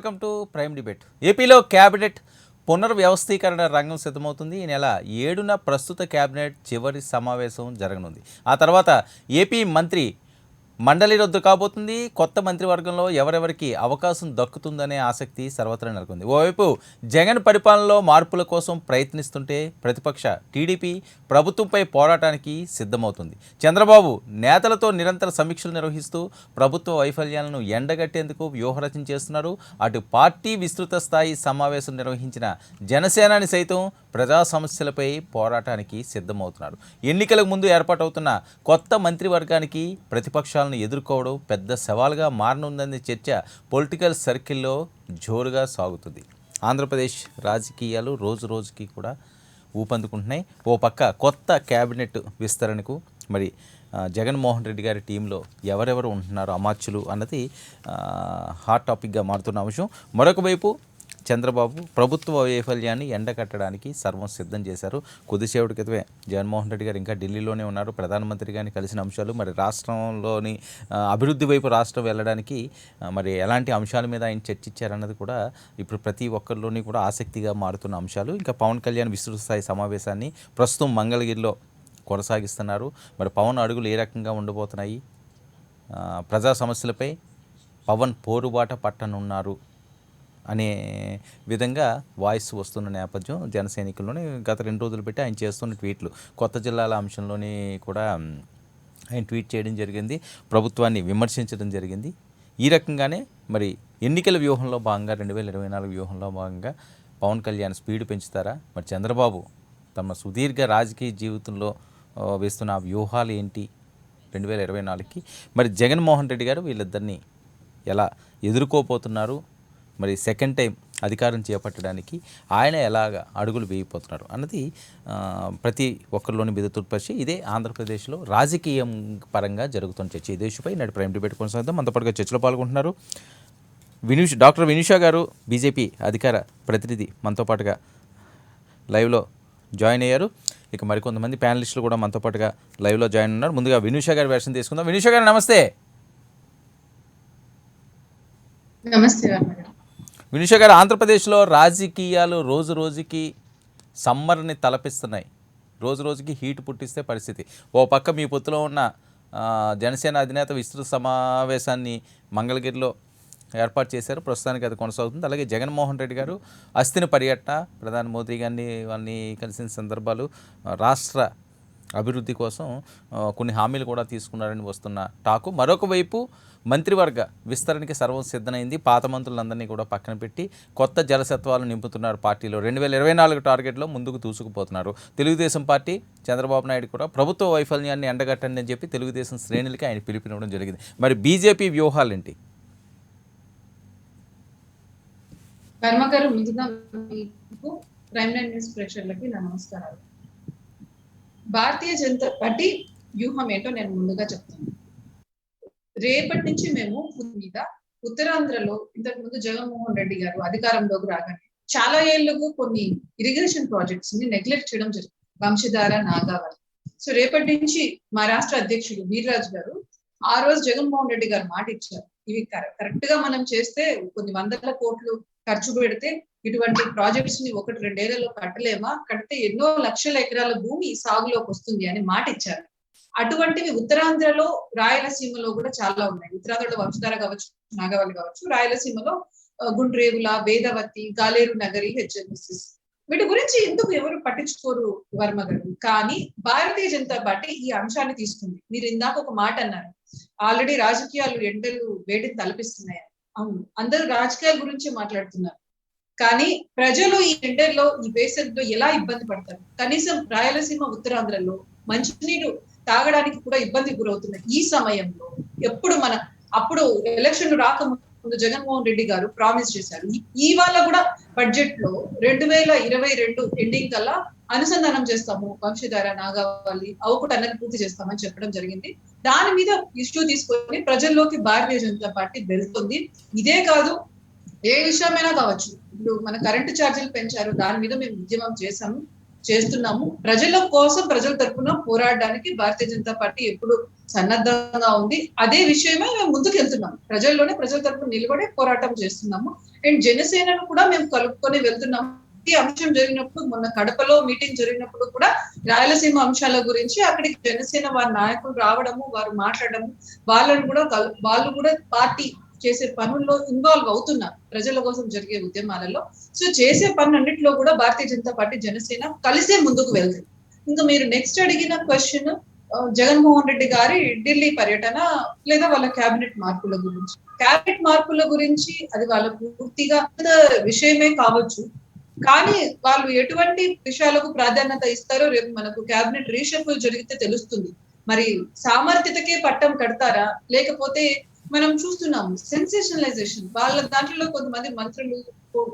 Welcome to prime debate. ఏపీలో cabinet పునర్వ్యవస్థీకరణ రంగం సిద్ధమవుతుంది. ఈ నెల 7న ప్రస్తుత క్యాబినెట్ చివరి సమావేశం జరగనుంది. ఆ తర్వాత ఏపీ మంత్రి మండలి రద్దు కాబోతుంది. కొత్త మంత్రివర్గంలో ఎవరెవరికి అవకాశం దక్కుతుందనే ఆసక్తి సర్వత్రా నెలకొంది. ఓవైపు జగన్ పరిపాలనలో మార్పుల కోసం ప్రయత్నిస్తుంటే ప్రతిపక్ష టీడీపీ ప్రభుత్వంపై పోరాటానికి సిద్ధమవుతుంది. చంద్రబాబు నేతలతో నిరంతర సమీక్షలు నిర్వహిస్తూ ప్రభుత్వ వైఫల్యాలను ఎండగట్టేందుకు వ్యూహరచన చేస్తున్నారు. అటు పార్టీ విస్తృత స్థాయి సమావేశం నిర్వహించిన జనసేనాని సైతం ప్రజా సమస్యలపై పోరాటానికి సిద్ధమవుతున్నారు. ఎన్నికలకు ముందు ఏర్పాటవుతున్న కొత్త మంత్రివర్గానికి ప్రతిపక్షాలను ఎదుర్కోవడం పెద్ద సవాల్గా మారనుందనే చర్చ పొలిటికల్ సర్కిల్లో జోరుగా సాగుతుంది. ఆంధ్రప్రదేశ్ రాజకీయాలు రోజు రోజుకి కూడా ఊపందుకుంటున్నాయి. ఓ పక్క కొత్త క్యాబినెట్ విస్తరణకు మరి జగన్మోహన్ రెడ్డి గారి టీంలో ఎవరెవరు ఉంటున్నారు అమాత్యులు అన్నది హాట్ టాపిక్గా మారుతున్న అంశం. మరొక వైపు చంద్రబాబు ప్రభుత్వ వైఫల్యాన్ని ఎండకట్టడానికి సర్వం సిద్ధం చేశారు. కొద్దిసేపటి క్రితమే జగన్మోహన్ రెడ్డి గారు ఇంకా ఢిల్లీలోనే ఉన్నారు. ప్రధానమంత్రి గారిని కలిసిన అంశాలు, మరి రాష్ట్రంలోని అభివృద్ధి వైపు రాష్ట్రం వెళ్ళడానికి మరి ఎలాంటి అంశాల మీద ఆయన చర్చించారన్నది కూడా ఇప్పుడు ప్రతి ఒక్కరిలోని కూడా ఆసక్తిగా మారుతున్న అంశాలు. ఇంకా పవన్ కళ్యాణ్ విస్తృత స్థాయి సమావేశాన్ని ప్రస్తుతం మంగళగిరిలో కొనసాగిస్తున్నారు. మరి పవన్ అడుగులు ఏ రకంగా ఉండబోతున్నాయి, ప్రజా సమస్యలపై పవన్ పోరుబాట పట్టనున్నారు అనే విధంగా వాయిస్ వస్తున్న నేపథ్యం జన సైనికుల్లోని గత 2 రోజులు పెట్టి ఆయన చేస్తున్న ట్వీట్లు, కొత్త జిల్లాల అంశంలోని కూడా ఆయన ట్వీట్ చేయడం జరిగింది, ప్రభుత్వాన్ని విమర్శించడం జరిగింది. ఈ రకంగానే మరి ఎన్నికల వ్యూహంలో భాగంగా 2024 వ్యూహంలో భాగంగా పవన్ కళ్యాణ్ స్పీడ్ పెంచుతారా, మరి చంద్రబాబు తమ సుదీర్ఘ రాజకీయ జీవితంలో వేస్తున్న ఆ వ్యూహాలు ఏంటి 2024కి, మరి జగన్మోహన్ రెడ్డి గారు వీళ్ళిద్దరిని ఎలా ఎదుర్కోపోతున్నారు, మరి సెకండ్ టైం అధికారం చేపట్టడానికి ఆయన ఎలాగ అడుగులు వేయిపోతున్నారు అన్నది ప్రతి ఒక్కరిలోని బిదతుర్పరిచి ఇదే ఆంధ్రప్రదేశ్లో రాజకీయం పరంగా జరుగుతున్న చర్చ. ఈ దేశంపై నాటి ప్రైమ్ డిబేట్ కొనసాగిద్దాం. మనతో పాటుగా చర్చలో పాల్గొంటున్నారు డాక్టర్ వినూష గారు, బీజేపీ అధికార ప్రతినిధి మనతో పాటుగా లైవ్లో జాయిన్ అయ్యారు. ఇక మరికొంతమంది ప్యానలిస్టులు కూడా మనతో పాటుగా లైవ్లో జాయిన్ ఉన్నారు. ముందుగా వినూష గారి వెర్షన్ తీసుకుందాం. వినూష గారు నమస్తే. నమస్తే వినూష గారు, ఆంధ్రప్రదేశ్లో రాజకీయాలు రోజు రోజుకి సమ్మర్ని తలపిస్తున్నాయి, రోజు రోజుకి హీట్ పుట్టిస్తే పరిస్థితి. ఓ పక్క మీ పొత్తులో ఉన్న జనసేన అధినేత విస్తృత సమావేశాన్ని మంగళగిరిలో ఏర్పాటు చేశారు, ప్రస్తుతానికి అది కొనసాగుతుంది. అలాగే జగన్మోహన్ రెడ్డి గారు అస్థిన పర్యటన, ప్రధాని మోదీ గారిని వాళ్ళని కలిసిన సందర్భాలు, రాష్ట్ర అభివృద్ధి కోసం కొన్ని హామీలు కూడా తీసుకున్నారని వస్తున్న టాకు. మరొక వైపు మంత్రివర్గ విస్తరణకి సర్వం సిద్ధమైంది. పాత మంత్రులందరినీ కూడా పక్కన పెట్టి కొత్త జలసత్వాలు నింపుతున్నారు పార్టీలో. 2024 టార్గెట్లో ముందుకు దూసుకుపోతున్నారు. తెలుగుదేశం పార్టీ చంద్రబాబు నాయుడు కూడా ప్రభుత్వ వైఫల్యాన్ని ఎండగట్టండి అని చెప్పి తెలుగుదేశం శ్రేణులకి ఆయన పిలుపునివ్వడం జరిగింది. మరి బీజేపీ వ్యూహాలు ఏంటి? వర్మ గారు, ముందుగా మీకు ప్రైమ్ లైన్ న్యూస్ ప్రేక్షకులకి నా నమస్కారాలు. భారతీయ జనతా పార్టీ వ్యూహం ఏంటో నేను ముందుగా చెప్తాను. రేపటి నుంచి మేము మీద ఉత్తరాంధ్రలో ఇంతకు ముందు జగన్మోహన్ రెడ్డి గారు అధికారంలోకి రాగానే చాలా ఏళ్లకు కొన్ని ఇరిగేషన్ ప్రాజెక్ట్స్ ని నెగ్లెక్ట్ చేయడం జరిగింది, వంశధార, నాగావళి. సో రేపటి నుంచి మా రాష్ట్ర అధ్యక్షుడు వీర్రాజు గారు ఆ రోజు జగన్మోహన్ రెడ్డి గారు మాట ఇచ్చారు, ఇవి కరెక్ట్ గా మనం చేస్తే కొన్ని వందల కోట్లు ఖర్చు పెడితే ఇటువంటి ప్రాజెక్ట్స్ ని 1-2 ఏళ్లలో కట్టలేమా, కడితే ఎన్నో లక్షల ఎకరాల భూమి సాగులోకి వస్తుంది అని మాట ఇచ్చారు. అటువంటివి ఉత్తరాంధ్రలో, రాయలసీమలో కూడా చాలా ఉన్నాయి. ఉత్తరాంధ్రలో వంశధార కావచ్చు, నాగావళి కావచ్చు, రాయలసీమలో గుండ్రేవుల, వేదవతి, గాలేరు నగరి, హెచ్ఎంఎస్ఎస్, వీటి గురించి ఎందుకు ఎవరు పట్టించుకోరు వర్మ గారు. కానీ భారతీయ జనతా పార్టీ ఈ అంశాన్ని తీసుకుంది. మీరు ఇందాక ఒక మాట అన్నారు, ఆల్రెడీ రాజకీయాలు ఎండలు వేడిని తలపిస్తున్నాయి. అవును, అందరూ రాజకీయాల గురించి మాట్లాడుతున్నారు, కానీ ప్రజలు ఈ ఎండల్లో, ఈ వేసవిలో ఎలా ఇబ్బంది పడతారు? కనీసం రాయలసీమ, ఉత్తరాంధ్రలో మంచినీరు తాగడానికి కూడా ఇబ్బంది గురవుతున్నాయి. ఈ సమయంలో అప్పుడు ఎలక్షన్ రాకముందు జగన్మోహన్ రెడ్డి గారు ప్రామిస్ చేశారు, ఇవాళ కూడా బడ్జెట్ లో 2022 ఎండింగ్ కల్లా అనుసంధానం చేస్తాము, వంశధార, నాగావళి, అవుకుట అన్నది పూర్తి చేస్తామని చెప్పడం జరిగింది. దాని మీద ఇష్యూ తీసుకొని ప్రజల్లోకి భారతీయ జనతా పార్టీ వెళ్తుంది. ఇదే కాదు, ఏ విషయమైనా కావచ్చు. ఇప్పుడు మన కరెంటు ఛార్జీలు పెంచారు, దాని మీద మేము ఉద్యమం చేస్తున్నాము. ప్రజల కోసం, ప్రజల తరపున పోరాడడానికి భారతీయ జనతా పార్టీ ఎప్పుడు సన్నద్ధంగా ఉంది. అదే విషయమే మేము ముందుకు వెళ్తున్నాం. ప్రజల తరపున నిలబడి పోరాటం చేస్తున్నాము. అండ్ జనసేనను కూడా మేము కలుపుకొని వెళ్తున్నాము. ఈ అంశం జరిగినప్పుడు మొన్న కడపలో మీటింగ్ జరిగినప్పుడు కూడా రాయలసీమ అంశాల గురించి అక్కడికి జనసేన వారి నాయకులు రావడము, వారు మాట్లాడము, వాళ్ళు కూడా పార్టీ చేసే పనుల్లో ఇన్వాల్వ్ అవుతున్నారు ప్రజల కోసం జరిగే ఉద్యమాలలో. సో చేసే పనులన్నింటిలో కూడా భారతీయ జనతా పార్టీ జనసేన కలిసే ముందుకు వెళ్తుంది. ఇంకా మీరు నెక్స్ట్ అడిగిన క్వశ్చన్ జగన్మోహన్ రెడ్డి గారి ఢిల్లీ పర్యటన లేదా వాళ్ళ క్యాబినెట్ మార్పుల గురించి. క్యాబినెట్ మార్పుల గురించి అది వాళ్ళ పూర్తిగా విషయమే కావచ్చు. కానీ వాళ్ళు ఎటువంటి విషయాలకు ప్రాధాన్యత ఇస్తారో రేపు మనకు క్యాబినెట్ రీషఫుల్ జరిగితే తెలుస్తుంది. మరి సామర్థ్యతకే పట్టం కడతారా, లేకపోతే మనం చూస్తున్నాము సెన్సేషనలైజేషన్, వాళ్ళ దాంట్లో కొంతమంది మంత్రులు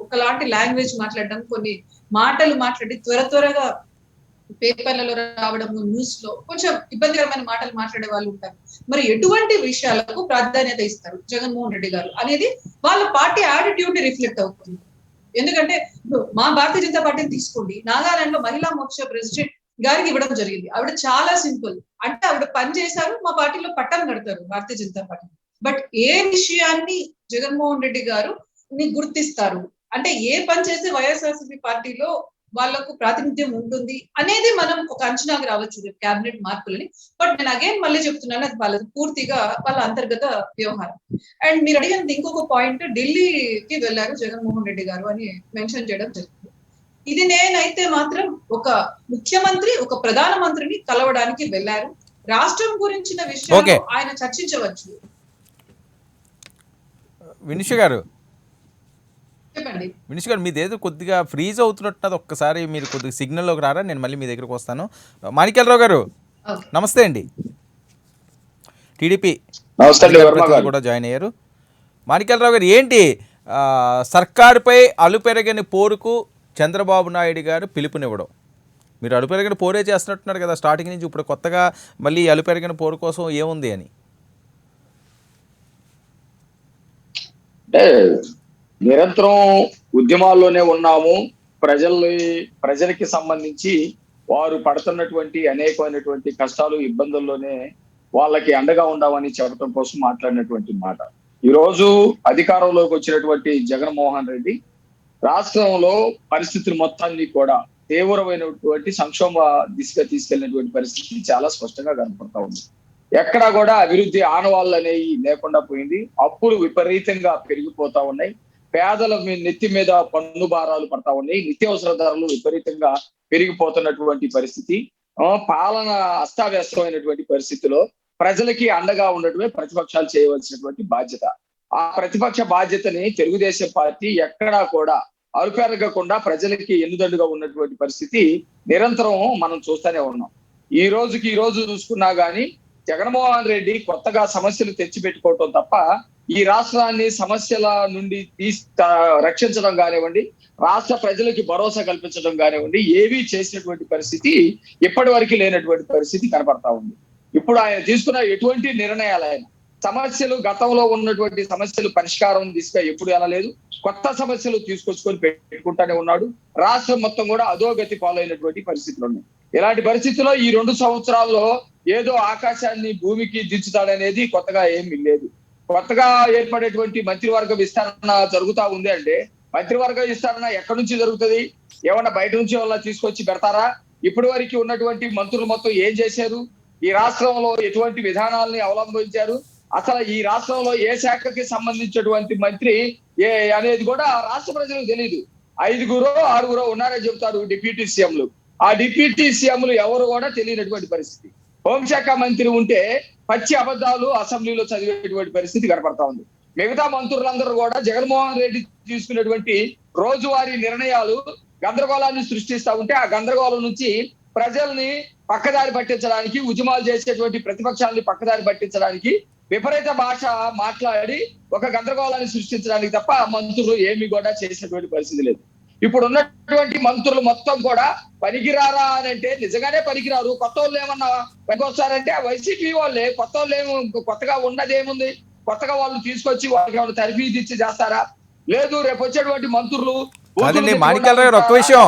ఒకలాంటి లాంగ్వేజ్ మాట్లాడడం, కొన్ని మాటలు మాట్లాడి త్వరగా పేపర్లలో రావడము, న్యూస్ లో కొంచెం ఇబ్బందికరమైన మాటలు మాట్లాడే వాళ్ళు ఉంటారు. మరి ఎటువంటి విషయాలకు ప్రాధాన్యత ఇస్తారు జగన్మోహన్ రెడ్డి గారు అనేది వాళ్ళ పార్టీ యాటిట్యూడ్ ని రిఫ్లెక్ట్ అవుతుంది. ఎందుకంటే మా భారతీయ జనతా పార్టీని తీసుకోండి, నాగాలాండ్ లో మహిళా మోర్చా ప్రెసిడెంట్ గారికి ఇవ్వడం జరిగింది. ఆవిడ చాలా సింపుల్, అంటే ఆవిడ పని చేశారు, మా పార్టీలో పట్టం కడతారు భారతీయ జనతా పార్టీ. బట్ ఏ విషయాన్ని జగన్మోహన్ రెడ్డి గారు గుర్తిస్తారు అంటే ఏ పని చేస్తే వైఎస్ఆర్సీపీ పార్టీలో వాళ్లకు ప్రాతినిధ్యం ఉంటుంది అనేది మనం ఒక అంచనాకు రావచ్చు క్యాబినెట్ మార్పులని. బట్ నేను అగైన్ మళ్ళీ చెప్తున్నాను, అది వాళ్ళది పూర్తిగా వాళ్ళ అంతర్గత వ్యవహారం. అండ్ మీరు అడిగినది ఇంకొక పాయింట్, ఢిల్లీకి వెళ్ళారు జగన్మోహన్ రెడ్డి గారు అని మెన్షన్ చేయడం జరిగింది. ఇది నేనైతే మాత్రం ఒక ముఖ్యమంత్రి ఒక ప్రధానమంత్రిని కలవడానికి వెళ్ళారు. రాష్ట్రం గురించిన విషయాలు ఆయన చర్చించవచ్చు. వినిష గారు చెప్పండి. వినిష్ గారు మీదేదో కొద్దిగా ఫ్రీజ్ అవుతున్నట్టు, ఒక్కసారి మీరు కొద్దిగా సిగ్నల్లోకి రారా, నేను మళ్ళీ మీ దగ్గరకు వస్తాను. మాణిక్యాలరావు గారు నమస్తే అండి. టీడీపీ కూడా జాయిన్ అయ్యారు. మాణిక్యాలరావు గారు, ఏంటి సర్కారుపై అలుపెరగని పోరుకు చంద్రబాబు నాయుడు గారు పిలుపునివ్వడం? మీరు అలుపెరగని పోరే చేస్తున్నట్టున్నారు కదా స్టార్టింగ్ నుంచి, ఇప్పుడు కొత్తగా మళ్ళీ అలుపెరగని పోరు కోసం ఏముంది అని? నిరంతరం ఉద్యమాల్లోనే ఉన్నాము. ప్రజలకి సంబంధించి వారు పడుతున్నటువంటి అనేకమైనటువంటి కష్టాలు ఇబ్బందుల్లోనే వాళ్ళకి అండగా ఉండామని చెప్పడం కోసం మాట్లాడినటువంటి మాట. ఈ రోజు అధికారంలోకి వచ్చినటువంటి జగన్మోహన్ రెడ్డి రాష్ట్రంలో పరిస్థితులు మొత్తాన్ని కూడా తీవ్రమైనటువంటి సంక్షోభ దిశగా తీసుకెళ్లినటువంటి పరిస్థితి చాలా స్పష్టంగా కనపడతా ఉంది. ఎక్కడా కూడా అభివృద్ధి ఆనవాళ్ళు అనేవి లేకుండా పోయింది. అప్పులు విపరీతంగా పెరిగిపోతా ఉన్నాయి. పేదల నెత్తి మీద పన్ను భారాలు పడతా ఉన్నాయి. నిత్యావసర ధరలు విపరీతంగా పెరిగిపోతున్నటువంటి పరిస్థితి, పాలన అస్తావ్యస్తమైనటువంటి పరిస్థితిలో ప్రజలకి అండగా ఉండటమే ప్రతిపక్షాలు చేయవలసినటువంటి బాధ్యత. ఆ ప్రతిపక్ష బాధ్యతని తెలుగుదేశం పార్టీ ఎక్కడా కూడా అలుపెరగకుండా ప్రజలకి ఎన్నుదండుగా ఉన్నటువంటి పరిస్థితి నిరంతరం మనం చూస్తూనే ఉన్నాం. ఈ రోజు చూసుకున్నా గానీ జగన్మోహన్ రెడ్డి కొత్తగా సమస్యలు తెచ్చిపెట్టుకోవటం తప్ప ఈ రాష్ట్రాన్ని సమస్యల నుండి రక్షించడం కానివ్వండి, రాష్ట్ర ప్రజలకి భరోసా కల్పించడం కానివ్వండి, ఏవీ చేసినటువంటి పరిస్థితి ఇప్పటి వరకు లేనటువంటి పరిస్థితి కనపడతా ఉంది. ఇప్పుడు ఆయన తీసుకున్న ఎటువంటి నిర్ణయాలైనా సమస్యలు, గతంలో ఉన్నటువంటి సమస్యలు పరిష్కారం దిశగా ఎప్పుడు వెళ్ళలేదు. కొత్త సమస్యలు తీసుకొచ్చుకొని పెట్టుకుంటానే ఉన్నాడు. రాష్ట్రం మొత్తం కూడా అధోగతి పాలైనటువంటి పరిస్థితులు ఉన్నాయి. ఇలాంటి పరిస్థితుల్లో ఈ 2 సంవత్సరాల్లో ఏదో ఆకాశాన్ని భూమికి దించుతాడనేది కొత్తగా ఏమీ లేదు. కొత్తగా ఏర్పడేటువంటి మంత్రివర్గ విస్తరణ జరుగుతా ఉంది అంటే, మంత్రివర్గ విస్తరణ ఎక్కడి నుంచి జరుగుతుంది? ఏమన్నా బయట నుంచి వాళ్ళ తీసుకొచ్చి పెడతారా? ఇప్పటి వరకు ఉన్నటువంటి మంత్రులు మొత్తం ఏం చేశారు? ఈ రాష్ట్రంలో ఎటువంటి విధానాలని అవలంబించారు? అసలు ఈ రాష్ట్రంలో ఏ శాఖకి సంబంధించినటువంటి మంత్రి అనేది కూడా రాష్ట్ర ప్రజలకు తెలియదు. 5గురో 6గురో ఉన్నారని చెబుతారు డిప్యూటీ సీఎంలు. ఆ డిప్యూటీ సీఎంలు ఎవరు కూడా తెలియనటువంటి పరిస్థితి. హోంశాఖ మంత్రి ఉంటే పచ్చి అబద్ధాలు అసెంబ్లీలో చదివేటువంటి పరిస్థితి కనపడతా ఉంది. మిగతా మంత్రులందరూ కూడా జగన్మోహన్ రెడ్డి తీసుకున్నటువంటి రోజువారీ నిర్ణయాలు గందరగోళాన్ని సృష్టిస్తా ఉంటే, ఆ గందరగోళం నుంచి ప్రజల్ని పక్కదారి పట్టించడానికి, ఉద్యమాలు చేసేటువంటి ప్రతిపక్షాలని పక్కదారి పట్టించడానికి విపరీత భాష మాట్లాడి ఒక గందరగోళాన్ని సృష్టించడానికి తప్ప మంత్రులు ఏమి కూడా చేసినటువంటి పరిస్థితి లేదు. ఇప్పుడు ఉన్నటువంటి మంత్రులు మొత్తం కూడా పనికిరారా అని అంటే నిజంగానే పనికిరారు. కొత్త వాళ్ళు ఏమన్నా పనికొస్తారంటే వైసీపీ వాళ్ళే. కొత్త వాళ్ళు కొత్తగా ఉన్నదేముంది? కొత్తగా వాళ్ళు తీసుకొచ్చి వాళ్ళకి ఏమైనా తరఫీదు ఇచ్చి చేస్తారా? లేదు. రేపు వచ్చేటువంటి మంత్రులు కాదండి మాణిక్యాలరావు గారు ఒక్క విషయం,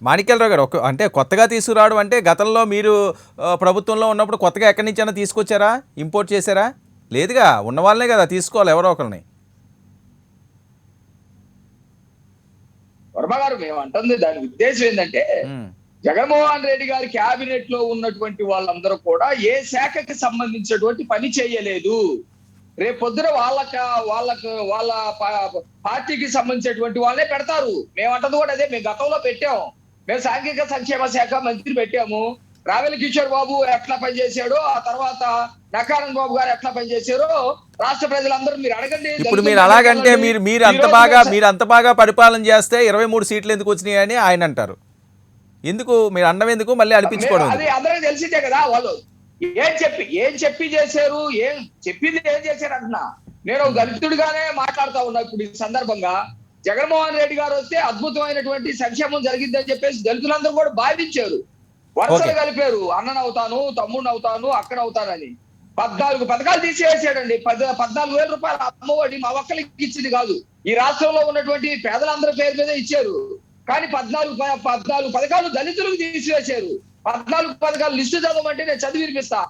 మాణిక్యాలరావు గారు అంటే కొత్తగా తీసుకురావడం అంటే గతంలో మీరు ప్రభుత్వంలో ఉన్నప్పుడు కొత్తగా ఎక్కడి నుంచైనా తీసుకొచ్చారా, ఇంపోర్ట్ చేశారా? లేదుగా, ఉన్న వాళ్ళనే కదా తీసుకోవాలి ఎవరో ఒకరిని. వర్మ గారు మేము అంటుంది దాని ఉద్దేశం ఏంటంటే జగన్మోహన్ రెడ్డి గారి క్యాబినెట్ లో ఉన్నటువంటి వాళ్ళందరూ కూడా ఏ శాఖకి సంబంధించినటువంటి పని చేయలేదు. రేపు పొద్దున వాళ్ళ పార్టీకి సంబంధించినటువంటి వాళ్ళే పెడతారు. మేమంటది కూడా అదే. మేము గతంలో పెట్టాము. మేము సాంఘిక సంక్షేమ శాఖ మంత్రి పెట్టాము. రావెల కిషోర్ బాబు ఎట్లా పనిచేశాడో, ఆ తర్వాత నకానంద్ బాబు గారు ఎట్లా పనిచేశారో రాష్ట్ర ప్రజలందరూ మీరు అడగండి. ఇప్పుడు మీరు అలాగంటే మీరు అంత బాగా పరిపాలన చేస్తే 23 సీట్లు ఎందుకు వచ్చినాయి అని ఆయన అంటారు. ఎందుకు మీరు అండం ఎందుకు మళ్ళీ అనిపించుకోవడం? అది అందరికీ తెలిసిందే కదా. వాళ్ళు ఏం చెప్పి చేశారు, చెప్పింది ఏం చేశారు అంటున్నా. నేను దళితుడిగానే మాట్లాడుతా ఉన్నా. ఇప్పుడు ఈ సందర్భంగా జగన్మోహన్ రెడ్డి గారు వస్తే అద్భుతమైనటువంటి సంక్షేమం జరిగిందని చెప్పేసి దళితులందరూ కూడా భావించారు. వరుసలు కలిపారు. అన్ననవుతాను, తమ్ముడినవుతాను, అక్కనవుతానని 14 పథకాలు తీసేసాడండి. 14,000 రూపాయల అమ్మఒడి మా ఒక్కరికి ఇచ్చింది కాదు, ఈ రాష్ట్రంలో ఉన్నటువంటి పేదలందరి పేరు మీద ఇచ్చారు. కానీ 14 పథకాలు దళితులకు తీసివేశారు. 14 పథకాలు లిస్టు చదవమంటే నేను చదివి వినిపిస్తా.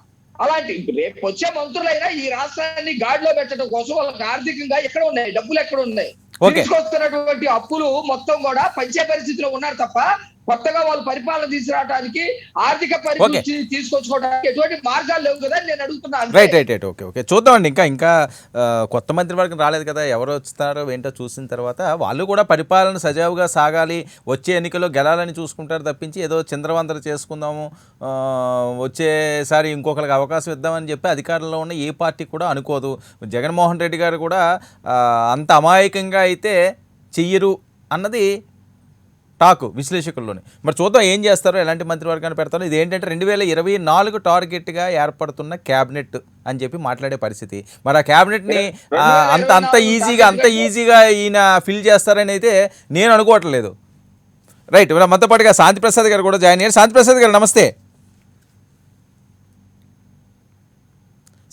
అలాంటి రేపు వచ్చే మంత్రులైనా ఈ రాష్ట్రాన్ని గాడిలో పెట్టడం కోసం వాళ్ళకి ఆర్థికంగా ఎక్కడ ఉన్నాయి, డబ్బులు ఎక్కడ ఉన్నాయి, తీసుకొస్తున్నటువంటి అప్పులు మొత్తం కూడా పంచే పరిస్థితిలో ఉన్నారు తప్ప కొత్తగా వాళ్ళు పరిపాలన తీసుకురావడానికి, ఆర్థిక పరిస్థితి తీసుకొచ్చుకోవడానికి ఎటువంటి మార్గాలు లేవు కదా నేను అడుగుతున్నాను. రైట్. ఓకే చూద్దామండి. ఇంకా కొత్త మంత్రివర్గం రాలేదు కదా, ఎవరు వస్తారో ఏంటో చూసిన తర్వాత వాళ్ళు కూడా పరిపాలన సజావుగా సాగాలి, వచ్చే ఎన్నికల్లో గెలాలని చూసుకుంటారు తప్పించి ఏదో చిందరవందర చేసుకుందాము, వచ్చేసారి ఇంకొకరికి అవకాశం ఇద్దామని చెప్పి అధికారంలో ఉన్న ఏ పార్టీ కూడా అనుకోదు. జగన్మోహన్ రెడ్డి గారు కూడా అంత అమాయకంగా అయితే చెయ్యరు అన్నది టాకు విశ్లేషకుల్లోని. మరి చూద్దాం ఏం చేస్తారో, ఎలాంటి మంత్రివర్గాన్ని పెడతారో. ఇది ఏంటంటే 2024 టార్గెట్గా ఏర్పడుతున్న క్యాబినెట్ అని చెప్పి మాట్లాడే పరిస్థితి. మరి ఆ క్యాబినెట్ని అంత ఈజీగా ఈయన ఫిల్ చేస్తారని అయితే నేను అనుకోవట్లేదు. రైట్, మనతో పాటుగా శాంతి ప్రసాద్ గారు కూడా జాయిన్ అయ్యారు. శాంతి ప్రసాద్ గారు నమస్తే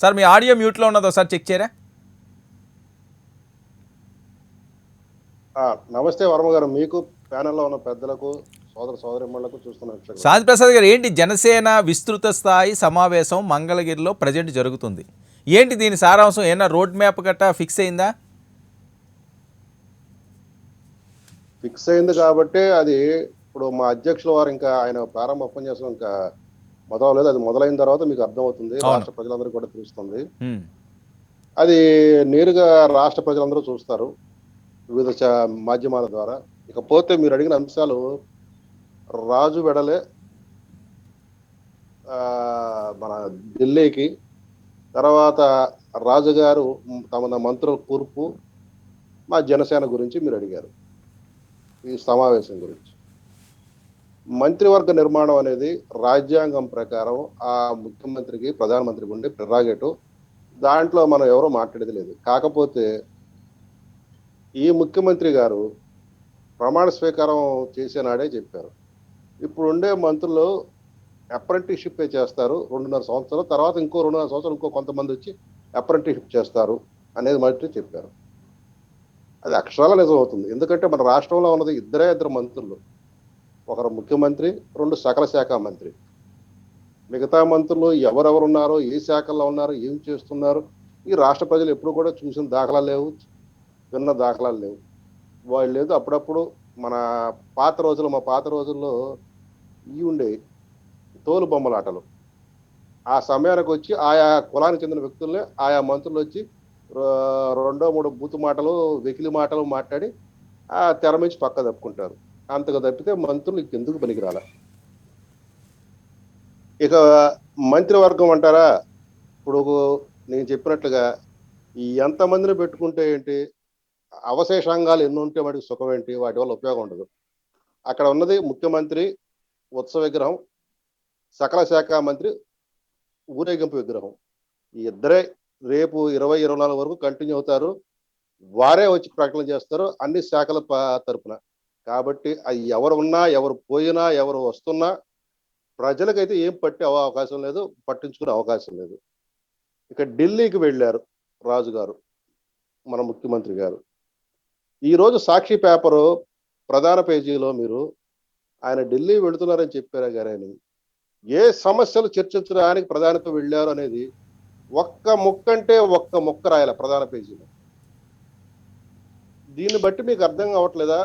సార్. మీ ఆడియో మ్యూట్లో ఉన్నదో ఒకసారి చెక్ చేయరా? నమస్తే వర్మ గారు, మీకు ప్యానెల్లో ఉన్న పెద్దలకు, సోదరిమణులకు చూస్తున్నారు. శాంతి ప్రసాద్ గారు, ఏంటి జనసేన విస్తృత స్థాయి సమావేశం మంగళగిరిలో ప్రజెంట్ జరుగుతుంది, ఏంటి దీని సారాంశం? ఏమన్నా రోడ్ మ్యాప్ గట్టా ఫిక్స్ అయిందా? ఫిక్స్ అయింది కాబట్టి అది ఇప్పుడు మా అధ్యక్షుల వారు ఇంకా ఆయన ప్రారంభ ఉపన్యాసం ఇంకా మొదలలేదు. అది మొదలైన తర్వాత మీకు అర్థమవుతుంది, రాష్ట్ర ప్రజలందరికీ కూడా తెలుస్తుంది. అది నేరుగా రాష్ట్ర ప్రజలందరూ చూస్తారు వివిధ మాధ్యమాల ద్వారా. ఇకపోతే మీరు అడిగిన అంశాలు, రాజు వెడలే మన ఢిల్లీకి, తర్వాత రాజుగారు తమ మంత్రుల కూర్పు, మా జనసేన గురించి మీరు అడిగారు. ఈ సమావేశం గురించి మంత్రివర్గ నిర్మాణం అనేది రాజ్యాంగం ప్రకారం ఆ ముఖ్యమంత్రికి, ప్రధానమంత్రికి ఉండే ప్రిరాగేటివ్. దాంట్లో మనం ఎవరో మాట్లాడేది లేదు. కాకపోతే ఈ ముఖ్యమంత్రి గారు ప్రమాణ స్వీకారం చేసే నాడే చెప్పారు, ఇప్పుడు ఉండే మంత్రులు అప్రెంటిస్షిప్ చేస్తారు 2.5 సంవత్సరాలు, తర్వాత ఇంకో 2.5 సంవత్సరాలు ఇంకో కొంతమంది వచ్చి అప్రెంటిస్షిప్ చేస్తారు అనేది మట్టి చెప్పారు. అది అక్షరాల నిజం అవుతుంది. ఎందుకంటే మన రాష్ట్రంలో ఉన్నది ఇద్దరు మంత్రులు, ఒకరు ముఖ్యమంత్రి, 2 సకల శాఖ మంత్రి. మిగతా మంత్రులు ఎవరెవరు ఉన్నారో, ఏ శాఖల్లో ఉన్నారో, ఏం చేస్తున్నారు ఈ రాష్ట్ర ప్రజలు ఎప్పుడు కూడా చూసిన దాఖలాలు లేవు, విన్న దాఖలాలు లేవు. వాళ్ళు లేదు. అప్పుడప్పుడు మన మా పాత రోజుల్లో ఉండే తోలు బొమ్మలాటలు, ఆ సమయానికి వచ్చి ఆయా కులానికి చెందిన వ్యక్తుల్ని ఆయా మంత్రులు వచ్చి 2-3 బూతు మాటలు, వెకిలి మాటలు మాట్లాడి ఆ తెర నుంచి పక్క తప్పుకుంటారు. అంతగా తప్పితే మంత్రులు ఎందుకు పనికిరాల. ఇక మంత్రివర్గం అంటారా, ఇప్పుడు నేను చెప్పినట్లుగా ఎంతమందిని పెట్టుకుంటే ఏంటి, అవశేషాంగాలు ఎన్ని ఉంటే వాటికి సుఖం ఏంటి, వాటి వల్ల ఉపయోగం ఉండదు. అక్కడ ఉన్నది ముఖ్యమంత్రి ఉత్సవ విగ్రహం, సకల శాఖ మంత్రి ఊరేగింపు విగ్రహం. ఈ ఇద్దరే రేపు 2024 వరకు కంటిన్యూ అవుతారు. వారే వచ్చి ప్రకటన చేస్తారు అన్ని శాఖల తరపున. కాబట్టి అది ఎవరు ఉన్నా, ఎవరు పోయినా, ఎవరు వస్తున్నా ప్రజలకైతే ఏం అవకాశం లేదు, పట్టించుకునే అవకాశం లేదు. ఇక ఢిల్లీకి వెళ్ళారు రాజుగారు, మన ముఖ్యమంత్రి గారు. ఈరోజు సాక్షి పేపరు ప్రధాన పేజీలో మీరు ఆయన ఢిల్లీ వెళుతున్నారని చెప్పారా కానీ ఏ సమస్యలు చర్చించడానికి ప్రధానితో వెళ్ళారు అనేది ఒక్క ముక్క అంటే ఒక్క ముక్క రాయాల ప్రధాన పేజీలో. దీన్ని బట్టి మీకు అర్థం కావట్లేదా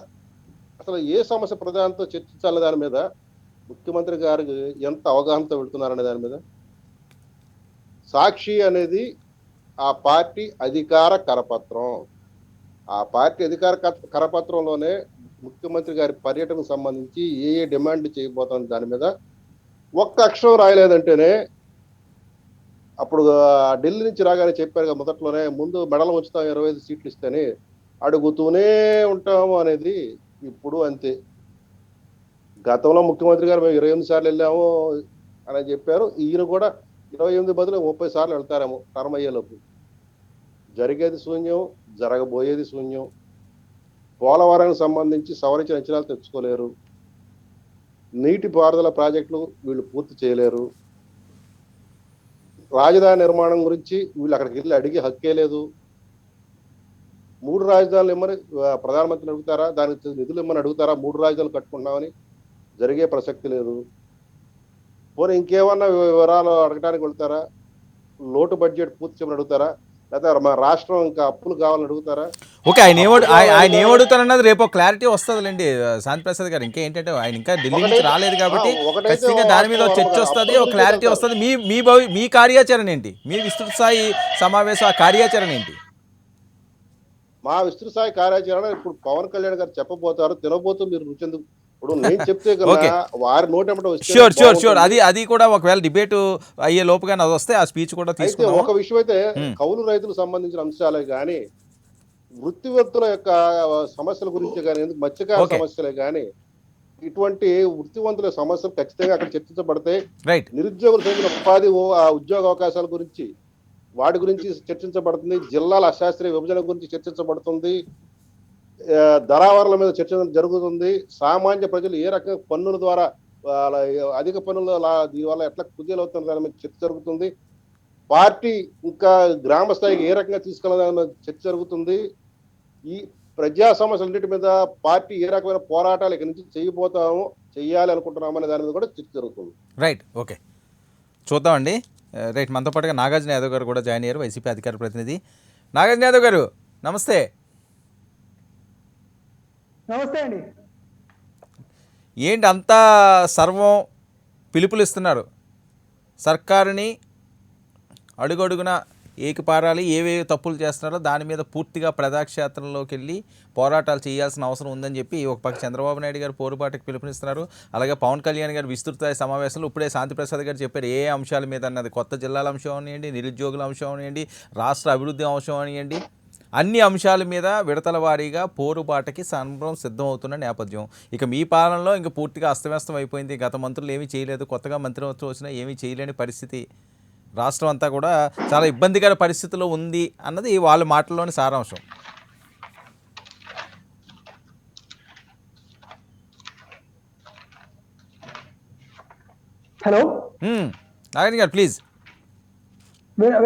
అసలు ఏ సమస్య ప్రధానితో చర్చించాలి దాని మీద, ముఖ్యమంత్రి గారికి ఎంత అవగాహనతో వెళ్తున్నారనే దాని మీద? సాక్షి అనేది ఆ పార్టీ అధికార కరపత్రం. ఆ పార్టీ అధికార కరపత్రంలోనే ముఖ్యమంత్రి గారి పర్యటనకు సంబంధించి ఏ ఏ డిమాండ్ చేయబోతుంది దాని మీద ఒక్క అక్షరం రాయలేదంటేనే, అప్పుడు ఢిల్లీ నుంచి రాగానే చెప్పారు మొదట్లోనే, ముందు మెడలు ఉంచుతాం 25 సీట్లు ఇస్తేనే అడుగుతూనే ఉంటాము అనేది ఇప్పుడు అంతే. గతంలో ముఖ్యమంత్రి గారు మేము 28 సార్లు వెళ్ళాము అని చెప్పారు. ఈయన కూడా 28 బదులు 30 సార్లు వెళ్తారేమో టర్మ్ అయ్యేలోపు. జరిగేది శూన్యం, జరగబోయేది శూన్యం. పోలవరానికి సంబంధించి సవరించిన అంచనాలు తెచ్చుకోలేరు. నీటిపారుదల ప్రాజెక్టులు వీళ్ళు పూర్తి చేయలేరు. రాజధాని నిర్మాణం గురించి వీళ్ళు అక్కడికి వెళ్ళి అడిగి హక్కే లేదు. 3 రాజధానులు ఇమ్మని ప్రధానమంత్రిని అడుగుతారా, దానికి నిధులు ఇమ్మని అడుగుతారా? 3 రాజధానులు కట్టుకుంటున్నామని జరిగే ప్రసక్తి లేదు. పోనీ ఇంకేమన్నా వివరాలు అడగడానికి వెళ్తారా? లోటు బడ్జెట్ పూర్తి చేయమని అడుగుతారా? లేకపోతే మా రాష్ట్రం ఇంకా అప్పులు కావాలని అడుగుతారా? ఓకే, ఆయన ఏమడుగుతారన్నది రేపు క్లారిటీ వస్తుందిలేండి శాంతి ప్రసాద్ గారు. ఇంకా ఏంటంటే ఆయన ఇంకా ఢిల్లీ నుంచి రాలేదు కాబట్టి ఖచ్చితంగా దాని మీద చర్చ వస్తుంది, ఒక క్లారిటీ వస్తుంది. మీ కార్యాచరణ ఏంటి? మీ విస్తృత స్థాయి సమావేశం ఆ కార్యాచరణ ఏంటి? మా విస్తృత స్థాయి కార్యాచరణ ఇప్పుడు పవన్ కళ్యాణ్ గారు చెప్పబోతారు. తినబోతూ మీరు రుచెందుకు ఇప్పుడు నేను చెప్తే Okay. వారి నోటెంబట షూర్ అది కూడా ఒకవేళ డిబేట్ అయ్యే లోపుగా అది వస్తే ఆ స్పీచ్ కూడా అయితే తీసుకుందాం. ఒక విషయం అయితే కౌలు రైతులకు సంబంధించిన అంశాలే కానీ వృత్తివర్తుల యొక్క సమస్యల గురించి కానీ మత్స్యకార Okay. సమస్యలే కానీ ఇటువంటి వృత్తివంతుల సమస్యలు ఖచ్చితంగా అక్కడ చర్చించబడతాయి. రైట్, నిరుద్యోగులు పొందిన ఉపాధి ఉద్యోగ అవకాశాల గురించి వాటి గురించి చర్చించబడుతుంది. జిల్లాల అశాస్త్రీయ విభజన గురించి చర్చించబడుతుంది. ధరావరాల మీద చర్చ జరుగుతుంది. సామాన్య ప్రజలు ఏ రకంగా పన్నుల ద్వారా అధిక పన్నుల దీనివల్ల ఎట్లా కుదేలు అవుతున్న దాని మీద చర్చ జరుగుతుంది. పార్టీ ఇంకా గ్రామ స్థాయికి ఏ రకంగా తీసుకెళ్ళాలని మీద చర్చ జరుగుతుంది. ఈ ప్రజా సమస్యలన్నిటి మీద పార్టీ ఏ రకమైన పోరాటాలు ఇక్కడి నుంచి చెయ్యాలి అనుకుంటున్నామనే దాని మీద కూడా చర్చ జరుగుతుంది. రైట్, ఓకే, చూద్దామండి. రైట్, మనతో పాటుగా నాగార్జున యాదవ్ గారు కూడా జాయిన్ అయ్యారు, వైసీపీ అధికార ప్రతినిధి. నాగార్జున యాదవ్ గారు నమస్తే. నమస్తే అండి. ఏంటి అంతా సర్వం పిలుపులు ఇస్తున్నారు, సర్కారుని అడుగడుగున ఏకిపారాలి, ఏవేవి తప్పులు చేస్తున్నారో దాని మీద పూర్తిగా ప్రజాక్షేత్రంలోకి వెళ్ళి పోరాటాలు చేయాల్సిన అవసరం ఉందని చెప్పి ఒక పక్క చంద్రబాబు నాయుడు గారు పోరుబాటుకు పిలుపునిస్తున్నారు. అలాగే పవన్ కళ్యాణ్ గారు విస్తృత సమావేశంలో ఇప్పుడే శాంతి ప్రసాద్ గారు చెప్పారు ఏ అంశాల మీద అన్నది. కొత్త జిల్లాల అంశం అనివ్వండి, నిరుద్యోగుల అంశం అనివ్వండి, రాష్ట్ర అభివృద్ధి అంశం అనివ్వండి, అన్ని అంశాల మీద విడతల వారీగా పోరుబాటకి సంబరం సిద్ధమవుతున్న నేపథ్యం. ఇక మీ పాలనలో ఇంకా పూర్తిగా అస్తవ్యస్తం అయిపోయింది. గత మంత్రులు ఏమీ చేయలేదు, కొత్తగా మంత్రివర్గం వచ్చినా ఏమీ చేయలేని పరిస్థితి, రాష్ట్రం అంతా కూడా చాలా ఇబ్బందికర పరిస్థితిలో ఉంది అన్నది వాళ్ళ మాటల్లోని సారాంశం. హలో, నాగార్జున గారు ప్లీజ్.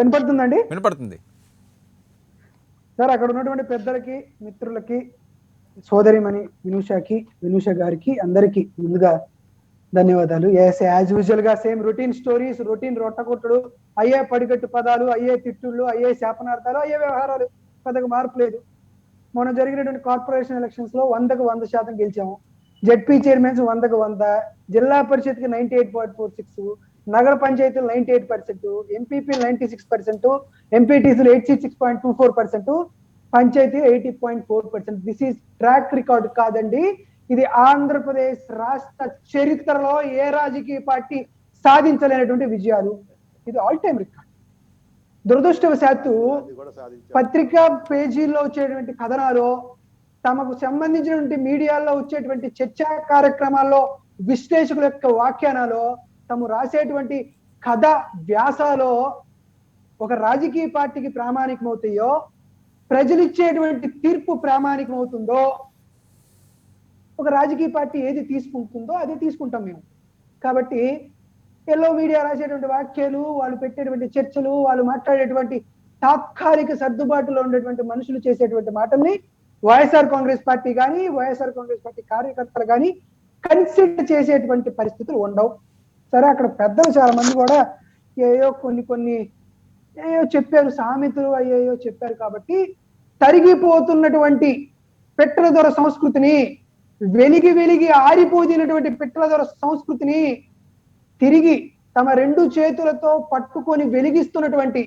వినపడుతుందండి? వినపడుతుంది సార్. అక్కడ ఉన్నటువంటి పెద్దలకి, మిత్రులకి, సోదరిమణి వినూష గారికి అందరికి ముందుగా ధన్యవాదాలు. యాజ్ యూజువల్ గా సేమ్ రొటీన్ స్టోరీస్, రొటీన్ రొట్టకొట్టుడు, అయ్యే పడికట్టు పదాలు, అయ్యే తిట్టుళ్ళు, అయ్యే శాపనార్థాలు, అయ్యే వ్యవహారాలు, పెద్దగా మార్పు లేదు. మొన్న జరిగినటువంటి కార్పొరేషన్ ఎలక్షన్స్ లో 100కు 100% గెలిచాము. జెడ్పీ చైర్మన్స్ 100కు 100, జిల్లా పరిషత్ కి 98.46, నగర పంచాయతీలు 98%, ఎంపీపీ 96%, ఎంపీటీసీలు 86.24%, panchayat 80.4%. This is track record కాదండి, ఇది ఆంధ్రప్రదేశ్ రాష్ట్ర చరిత్రలో ఏ రాజకీయ పార్టీ సాధించలేనటువంటి విజయాలు. ఇది ఆల్ టైమ్ రికార్డ్. దురదృష్టవశాత్తు పత్రికా పేజీల్లో వచ్చేటువంటి కథనాలు, తమకు సంబంధించినటువంటి మీడియాలో వచ్చేటువంటి చర్చా కార్యక్రమాల్లో విశ్లేషకుల యొక్క వ్యాఖ్యానాలు, తాము రాసేటువంటి కథ వ్యాసాలో ఒక రాజకీయ పార్టీకి ప్రామాణికమవుతాయో, ప్రజలు ఇచ్చేటువంటి తీర్పు ప్రామాణికమవుతుందో, ఒక రాజకీయ పార్టీ ఏది తీసుకుంటుందో అదే తీసుకుంటాం మేము. కాబట్టి ఎల్లో మీడియా రాసేటువంటి వ్యాఖ్యలు, వాళ్ళు పెట్టేటువంటి చర్చలు, వాళ్ళు మాట్లాడేటువంటి తాత్కాలిక సర్దుబాటులో ఉండేటువంటి మనుషులు చేసేటువంటి మాటల్ని వైఎస్ఆర్ కాంగ్రెస్ పార్టీ కానీ వైఎస్ఆర్ కాంగ్రెస్ పార్టీ కార్యకర్తలు కానీ కన్సిడర్ చేసేటువంటి పరిస్థితులు ఉండవు. సరే, అక్కడ పెద్దలు చాలా మంది కూడా ఏయో కొన్ని ఏయో చెప్పారు, సామెతలు అయ్యేయో చెప్పారు. కాబట్టి తరిగిపోతున్నటువంటి పిట్టల దొర సంస్కృతిని, వెలిగి ఆరిపోతున్నటువంటి పిట్టల దొర సంస్కృతిని తిరిగి తమ 2 చేతులతో పట్టుకొని వెలిగిస్తున్నటువంటి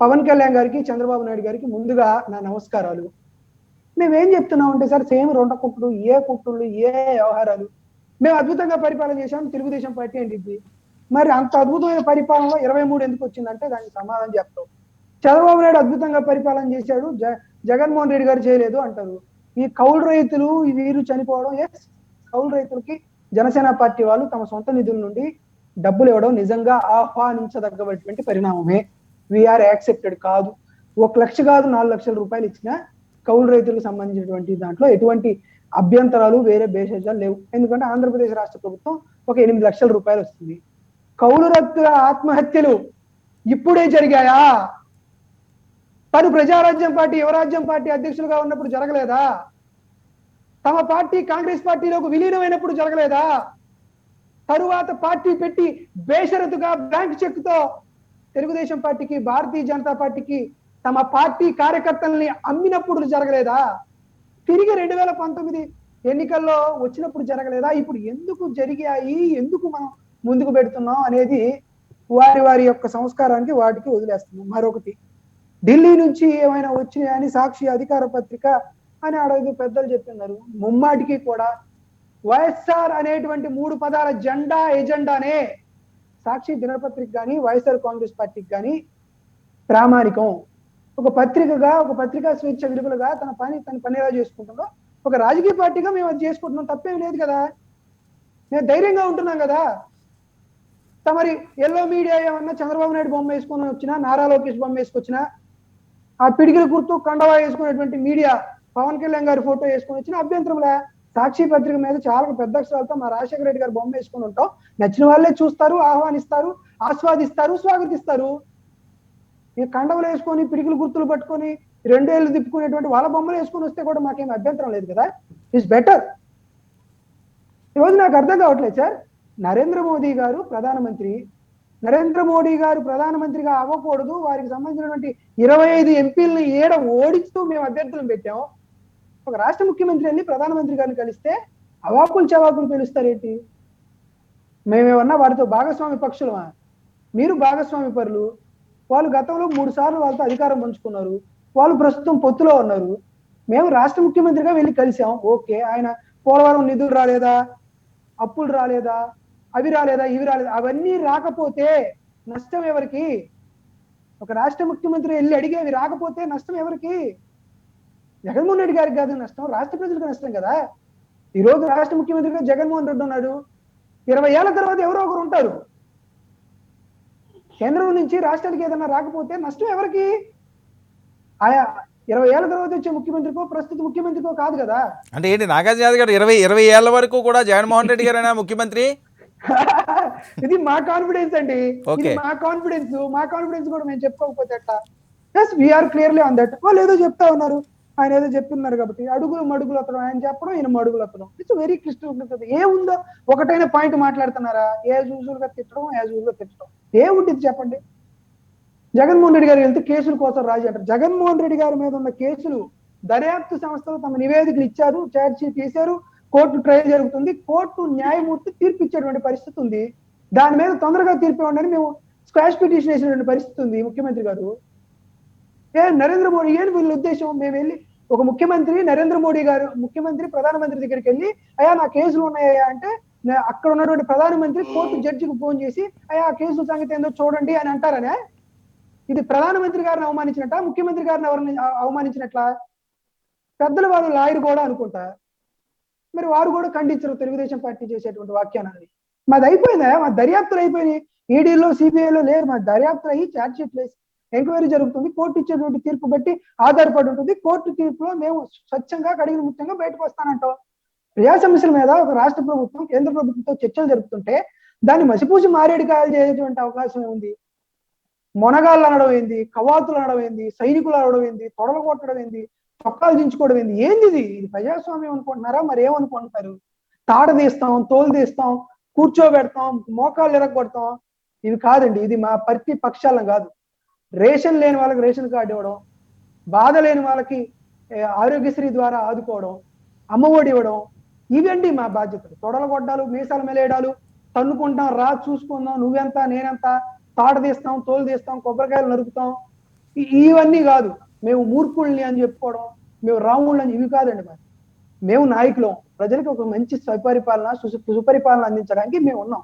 పవన్ కళ్యాణ్ గారికి, చంద్రబాబు నాయుడు గారికి ముందుగా నా నమస్కారాలు. మేమేం చెప్తున్నాం అంటే సార్, సేమ్ 2 కుట్రలు, ఏ కుట్రలు, ఏ వ్యవహారాలు. మేము అద్భుతంగా పరిపాలన చేశాం, తెలుగుదేశం పార్టీ అండి. మరి అంత అద్భుతమైన పరిపాలనలో 23 ఎందుకు వచ్చిందంటే దానికి సమాధానం చెప్తాం. చంద్రబాబు నాయుడు అద్భుతంగా పరిపాలన చేశాడు, జగన్మోహన్ రెడ్డి గారు చేయలేదు అంటారు. ఈ కౌలు రైతులు వీరు చనిపోవడం, కౌలు రైతులకి జనసేన పార్టీ వాళ్ళు తమ సొంత నిధుల నుండి డబ్బులు ఇవ్వడం నిజంగా ఆహ్వానించదగ్గటువంటి పరిణామమే. వీఆర్ యాక్సెప్టెడ్ కాదు. 1 లక్ష కాదు, 4 లక్షల రూపాయలు ఇచ్చిన కౌలు రైతులకు సంబంధించినటువంటి దాంట్లో ఎటువంటి అభ్యంతరాలు, వేరే భేషజాలు లేవు. ఎందుకంటే ఆంధ్రప్రదేశ్ రాష్ట్ర ప్రభుత్వం ఒక 8 లక్షల రూపాయలు వస్తుంది. కౌలు రైతుల ఆత్మహత్యలు ఇప్పుడే జరిగాయా? తను ప్రజారాజ్యం పార్టీ, యువరాజ్యం పార్టీ అధ్యక్షులుగా ఉన్నప్పుడు జరగలేదా? తమ పార్టీ కాంగ్రెస్ పార్టీలోకి విలీనమైనప్పుడు జరగలేదా? తరువాత పార్టీ పెట్టి బేషరతుగా బ్యాంక్ చెక్తో తెలుగుదేశం పార్టీకి, భారతీయ జనతా పార్టీకి తమ పార్టీ కార్యకర్తల్ని అమ్మినప్పుడు జరగలేదా? తిరిగి 2019 ఎన్నికల్లో వచ్చినప్పుడు జరగలేదా? ఇప్పుడు ఎందుకు జరిగాయి, ఎందుకు మనం ముందుకు పెడుతున్నాం అనేది వారి యొక్క సంస్కారానికి వాటికి వదిలేస్తున్నాం. మరొకటి, ఢిల్లీ నుంచి ఏమైనా వచ్చినాయని సాక్షి అధికార పత్రిక అని అడగదు పెద్దలు చెప్తున్నారు. ముమ్మాటికి కూడా వైఎస్ఆర్ అనేటువంటి 3 పదాల ఎజెండానే సాక్షి దినపత్రిక కానీ వైఎస్ఆర్ కాంగ్రెస్ పార్టీకి కానీ ప్రామాణికం. ఒక పత్రికా స్వేచ్ఛ విలువలుగా తన పని ఎలా చేసుకుంటుందో ఒక రాజకీయ పార్టీగా మేము అది చేసుకుంటున్నాం. తప్పేం లేదు కదా, మేము ధైర్యంగా ఉంటున్నాం కదా. తమరి ఎల్లో మీడియా ఏమన్నా చంద్రబాబు నాయుడు బొమ్మ వేసుకొని వచ్చినా, నారా లోకేష్ బొమ్మ వేసుకొచ్చినా, ఆ పిడికిల గుర్తు కండవా వేసుకునేటువంటి మీడియా పవన్ కళ్యాణ్ గారి ఫోటో వేసుకొని వచ్చిన అభ్యంతరంలే. సాక్షి పత్రిక మీద చాలా పెద్ద అక్షరాలతో మా రాజశేఖర రెడ్డి గారి బొమ్మ వేసుకొని ఉంటాం. నచ్చిన వాళ్ళే చూస్తారు, ఆహ్వానిస్తారు, ఆస్వాదిస్తారు, స్వాగతిస్తారు. ఈ కండవలు వేసుకొని, పిడికిల గుర్తులు పట్టుకొని 2 ఏళ్ళు తిప్పుకునేటువంటి వాళ్ళ బొమ్మలు వేసుకొని వస్తే కూడా మాకేం అభ్యంతరం లేదు కదా. It's better. ఈరోజు నాకు అర్థం కావట్లేదు సార్, నరేంద్ర మోడీ గారు ప్రధానమంత్రిగా అవ్వకూడదు, వారికి సంబంధించినటువంటి 25 ఎంపీలని ఓడిస్తూ మేము అభ్యర్థులను పెట్టాము. ఒక రాష్ట్ర ముఖ్యమంత్రి వెళ్ళి ప్రధానమంత్రి గారిని కలిస్తే అవాకులు చవాకులు పిలుస్తారేంటి? మేమేమన్నా వారితో భాగస్వామి పక్షులమా? మీరు భాగస్వామి పరులు. వాళ్ళు గతంలో 3 సార్లు వాళ్ళతో అధికారం పంచుకున్నారు, వాళ్ళు ప్రస్తుతం పొత్తులో ఉన్నారు. మేము రాష్ట్ర ముఖ్యమంత్రిగా వెళ్ళి కలిసాం. ఓకే, ఆయన పోలవరం నిధులు రాలేదా, అప్పులు రాలేదా, అవి రాలేదా, ఇవి రాలేదా, అవన్నీ రాకపోతే నష్టం ఎవరికి? ఒక రాష్ట్ర ముఖ్యమంత్రి వెళ్ళి అడిగి అవి రాకపోతే నష్టం ఎవరికి? జగన్మోహన్ రెడ్డి గారికి కాదు నష్టం, రాష్ట్ర ప్రజలకు నష్టం కదా. ఈ రోజు రాష్ట్ర ముఖ్యమంత్రిగా జగన్మోహన్ రెడ్డి ఉన్నాడు. 20 ఏళ్ల తర్వాత ఎవరో ఒకరు ఉంటారు. కేంద్రం నుంచి రాష్ట్రానికి ఏదైనా రాకపోతే నష్టం ఎవరికి? ఆయా 20 ఏళ్ల తర్వాత వచ్చే ముఖ్యమంత్రికో ప్రస్తుత ముఖ్యమంత్రికో కాదు కదా. అంటే ఏంటి నాగార్జున యాదవ్ గారు 20 ఏళ్ల వరకు కూడా జగన్మోహన్ రెడ్డి గారైనా ముఖ్యమంత్రి? ఇది మా కాన్ఫిడెన్స్ అండి. Okay. మా కాన్ఫిడెన్స్ కూడా మేము చెప్పుకోకపోతే ఎట్లా? Yes, we're clearly on that. వాళ్ళు ఏదో చెప్తా ఉన్నారు, ఆయన ఏదో చెప్తున్నారు కాబట్టి అడుగులు మడుగులు అతను ఆయన చెప్పడం, ఈయన మడుగులు అతను. It's very crystal. ఏముందో ఒకటైన పాయింట్ మాట్లాడుతున్నారా? యాజ్ యూజువల్ గా తిట్టడం ఏముంటుంది చెప్పండి? జగన్మోహన్ రెడ్డి గారు వెళ్తే కేసుల కోసం రాజీ అంటారు. జగన్మోహన్ రెడ్డి గారి మీద ఉన్న కేసులు దర్యాప్తు సంస్థలు తమ నివేదికలు ఇచ్చారు, ఛార్జ్ షీట్ తీశారు, కోర్టు ట్రయల్ జరుగుతుంది, కోర్టు న్యాయమూర్తి తీర్పు ఇచ్చేటువంటి పరిస్థితి ఉంది. దాని మీద తొందరగా తీర్పు ఇవ్వండి మేము స్క్వాష్ పిటిషన్ వేసినటువంటి పరిస్థితి ఉంది ముఖ్యమంత్రి గారు. నరేంద్ర మోడీ ఏంటి వీళ్ళ ఉద్దేశం? మేము వెళ్ళి ఒక ముఖ్యమంత్రి ప్రధానమంత్రి దగ్గరికి వెళ్ళి అయ్యా నా కేసులు ఉన్నాయా అంటే అక్కడ ఉన్నటువంటి ప్రధానమంత్రి కోర్టు జడ్జికి ఫోన్ చేసి అయ్యా ఆ కేసుల సంగతి ఏందో చూడండి అని అంటారనే? ఇది ప్రధానమంత్రి గారిని అవమానించినట్ట, ముఖ్యమంత్రి గారిని ఎవరిని అవమానించినట్లా? పెద్దల వారు లాయర్ కూడా అనుకుంటా, మరి వారు కూడా ఖండించరు తెలుగుదేశం పార్టీ చేసేటువంటి వ్యాఖ్యానాన్ని. మాది అయిపోయిందా? మా దర్యాప్తులు అయిపోయినాయి. ఈడీలో సిబిఐలో లేదు, మా దర్యాప్తులు అయ్యి ఛార్జ్ షీట్ వేసి ఎంక్వైరీ జరుగుతుంది. కోర్టు ఇచ్చేటువంటి తీర్పు బట్టి ఆధారపడి ఉంటుంది. కోర్టు తీర్పులో మేము స్వచ్ఛంగా కడిగిన ముఖ్యంగా బయటకు వస్తానంటాం. ప్రజా సమస్యల మీద ఒక రాష్ట్ర ప్రభుత్వం కేంద్ర ప్రభుత్వంతో చర్చలు జరుపుతుంటే దాన్ని మసిపూసి మారేడుకాయలు చేసేటువంటి అవకాశం ఉంది. మొనగాళ్ళు అనడం ఏంది, కవాతులు అనడం ఏంది, సైనికులు అనడం ఏంది, తొడలు కొట్టడం ఏంది, చొక్కాలు దించుకోవడం ఏంది? ఏంది ఇది ప్రజాస్వామ్యం అనుకుంటున్నారా? మరి ఏమనుకుంటున్నారు? తాడ తీస్తాం, తోలు తీస్తాం, కూర్చోబెడతాం, మోకాళ్ళు ఎరగొడతాం, ఇవి కాదండి. ఇది మా ప్రతి పక్షాలం కాదు. రేషన్ లేని వాళ్ళకి రేషన్ కార్డు ఇవ్వడం, బాధ లేని వాళ్ళకి ఆరోగ్యశ్రీ ద్వారా ఆదుకోవడం, అమ్మఒడి ఇవ్వడం, ఇవండి మా బాధ్యతలు. తొడల గొడ్డాలు, మీసాలు మెలేయడాలు, తన్నుకుంటాం, రా చూసుకుందాం, నువ్వెంత నేనెంత, తాట తీస్తాం, తోలు తీస్తాం, కొబ్బరికాయలు నరుకుతాం, ఇవన్నీ కాదు. మేము మూర్ఖుల్ని అని చెప్పుకోవడం, మేము రాముళ్ళని, ఇవి కాదండి. మరి మేము నాయకులం. ప్రజలకు ఒక మంచి సుపరిపాలన సుపరిపాలన అందించడానికి మేము ఉన్నాం.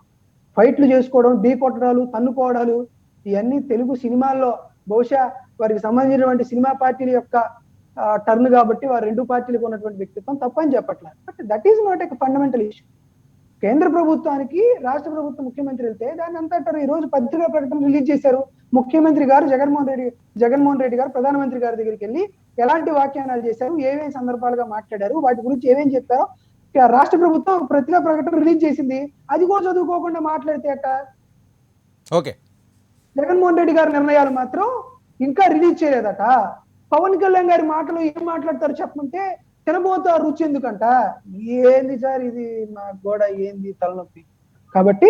ఫైట్లు చేసుకోవడం, ఢీ కొట్టడాలు, తన్నుకోవడాలు, ఇవన్నీ తెలుగు సినిమాల్లో బహుశా వారికి సంబంధించినటువంటి సినిమా పార్టీల యొక్క టర్న్ కాబట్టి వారు రెండు పార్టీలకు ఉన్నటువంటి వ్యక్తిత్వం తప్పని చెప్పట్లేదు. But that is not a fundamental issue. కేంద్ర ప్రభుత్వానికి రాష్ట్ర ప్రభుత్వం ముఖ్యమంత్రి వెళ్తే దాన్ని అంతటారు. ఈ రోజు పత్రికా ప్రకటన రిలీజ్ చేశారు. ముఖ్యమంత్రి గారు జగన్మోహన్ రెడ్డి గారు ప్రధానమంత్రి గారి దగ్గరికి వెళ్ళి ఎలాంటి వ్యాఖ్యానాలు చేశారు, ఏమేమి సందర్భాలుగా మాట్లాడారు, వాటి గురించి ఏమేమి చెప్పారో రాష్ట్ర ప్రభుత్వం పత్రికా ప్రకటన రిలీజ్ చేసింది. అది కూడా చదువుకోకుండా మాట్లాడితే అట్ట. ఓకే, జగన్మోహన్ రెడ్డి గారి నిర్ణయాలు మాత్రం ఇంకా రిలీజ్ చేయలేదట. పవన్ కళ్యాణ్ గారి మాటలు ఏం మాట్లాడతారు చెప్పమంటే తినబోతా రుచి ఎందుకంట. ఏంది సార్ ఇది? మా గోడ ఏంది తలనొప్పి. కాబట్టి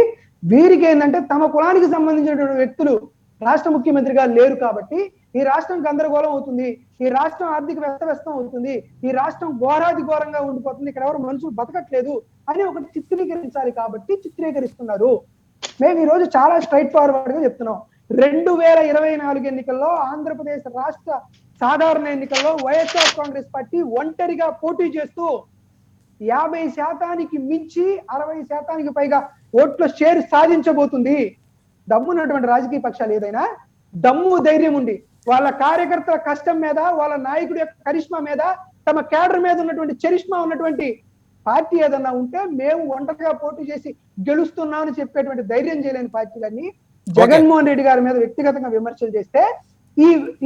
వీరికి ఏంటంటే తమ కులానికి సంబంధించినటువంటి వ్యక్తులు రాష్ట్ర ముఖ్యమంత్రిగా లేరు కాబట్టి ఈ రాష్ట్రం గందరగోళం అవుతుంది, ఈ రాష్ట్రం ఆర్థిక వ్యస్తవ్యస్తం అవుతుంది, ఈ రాష్ట్రం ఘోరాది ఘోరంగా ఉండిపోతుంది, ఇక్కడ ఎవరు మనుషులు బతకట్లేదు అని ఒకటి చిత్రీకరించాలి కాబట్టి చిత్రీకరిస్తున్నారు. మేము ఈ రోజు చాలా స్ట్రైట్ ఫార్వర్డ్ గా చెప్తున్నాం. 2024 ఎన్నికల్లో ఆంధ్రప్రదేశ్ రాష్ట్ర సాధారణ ఎన్నికల్లో వైఎస్ఆర్ కాంగ్రెస్ పార్టీ ఒంటరిగా పోటీ చేస్తూ 50% మించి 60% పైగా ఓట్ల షేర్ సాధించబోతుంది. దమ్మున్నటువంటి రాజకీయ పక్షాలు ఏదైనా దమ్ము ధైర్యం ఉండి వాళ్ళ కార్యకర్తల కష్టం మీద, వాళ్ళ నాయకుడి యొక్క కరిష్మా మీద, తమ కేడర్ మీద ఉన్నటువంటి చరిష్మా ఉన్నటువంటి పార్టీ ఏదన్నా ఉంటే మేము ఒంటరిగా పోటీ చేసి గెలుస్తున్నామని చెప్పేటువంటి ధైర్యం చేయలేని పార్టీలన్నీ జగన్మోహన్ రెడ్డి గారి మీద వ్యక్తిగతంగా విమర్శలు చేస్తే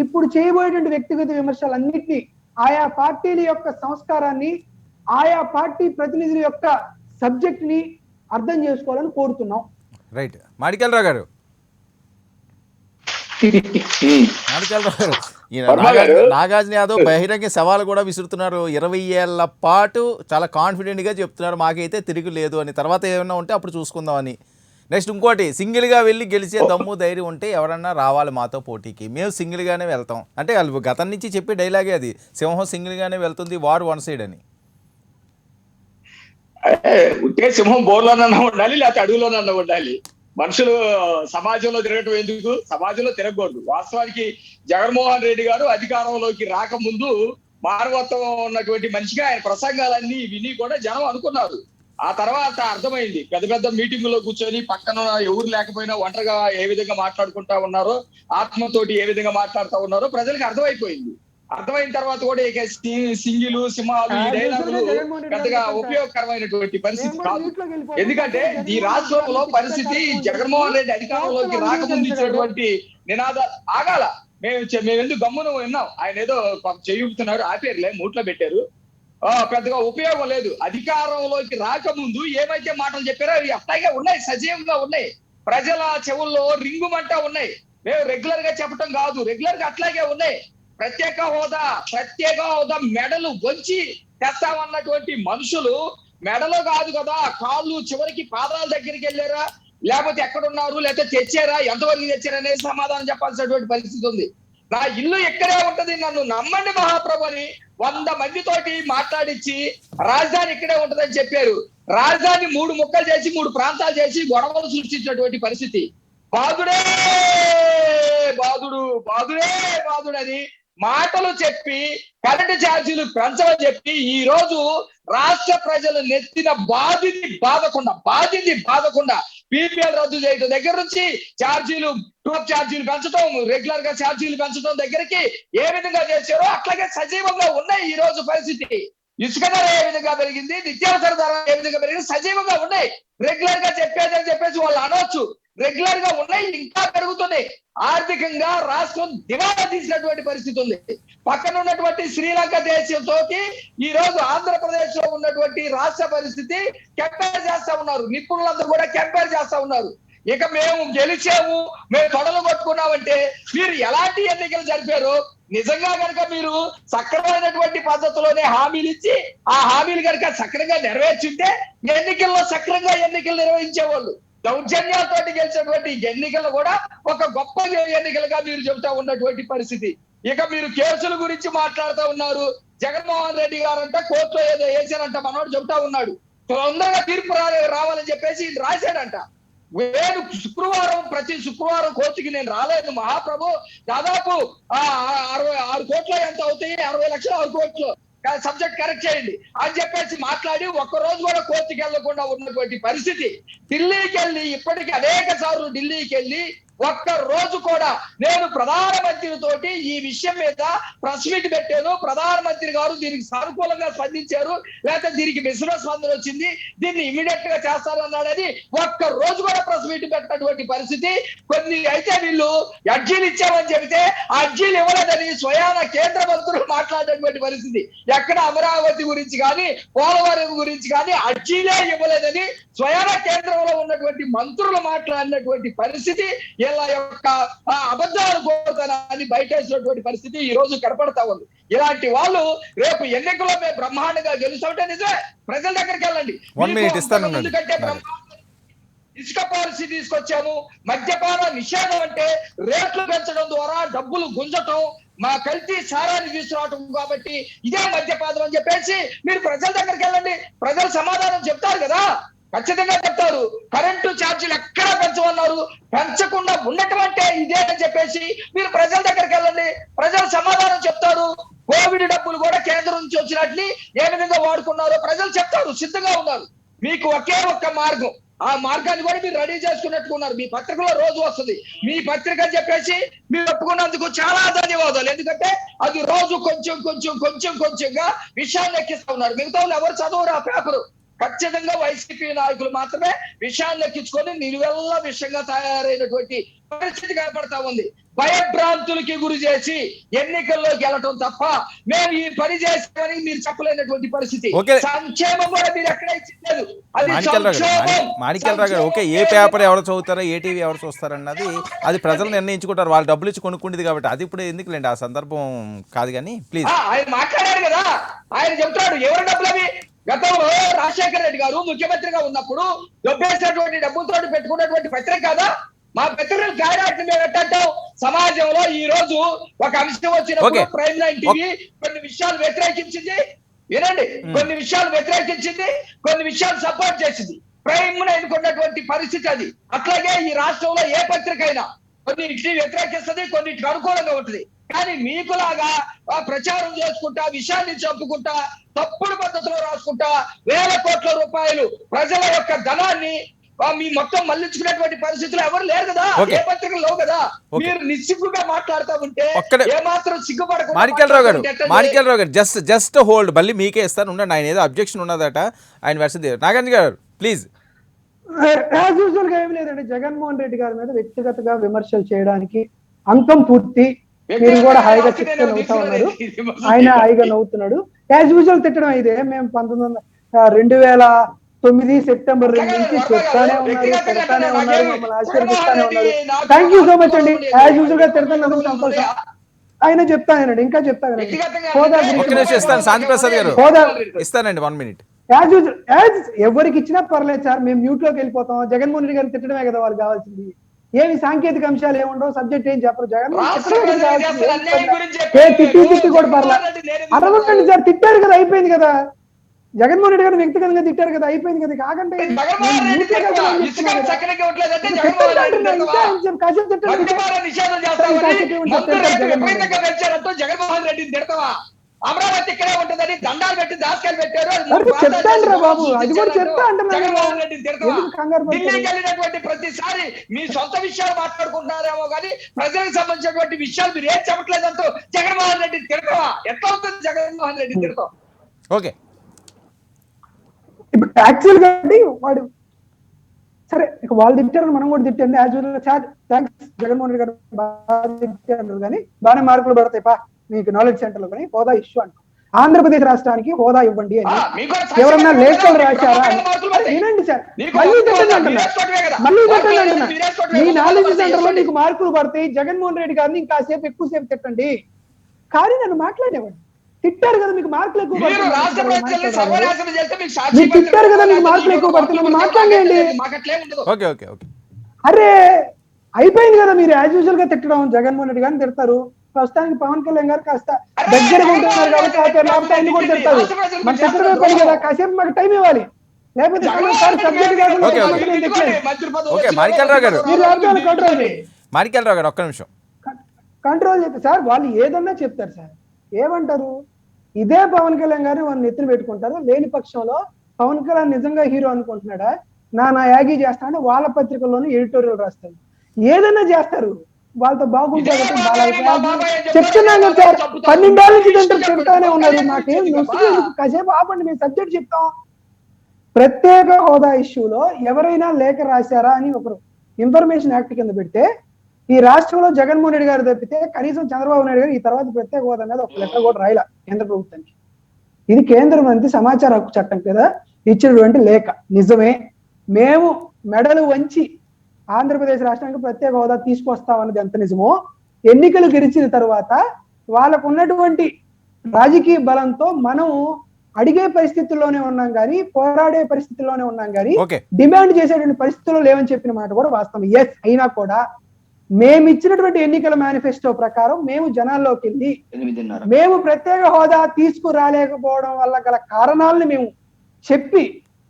ఇప్పుడు చేయబోయేటువంటి వ్యక్తిగత విమర్శలన్నింటినీ ఆయా పార్టీల యొక్క సంస్కారాన్ని, ఆయా పార్టీ ప్రతినిధుల యొక్క సబ్జెక్ట్ ని అర్థం చేసుకోవాలని కోరుతున్నాం. రైట్. మాణిక్యాలరావు గారు, నాగార్జున యాదవ్ బహిరంగ సవాలు కూడా విసురుతున్నారు. 20 ఏళ్ల పాటు చాలా కాన్ఫిడెంట్ గా చెప్తున్నారు మాకైతే తిరుగులేదు అని, తర్వాత ఏమన్నా ఉంటే అప్పుడు చూసుకుందామని. నెక్స్ట్ ఇంకోటి, సింగిల్గా వెళ్ళి గెలిచే దమ్ము ధైర్యం ఉంటే ఎవరన్నా రావాలి మాతో పోటీకి, మేము సింగిల్గానే వెళ్తాం అంటే వాళ్ళు గతం నుంచి చెప్పే డైలాగే అది, సింహం సింగిల్గానే వెళ్తుంది, వార్ వన్ సైడ్ అని. ఉంటే సింహం బోర్లోనన్నా ఉండాలి, లేకపోతే అడుగులోనన్నా ఉండాలి. మనుషులు సమాజంలో తిరగటం ఎందుకు? సమాజంలో తిరగకూడదు. వాస్తవానికి జగన్మోహన్ రెడ్డి గారు అధికారంలోకి రాకముందు మానవత్వం ఉన్నటువంటి మనిషిగా ఆయన ప్రసంగాలన్నీ విని కూడా జనం అనుకున్నారు. ఆ తర్వాత అర్థమైంది, పెద్ద పెద్ద మీటింగులో కూర్చొని పక్కన ఎవరు లేకపోయినా ఒంటరిగా ఏ విధంగా మాట్లాడుకుంటా ఉన్నారో, ఆత్మతోటి ఏ విధంగా మాట్లాడుతూ ఉన్నారో ప్రజలకు అర్థమైపోయింది. అర్థమైన తర్వాత కూడా ఇక సింగిలు, సింహాలు, ఈ డైలాగులు పెద్దగా ఉపయోగకరమైనటువంటి పరిస్థితి కాదు. ఎందుకంటే ఈ రాష్ట్రంలో పరిస్థితి జగన్మోహన్ రెడ్డి అధికారంలోకి రాకముందు ఇచ్చినటువంటి నినాదాలు ఆగాల. మేము ఎందుకు గమ్మును విన్నాం. ఆయన ఏదో చేయుతున్నారు, ఆపేరులే, మూట్లో పెట్టారు, పెద్దగా ఉపయోగం లేదు. అధికారంలోకి రాకముందు ఏమైతే మాటలు చెప్పారో అవి అట్లాగే ఉన్నాయి, సజీవంగా ఉన్నాయి, ప్రజల చెవుల్లో రింగుమంటా ఉన్నాయి. మేము రెగ్యులర్ గా చెప్పటం కాదు, రెగ్యులర్ గా అట్లాగే ఉన్నాయి. ప్రత్యేక హోదా మెడలు వంచి తెస్తామన్నటువంటి మనుషులు మెడలో కాదు కదా, కాళ్ళు చివరికి పాదాల దగ్గరికి వెళ్ళారా, లేకపోతే ఎక్కడున్నారు, లేకపోతే తెచ్చారా, ఎంతవరకు తెచ్చారా అనేది సమాధానం చెప్పాల్సినటువంటి పరిస్థితి ఉంది. నా ఇల్లు ఎక్కడే ఉంటది, నన్ను నమ్మండి మహాప్రభు అని 100 మందితోటి మాట్లాడించి రాజధాని ఇక్కడే ఉంటదని చెప్పారు. రాజధాని 3 ముక్కలు చేసి 3 ప్రాంతాలు చేసి గొడవలు సృష్టించినటువంటి పరిస్థితి. బాధుడే అని మాటలు చెప్పి కరెంటు ఛార్జీలు పెంచమని చెప్పి ఈ రోజు రాష్ట్ర ప్రజలు నెత్తిన బాధింది బాధకుండా పీపీఎల్ రద్దు చేయడం దగ్గర నుంచి టోప్ ఛార్జీలు పెంచడం, రెగ్యులర్ గా ఛార్జీలు పెంచడం దగ్గరికి ఏ విధంగా చేశారో అట్లాగే సజీవంగా ఉన్నాయి ఈ రోజు పరిస్థితి. ఇసుక ధర ఏ విధంగా పెరిగింది, నిత్యావసర ధర ఏ విధంగా పెరిగింది, సజీవంగా ఉన్నాయి. రెగ్యులర్ గా చెప్పేదని చెప్పేసి వాళ్ళు అనవచ్చు, రెగ్యులర్ గా ఉన్నాయి, ఇంకా పెరుగుతున్నాయి. ఆర్థికంగా రాష్ట్రం దివాలా తీసినటువంటి పరిస్థితి ఉంది. పక్కన ఉన్నటువంటి శ్రీలంక దేశంతో ఈ రోజు ఆంధ్రప్రదేశ్ లో ఉన్నటువంటి రాష్ట్ర పరిస్థితి కంపేర్ చేస్తా ఉన్నారు. నిపుణులందరూ కూడా కంపేర్ చేస్తా ఉన్నారు. ఇక మేము గెలిచాము, మేము తొడలు కొట్టుకున్నామంటే మీరు ఎలాంటి ఎన్నికలు జరిపారు? నిజంగా కనుక మీరు సక్రమైనటువంటి పద్ధతిలోనే హామీలు ఇచ్చి ఆ హామీలు కనుక సక్రంగా నెరవేర్చుంటే ఎన్నికల్లో సక్రంగా ఎన్నికలు నిర్వహించేవాళ్ళు. దౌర్జన్యాలతో గెలిచినటువంటి ఎన్నికలు కూడా ఒక గొప్ప ఎన్నికలుగా మీరు చెబుతా ఉన్నటువంటి పరిస్థితి. ఇక మీరు కేసుల గురించి మాట్లాడుతూ ఉన్నారు. జగన్మోహన్ రెడ్డి గారంట కోర్టులో ఏదో వేసారంట, మనోడు చెబుతా ఉన్నాడు. తొందరగా తీర్పు రావాలని చెప్పేసి రాశాడంట. ప్రతి శుక్రవారం కోర్టుకి నేను రాలేదు మహాప్రభు. దాదాపు 66 కోట్లు ఎంత అవుతాయి, 60 లక్షలు 6 కోట్లు సబ్జెక్ట్ కరెక్ట్ చేయండి అని చెప్పేసి మాట్లాడి ఒక్కరోజు కూడా కోర్టుకి వెళ్లకుండా ఉన్నటువంటి పరిస్థితి. ఢిల్లీకి వెళ్ళి ఇప్పటికీ అనేక సార్లు ఢిల్లీకి వెళ్ళి ఒక్క రోజు కూడా నేను ప్రధానమంత్రి తోటి ఈ విషయం మీద ప్రెస్ మీట్ పెట్టాను. ప్రధానమంత్రి గారు దీనికి సానుకూలంగా స్పందించారు, లేకపోతే దీనికి మిశ్రమ స్పందన వచ్చింది, దీన్ని ఇమీడియట్ గా చేస్తారన్నాడని ఒక్క రోజు కూడా ప్రెస్ మీట్ పెట్టినటువంటి పరిస్థితి. కొన్ని అయితే వీళ్ళు అర్జీలు ఇచ్చామని చెబితే ఆ అర్జీలు ఇవ్వలేదని స్వయాన కేంద్ర మంత్రులు మాట్లాడేటువంటి పరిస్థితి. ఎక్కడ అమరావతి గురించి కానీ పోలవరం గురించి కానీ అర్జీలే ఇవ్వలేదని స్వయాన కేంద్రంలో ఉన్నటువంటి మంత్రులు మాట్లాడినటువంటి పరిస్థితి, వీళ్ళ యొక్క అబద్ధాలు కోరుతానని బయటేసినటువంటి పరిస్థితి ఈ రోజు కనపడతా ఉంది. ఇలాంటి వాళ్ళు రేపు ఎన్నికల్లో మేము బ్రహ్మాండంగా గెలుస్తామంటే నిజమే, ప్రజల దగ్గరికి వెళ్ళండి. ఎందుకంటే ఇసుక పాలసీ తీసుకొచ్చాము, మద్యపాన నిషేధం అంటే రేట్లు పెంచడం ద్వారా డబ్బులు గుంజటం, మా కల్తీ సారాన్ని తీసుకురావటం, కాబట్టి ఇదే మద్యపానం అని చెప్పేసి మీరు ప్రజల దగ్గరికి వెళ్ళండి. ప్రజలు సమాధానం చెప్తారు కదా, ఖచ్చితంగా చెప్తారు. కరెంటు ఛార్జీలు ఎక్కడ పెంచమన్నారు, పెంచకుండా ఉండటం అంటే ఇదే అని చెప్పేసి మీరు ప్రజల దగ్గరికి వెళ్ళండి, ప్రజలు సమాధానం చెప్తారు. కోవిడ్ డబ్బులు కూడా కేంద్రం నుంచి వచ్చినట్లు ఏ విధంగా వాడుకున్నారో ప్రజలు చెప్తారు, సిద్ధంగా ఉన్నారు. మీకు ఒకే ఒక్క మార్గం, ఆ మార్గాన్ని కూడా మీరు రెడీ చేసుకున్నట్టుకున్నారు. మీ పత్రికలో రోజు వస్తుంది. మీ పత్రిక అని చెప్పేసి మీరు ఒప్పుకున్నందుకు చాలా ధన్యవాదాలు. ఎందుకంటే అది రోజు కొంచెంగా విషయాన్ని ఎక్కిస్తా ఉన్నారు. మిగతా ఎవరు చదవరు ఆ పేపరు. ఖచ్చితంగా వైసీపీ నాయకులు మాత్రమే విషయాన్ని ఎక్కించుకొని నిలువెల్ల విషయంగా తయారైనటువంటి పరిస్థితి కనపడతా ఉంది. భయభ్రాంతులకి గురి చేసి ఎన్నికల్లోకి వెళ్ళటం తప్ప మేము ఈ పని చేస్తామని మీరు చెప్పలేనటువంటి పరిస్థితి. సంక్షేమం కూడా మీరు ఎక్కడ ఇచ్చలేదు. మాణిక్యాలరావు గారు, ఓకే, ఏ పేపర్ ఎవరు చదువుతారో, ఏ టీవీ ఎవరు చూస్తారన్నది అది ప్రజలు నిర్ణయించుకుంటారు. వాళ్ళు డబ్బులు ఇచ్చి కొనుక్కుంది కాబట్టి అది ఇప్పుడు ఎందుకులేండి, ఆ సందర్భం కాదు. కానీ ప్లీజ్, ఆయన మాట్లాడారు కదా, ఆయన చెప్తాడు ఎవరి డబ్బులు అవి. గతంలో రాజశేఖర రెడ్డి గారు ముఖ్యమంత్రిగా ఉన్నప్పుడు డబ్బేసినటువంటి డబ్బులతో పెట్టుకున్నటువంటి పత్రిక కాదా? మా పత్రికలు గాయరాట్లు మేము ఎట్టంటాం. సమాజంలో ఈ రోజు ఒక అంశం వచ్చినప్పుడు ప్రైమ్ లైన్ టీవీ కొన్ని విషయాలు వ్యతిరేకించింది, వినండి, కొన్ని విషయాలు వ్యతిరేకించింది, కొన్ని విషయాలు సపోర్ట్ చేసింది. ప్రైమ్ ఎన్నుకున్నటువంటి పరిస్థితి అది. అట్లాగే ఈ రాష్ట్రంలో ఏ పత్రిక అయినా కొన్నింటిని వ్యతిరేకిస్తుంది, కొన్నింటికి అనుకూలంగా ఉంటుంది. కానీ మీకులాగా ప్రచారం చేసుకుంటా, విషయాన్ని చంపుకుంటా, తప్పుడు పద్ధతిలో రాసుకుంటా, వేల కోట్ల రూపాయలు ప్రజల యొక్క ధనాన్ని మీ మొత్తం మళ్లించుకునేటువంటి పరిస్థితులు ఎవరు లేరు కదా, ఏ పత్రికలు లేవు కదా. మీరు నిస్సిగ్గుగా మాట్లాడుతూ ఉంటే ఏమాత్రం సిగ్గుపడకుండా. మాణిక్యాలరావు గారు జస్ట్ హోల్డ్, మళ్ళీ మీకే ఇస్తాను ఉండండి. ఆయన ఏదో అబ్జెక్షన్ ఉన్నదట, ఆయన వర్షదేవ్. నాగార్జున గారు ప్లీజ్. యాజ్ యూజువల్ గా ఏమి లేదండి, జగన్మోహన్ రెడ్డి గారి మీద వ్యక్తిగతంగా విమర్శలు చేయడానికి అంతం పూర్తి. మీరు కూడా హాయిగా చెప్తే నవ్వుతా ఉన్నారు, ఆయన హాయిగా నవ్వుతున్నాడు. యాజ్ యూజువల్ తిట్టడం ఇదే. మేము 2009 సెప్టెంబర్ 2 నుంచి చెప్తానే ఉన్నారు, తిడతానే ఉన్నారు, మమ్మల్ని ఆశీర్వదిస్తానే ఉన్నారు. థ్యాంక్ యూ సో మచ్ అండి. యాజ్ యూజువల్ గా తిడుతున్నందుకు సంతోషం. ఆయన చెప్తానండి, ఇంకా చెప్తానండి. హోదా ఇస్తానండి 1 minute. యాజ్ యూజువల్, ఎవరికి ఇచ్చినా పర్లేదు సార్, మేము మ్యూట్ లోకి వెళ్ళిపోతాం. జగన్మోహన్ రెడ్డి గారిని తిట్టడమే కదా వాళ్ళకి కావాల్సింది. ఏమి సాంకేతిక అంశాలు ఏముండవు, సబ్జెక్ట్ ఏం చెప్పరు. జగన్మోహన్ తిట్టి కూడా పర్లేదు, అరవకండి సార్. తిట్టారు కదా, అయిపోయింది కదా. జగన్మోహన్ రెడ్డి గారు వ్యక్తిగతంగా తిట్టారు కదా, అయిపోయింది కదా. కాకండి అమరావతి ఇక్కడే ఉంటుందని దండాలు పెట్టి దాస్కాలు పెట్టారు. చెప్తాను రా బాబు, అది కూడా చెప్తా అంటున్నాను. ఢిల్లీకి వెళ్ళినటువంటి ప్రతిసారి మీ సొంత విషయాలు మాట్లాడుకుంటున్నారేమో కానీ ప్రజలకు సంబంధించినటువంటి విషయాలు మీరు ఏం చెప్పట్లేదంటూ జగన్మోహన్ రెడ్డి తిడతావా? ఎట్లా అవుతుంది జగన్మోహన్ రెడ్డి తిడతాం? ఓకే, ఇప్పుడు యాక్చువల్ గా వాడు సరే, ఇక వాళ్ళు తిట్టారు, మనం కూడా తిట్టండి. As usual thanks Jaganmohan Reddy గారు బాగా తిట్టారు, కానీ బాగానే మార్కులు పడతాయి పా మీకు నాలెడ్జ్ సెంటర్ లో. కానీ హోదా ఇష్యూ అంటాం. ఆంధ్రప్రదేశ్ రాష్ట్రానికి హోదా ఇవ్వండి అని మీకు ఎవరన్నా సాక్ష్యం లేఖలు మీకు రాశారా? బ్రహ్మాండమైన మార్కులు పడతాయి. వినండి సార్, నీకు మళ్ళీ మార్కులు పెట్టండి పడతాయి. అంటున్నా, మీరేసుకోవటమే కదా. మళ్ళీ మార్కులు పెట్టండి అనేది అంటున్నా. మీరేసుకోవటమే. మీ వందలు నాలెడ్జ్ పడతాయి. సెంటర్ లో వేసుకోండి. మీకు మార్కులు పడతాయి. జగన్మోహన్ రెడ్డి గారిని ఇంకాసేపు ఎక్కువసేపు తిట్టండి, కానీ నన్ను మాట్లాడేవాడు. తిట్టారు కదా, మీకు మార్కులు ఎక్కువ మీరు పడుతున్నాయి రాష్ట్ర అంటున్నారు ప్రజల్ని మాణిక్యాలరావు గారు. సర్వనాశనం చేస్తే మీకు సాక్షి మీరు పత్రిక తిట్టారు కదా, మీకు లేకపోతే మార్కులు ఎక్కువ యూట్యూబ్ పడుతున్నాయి, మార్కులు మాట్లాడండి. పడతాయి. మాకు అట్లేం ఉండదు. ఓకే ఓకే ఓకే అరే అయిపోయింది కదా, మీరు యాజ్ యూజువల్ గా తిట్టడం. జగన్మోహన్ రెడ్డి గారిని తిడతారు, ప్రస్తుతానికి పవన్ కళ్యాణ్ గారు కాస్త అరే, దగ్గరగా ఉంటున్నారు జగన్మోహన్ కాబట్టి రెడ్డి ఆ లేకపోతే ఆయన కూడా తిట్టింది. తిడతారు. రాష్ట్ర ప్రజలు మన మీరు తిట్టడమే చేస్తున్న పని కదా, ద్రోహం. కాసేపు మాకు టైం ఇవ్వాలి. లేకపోతే జగన్మోహన్ రెడ్డి సబ్జెక్ట్ గారిని కాకుండా ఓకే, ఎక్కువ ఓకే. నేను తిట్టుకోండి. తిట్టలేదు. మంత్రి పదవి ఓకే, వచ్చిన మాణిక్యాలరావు గారు. మీరు లేకపోతే కంట్రోల్ చేయండి. మాణిక్యాలరావు గారు ఒక్క నిమిషం. కంట్రోల్ చేస్తే సార్ వాళ్ళు ఏదన్నా చెప్తారు సార్, ఏమంటారు? ఇదే పవన్ కళ్యాణ్ గారిని వాళ్ళు నెత్తిన పెట్టుకుంటారు. లేని పక్షంలో పవన్ కళ్యాణ్ నిజంగా హీరో అనుకుంటున్నాడా, నా యాగి చేస్తానంటే వాళ్ళ పత్రికల్లోనూ ఎడిటోరియల్ రాస్తారు, ఏదైనా చేస్తారు. వాళ్ళతో బాగుంటుంది చెప్తున్నాను కదా సార్, 12 ఏళ్ళ నుంచి తింటానే ఉన్నారు. మాకేం నొస్తుంది ఎందుకు? కాసేపు ఆపండి, మేము సబ్జెక్ట్ చెప్తాం. ప్రత్యేక హోదా ఇష్యూలో ఎవరైనా లేఖ రాశారా అని ఒకరు ఇన్ఫర్మేషన్ యాక్ట్ కింద పెడితే, ఈ రాష్ట్రంలో జగన్మోహన్ రెడ్డి గారు తప్పితే కనీసం చంద్రబాబు నాయుడు గారు ఈ తర్వాత ప్రత్యేక హోదా మీద ఒక లెటర్ కూడా రాయలా కేంద్ర ప్రభుత్వానికి. ఇది కేంద్ర మంత్రి సమాచార హక్కు చట్టం కదా ఇచ్చినటువంటి లేఖ. నిజమే, మేము మెడలు వంచి ఆంధ్రప్రదేశ్ రాష్ట్రానికి ప్రత్యేక హోదా తీసుకొస్తామన్నది ఎంత నిజమో, ఎన్నికలు గెలిచిన తర్వాత వాళ్ళకు ఉన్నటువంటి రాజకీయ బలంతో మనం అడిగే పరిస్థితుల్లోనే ఉన్నాం కానీ, పోరాడే పరిస్థితుల్లోనే ఉన్నాం కానీ, ఓకే డిమాండ్ చేసేటువంటి పరిస్థితుల్లో లేవని చెప్పిన మాట కూడా వాస్తవం. ఎస్, అయినా కూడా మేము ఇచ్చినటువంటి ఎన్నికల మేనిఫెస్టో ప్రకారం మేము జనాల్లోకి వెళ్ళి మేము ప్రత్యేక హోదా తీసుకురాలేకపోవడం వల్ల గల కారణాలను మేము చెప్పి,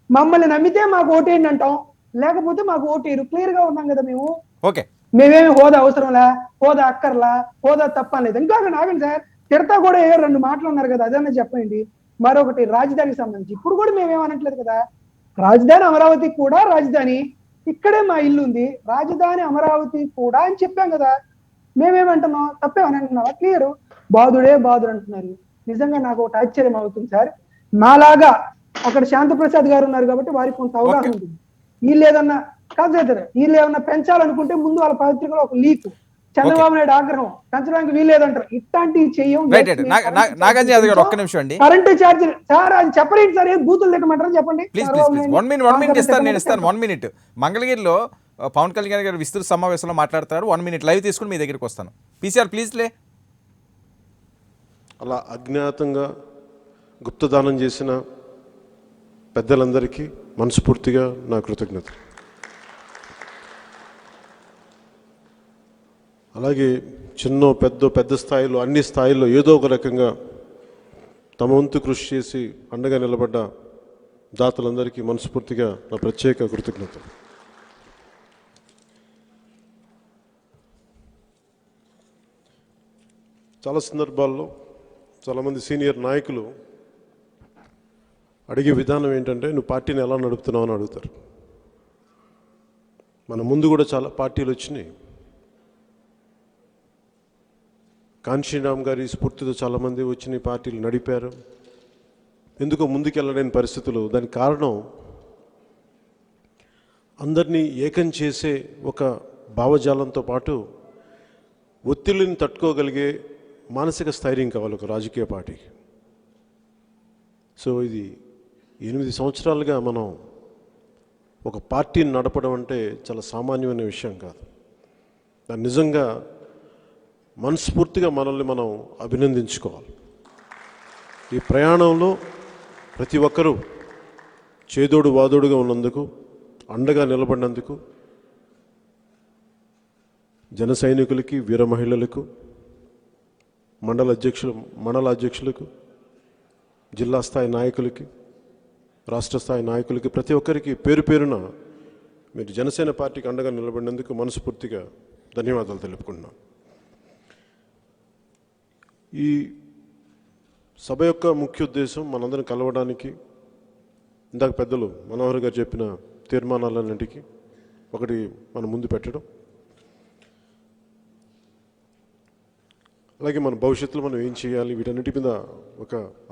మమ్మల్ని నమ్మితే మాకు ఓటేయండి అంటాం, లేకపోతే మాకు ఓటేరు. క్లియర్ గా ఉన్నాం కదా మేము. ఓకే మేమేమి హోదా అవసరంలా, హోదా అక్కర్లా, హోదా తప్పలేదు. ఇంకా నాగండి సార్, తిడతా కూడా ఏ 2 మాటలు ఉన్నారు కదా, అదన్నా చెప్పండి. మరొకటి రాజధానికి సంబంధించి ఇప్పుడు కూడా మేమేమనట్లేదు కదా, రాజధాని అమరావతి కూడా రాజధాని, ఇక్కడే మా ఇల్లు ఉంది, రాజధాని అమరావతి కూడా అని చెప్పాం కదా. మేమేమంటున్నాం? తప్పేమని అంటున్నావా? క్లియర్, బాధుడే బాధుడు అంటున్నారు. నిజంగా నాకు ఒకటి ఆశ్చర్యం అవుతుంది సార్, మాలాగా అక్కడ శాంతప్రసాద్ గారు ఉన్నారు కాబట్టి వారికి కొంత అవగాహన ఉంటుంది. వీళ్ళు ఏదన్నా కాదు సార్, వీళ్ళు ఏమన్నా పెంచాలనుకుంటే ముందు వాళ్ళ పత్రికలో ఒక లీక్, చంద్రబాబు నాయుడు ఆగ్రహం పెంచడానికి వీల్లేదంటారు. ఇట్లాంటివి చెయ్యం. రైట్ రైట్ నాగార్జున యాదవ్ గారు ఒక్క నిమిషం అండి. కరెంటు ఛార్జీలు సార్ అది చెప్పలేదు సార్, ఏం బూతులు తిట్టమంటారని చెప్పండి. ప్లీజ్ ప్లీజ్ ప్లీజ్ 1 minute ఇస్తాను, నేను ఇస్తాను 1 minute. మంగళగిరిలో పవన్ కళ్యాణ్ గారు విస్తృత సమావేశంలో మాట్లాడతారు. 1 minute లైవ్ తీసుకుని మీ దగ్గరికి వస్తాను. పీసీఆర్ ప్లీజ్ లే. అలా అజ్ఞాతంగా గుప్తదానం చేసిన పెద్దలందరికీ మనస్ఫూర్తిగా నా కృతజ్ఞత. అలాగే చిన్న పెద్ద స్థాయిలో, అన్ని స్థాయిల్లో ఏదో ఒక రకంగా తమ వంతు కృషి చేసి అండగా నిలబడ్డ దాతలందరికీ మనస్ఫూర్తిగా నా ప్రత్యేక కృతజ్ఞత. చాలా సందర్భాల్లో చాలామంది సీనియర్ నాయకులు అడిగే విధానం ఏంటంటే, నువ్వు పార్టీని ఎలా నడుపుతున్నావు అని అడుగుతారు. మన ముందు కూడా చాలా పార్టీలు వచ్చినాయి. కాంశీరామ్ గారి స్ఫూర్తితో చాలామంది వచ్చిన పార్టీలు నడిపారు. ఎందుకో ముందుకెళ్ళలేని పరిస్థితులు. దానికి కారణం అందరినీ ఏకం చేసే ఒక భావజాలంతో పాటు ఒత్తిడిని తట్టుకోగలిగే మానసిక స్థైర్యం కావాలి ఒక రాజకీయ పార్టీకి. సో ఇది 8 సంవత్సరాలుగా మనం ఒక పార్టీని నడపడం అంటే చాలా సామాన్యమైన విషయం కాదు. దాన్ని నిజంగా మనస్ఫూర్తిగా మనల్ని మనం అభినందించుకోవాలి. ఈ ప్రయాణంలో ప్రతి ఒక్కరూ చేదోడు వాదోడుగా ఉన్నందుకు, అండగా నిలబడినందుకు జన సైనికులకి, వీర మహిళలకు, మండల అధ్యక్షులకు, జిల్లా స్థాయి నాయకులకి, రాష్ట్ర స్థాయి నాయకులకి, ప్రతి ఒక్కరికి పేరు పేరున మీరు జనసేన పార్టీకి అండగా నిలబడినందుకు మనస్ఫూర్తిగా ధన్యవాదాలు తెలుపుకుంటున్నాను. ఈ సభ యొక్క ముఖ్య ఉద్దేశం మనందరం కలవడానికి, ఇందాక పెద్దలు మనోహర్ గారు చెప్పిన తీర్మానాలన్నింటికి ఒకటి మనం ముందు పెట్టడం, అలాగే మన భవిష్యత్తులో మనం ఏం చేయాలి, వీటన్నిటి మీద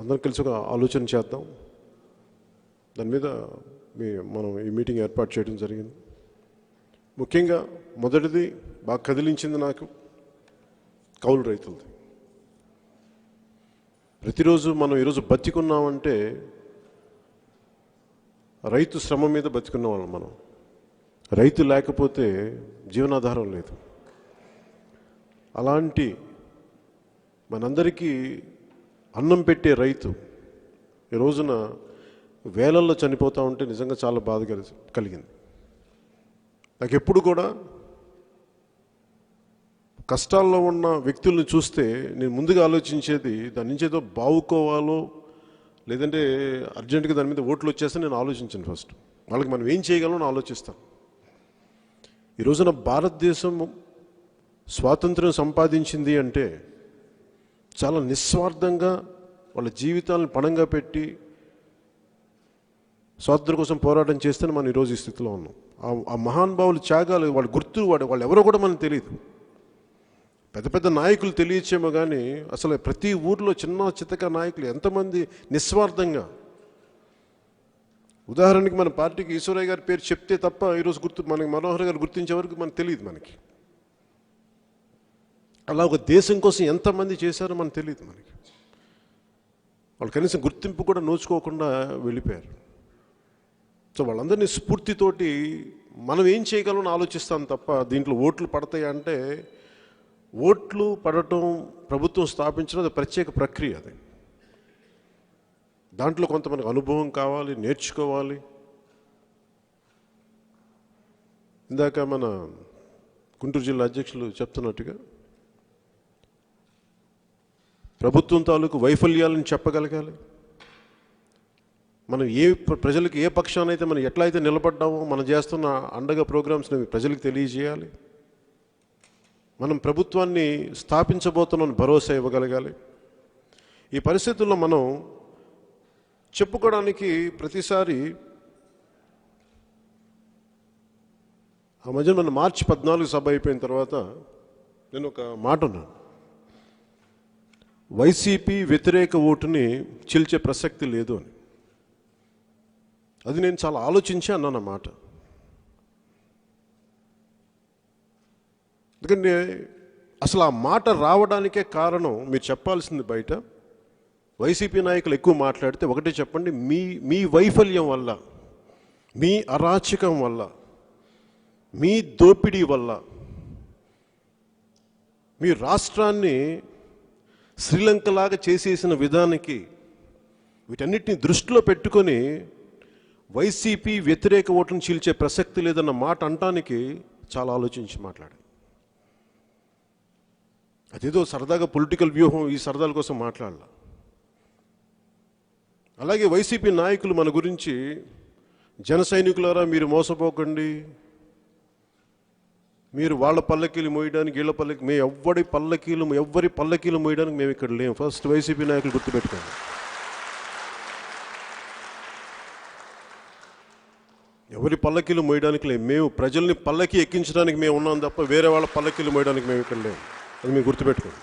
అందరం కలిసి ఒక ఆలోచన చేద్దాం. దాని మీద మనం ఈ మీటింగ్ ఏర్పాటు చేయడం జరిగింది. ముఖ్యంగా మొదటిది బాగా కదిలించింది నాకు కౌలు రైతులది. ప్రతిరోజు మనం ఈరోజు బతికున్నామంటే రైతు శ్రమ మీద బతికున్న వాళ్ళం మనం. రైతు లేకపోతే జీవనాధారం లేదు. అలాంటి మనందరికీ అన్నం పెట్టే రైతు ఈ రోజున వేలల్లో చనిపోతూ ఉంటే నిజంగా చాలా బాధ కలిగింది. నాకు ఎప్పుడు కూడా కష్టాల్లో ఉన్న వ్యక్తుల్ని చూస్తే నేను ముందుగా ఆలోచించేది దాని నుంచి ఏదో బావుకోవాలో లేదంటే అర్జెంటుగా దాని మీద ఓట్లు వచ్చేస్తే నేను ఆలోచించాను. ఫస్ట్ వాళ్ళకి మనం ఏం చేయగలం ఆలోచిస్తాను. ఈ రోజున భారతదేశం స్వాతంత్రం సంపాదించింది అంటే చాలా నిస్వార్థంగా వాళ్ళ జీవితాలను పణంగా పెట్టి స్వాతంత్రం కోసం పోరాటం చేస్తేనే మనం ఈరోజు ఈ స్థితిలో ఉన్నాం. ఆ మహానుభావులు త్యాగాలు వాళ్ళ గుర్తు వాళ్ళు ఎవరో కూడా మనకు తెలియదు. పెద్ద పెద్ద నాయకులు తెలియచేమో కానీ అసలు ప్రతి ఊర్లో చిన్న చితక నాయకులు ఎంతమంది నిస్వార్థంగా, ఉదాహరణకి మన పార్టీకి ఈశ్వరయ్య గారి పేరు చెప్తే తప్ప ఈరోజు మనకి మనోహర్ గారు గుర్తించే వరకు మనకు తెలియదు. మనకి అలా ఒక దేశం కోసం ఎంతమంది చేశారో మనకు తెలియదు. మనకి వాళ్ళు కనీసం గుర్తింపు కూడా నోచుకోకుండా వెళ్ళిపోయారు. సో వాళ్ళందరినీ స్ఫూర్తితోటి మనం ఏం చేయగలం ఆలోచిస్తాం తప్ప దీంట్లో ఓట్లు పడతాయి అంటే ఓట్లు పడటం, ప్రభుత్వం స్థాపించడం అది ప్రత్యేక ప్రక్రియ. అది దాంట్లో కొంతమందికి అనుభవం కావాలి, నేర్చుకోవాలి. ఇందాక మన గుంటూరు జిల్లా అధ్యక్షులు చెప్తున్నట్టుగా ప్రభుత్వం తాలూకు వైఫల్యాలను చెప్పగలగాలి. మనం ప్రజలకు ఏ పక్షానైతే మనం ఎట్లా అయితే నిలబడ్డామో మనం చేస్తున్న అండగా ప్రోగ్రామ్స్ని ప్రజలకు తెలియజేయాలి. మనం ప్రభుత్వాన్ని స్థాపించబోతున్నాం భరోసా ఇవ్వగలగాలి. ఈ పరిస్థితుల్లో మనం చెప్పుకోవడానికి ప్రతిసారి ఆ మధ్య మన మార్చి 14 సభ అయిపోయిన తర్వాత నేను ఒక మాట అన్నాను, వైసీపీ వ్యతిరేక ఓటుని చీల్చే ప్రసక్తి లేదు అని. అది నేను చాలా ఆలోచించి అన్నాను అన్నమాట. ఎందుకంటే అసలు ఆ మాట రావడానికే కారణం మీరు చెప్పాల్సింది బయట వైసీపీ నాయకులు ఎక్కువ మాట్లాడితే ఒకటే చెప్పండి, మీ వైఫల్యం వల్ల, మీ అరాచకం వల్ల, మీ దోపిడీ వల్ల మీ రాష్ట్రాన్ని శ్రీలంకలాగా చేసేసిన విధానానికి వీటన్నిటిని దృష్టిలో పెట్టుకొని వైసీపీ వ్యతిరేక ఓటును చీల్చే ప్రసక్తి లేదన్న మాట అనటానికి చాలా ఆలోచించి మాట్లాడాను. అదేదో సరదాగా పొలిటికల్ వ్యూహం, ఈ సరదాల కోసం మాట్లాడాల. అలాగే వైసీపీ నాయకులు మన గురించి జన సైనికులారా మీరు మోసపోకండి, మీరు వాళ్ళ పల్లకీలు మోయడానికి వీళ్ళ పల్లకి, మేము ఎవరి పల్లకీలు మోయడానికి మేము ఇక్కడ లేము. ఫస్ట్ వైసీపీ నాయకులు గుర్తుపెట్టుకోండి. ఎవరి పల్లకీలు మోయడానికి లేము. మేము ప్రజల్ని పల్లకి ఎక్కించడానికి మేము ఉన్నాం తప్ప వేరే వాళ్ళ పల్లకీలు మోయడానికి మేము ఇక్కడ లేము. అది మీరు గుర్తుపెట్టుకోండి.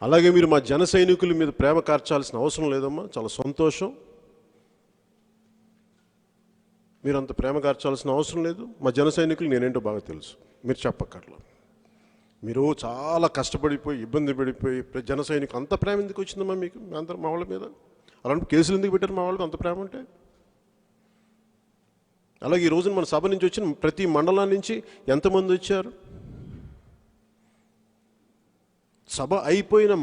అలాగే మీరు మా జన సైనికుల మీద ప్రేమ కార్చాల్సిన అవసరం లేదమ్మా, చాలా సంతోషం. మీరు అంత ప్రేమ కార్చాల్సిన అవసరం లేదు. మా జన సైనికులు నేనేంటో బాగా తెలుసు, మీరు చెప్పక్కర్లా. మీరు చాలా కష్టపడిపోయి ఇబ్బంది పడిపోయి జన సైనికులు అంత ప్రేమ ఎందుకు వచ్చిందమ్మా మీకు అందరూ మా వాళ్ళ మీద? అలాంటి కేసులు ఎందుకు పెట్టారు మా వాళ్ళకి అంత ప్రేమ అంటే? అలాగే ఈ రోజున మన సభ నుంచి వచ్చిన ప్రతి మండలం నుంచి ఎంతమంది వచ్చారు? సభ అయిపోయిన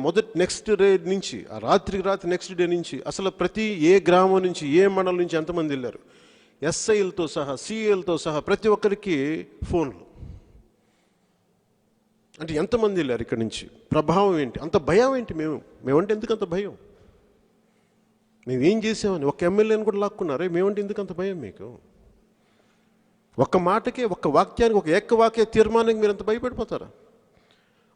నెక్స్ట్ డే నుంచి, ఆ రాత్రికి రాత్రి నెక్స్ట్ డే నుంచి అసలు ప్రతి ఏ గ్రామం నుంచి ఏ మండలం నుంచి ఎంతమంది వెళ్ళారు? ఎస్ఐలతో సహా, సిఐలతో సహా ప్రతి ఒక్కరికి ఫోన్లు. అంటే ఎంతమంది వెళ్ళారు ఇక్కడి నుంచి? ప్రభావం ఏంటి? అంత భయం ఏంటి? మేమంటే ఎందుకు అంత భయం? మేమేం చేసామని ఒక్క ఎమ్మెల్యేని కూడా లాక్కున్నారే, మేమంటే ఎందుకు అంత భయం మీకు? ఒక్క మాటకే, ఒక్క వాక్యానికి, ఒక ఏకవాక్య తీర్మానానికి మీరు అంత భయపడిపోతారా?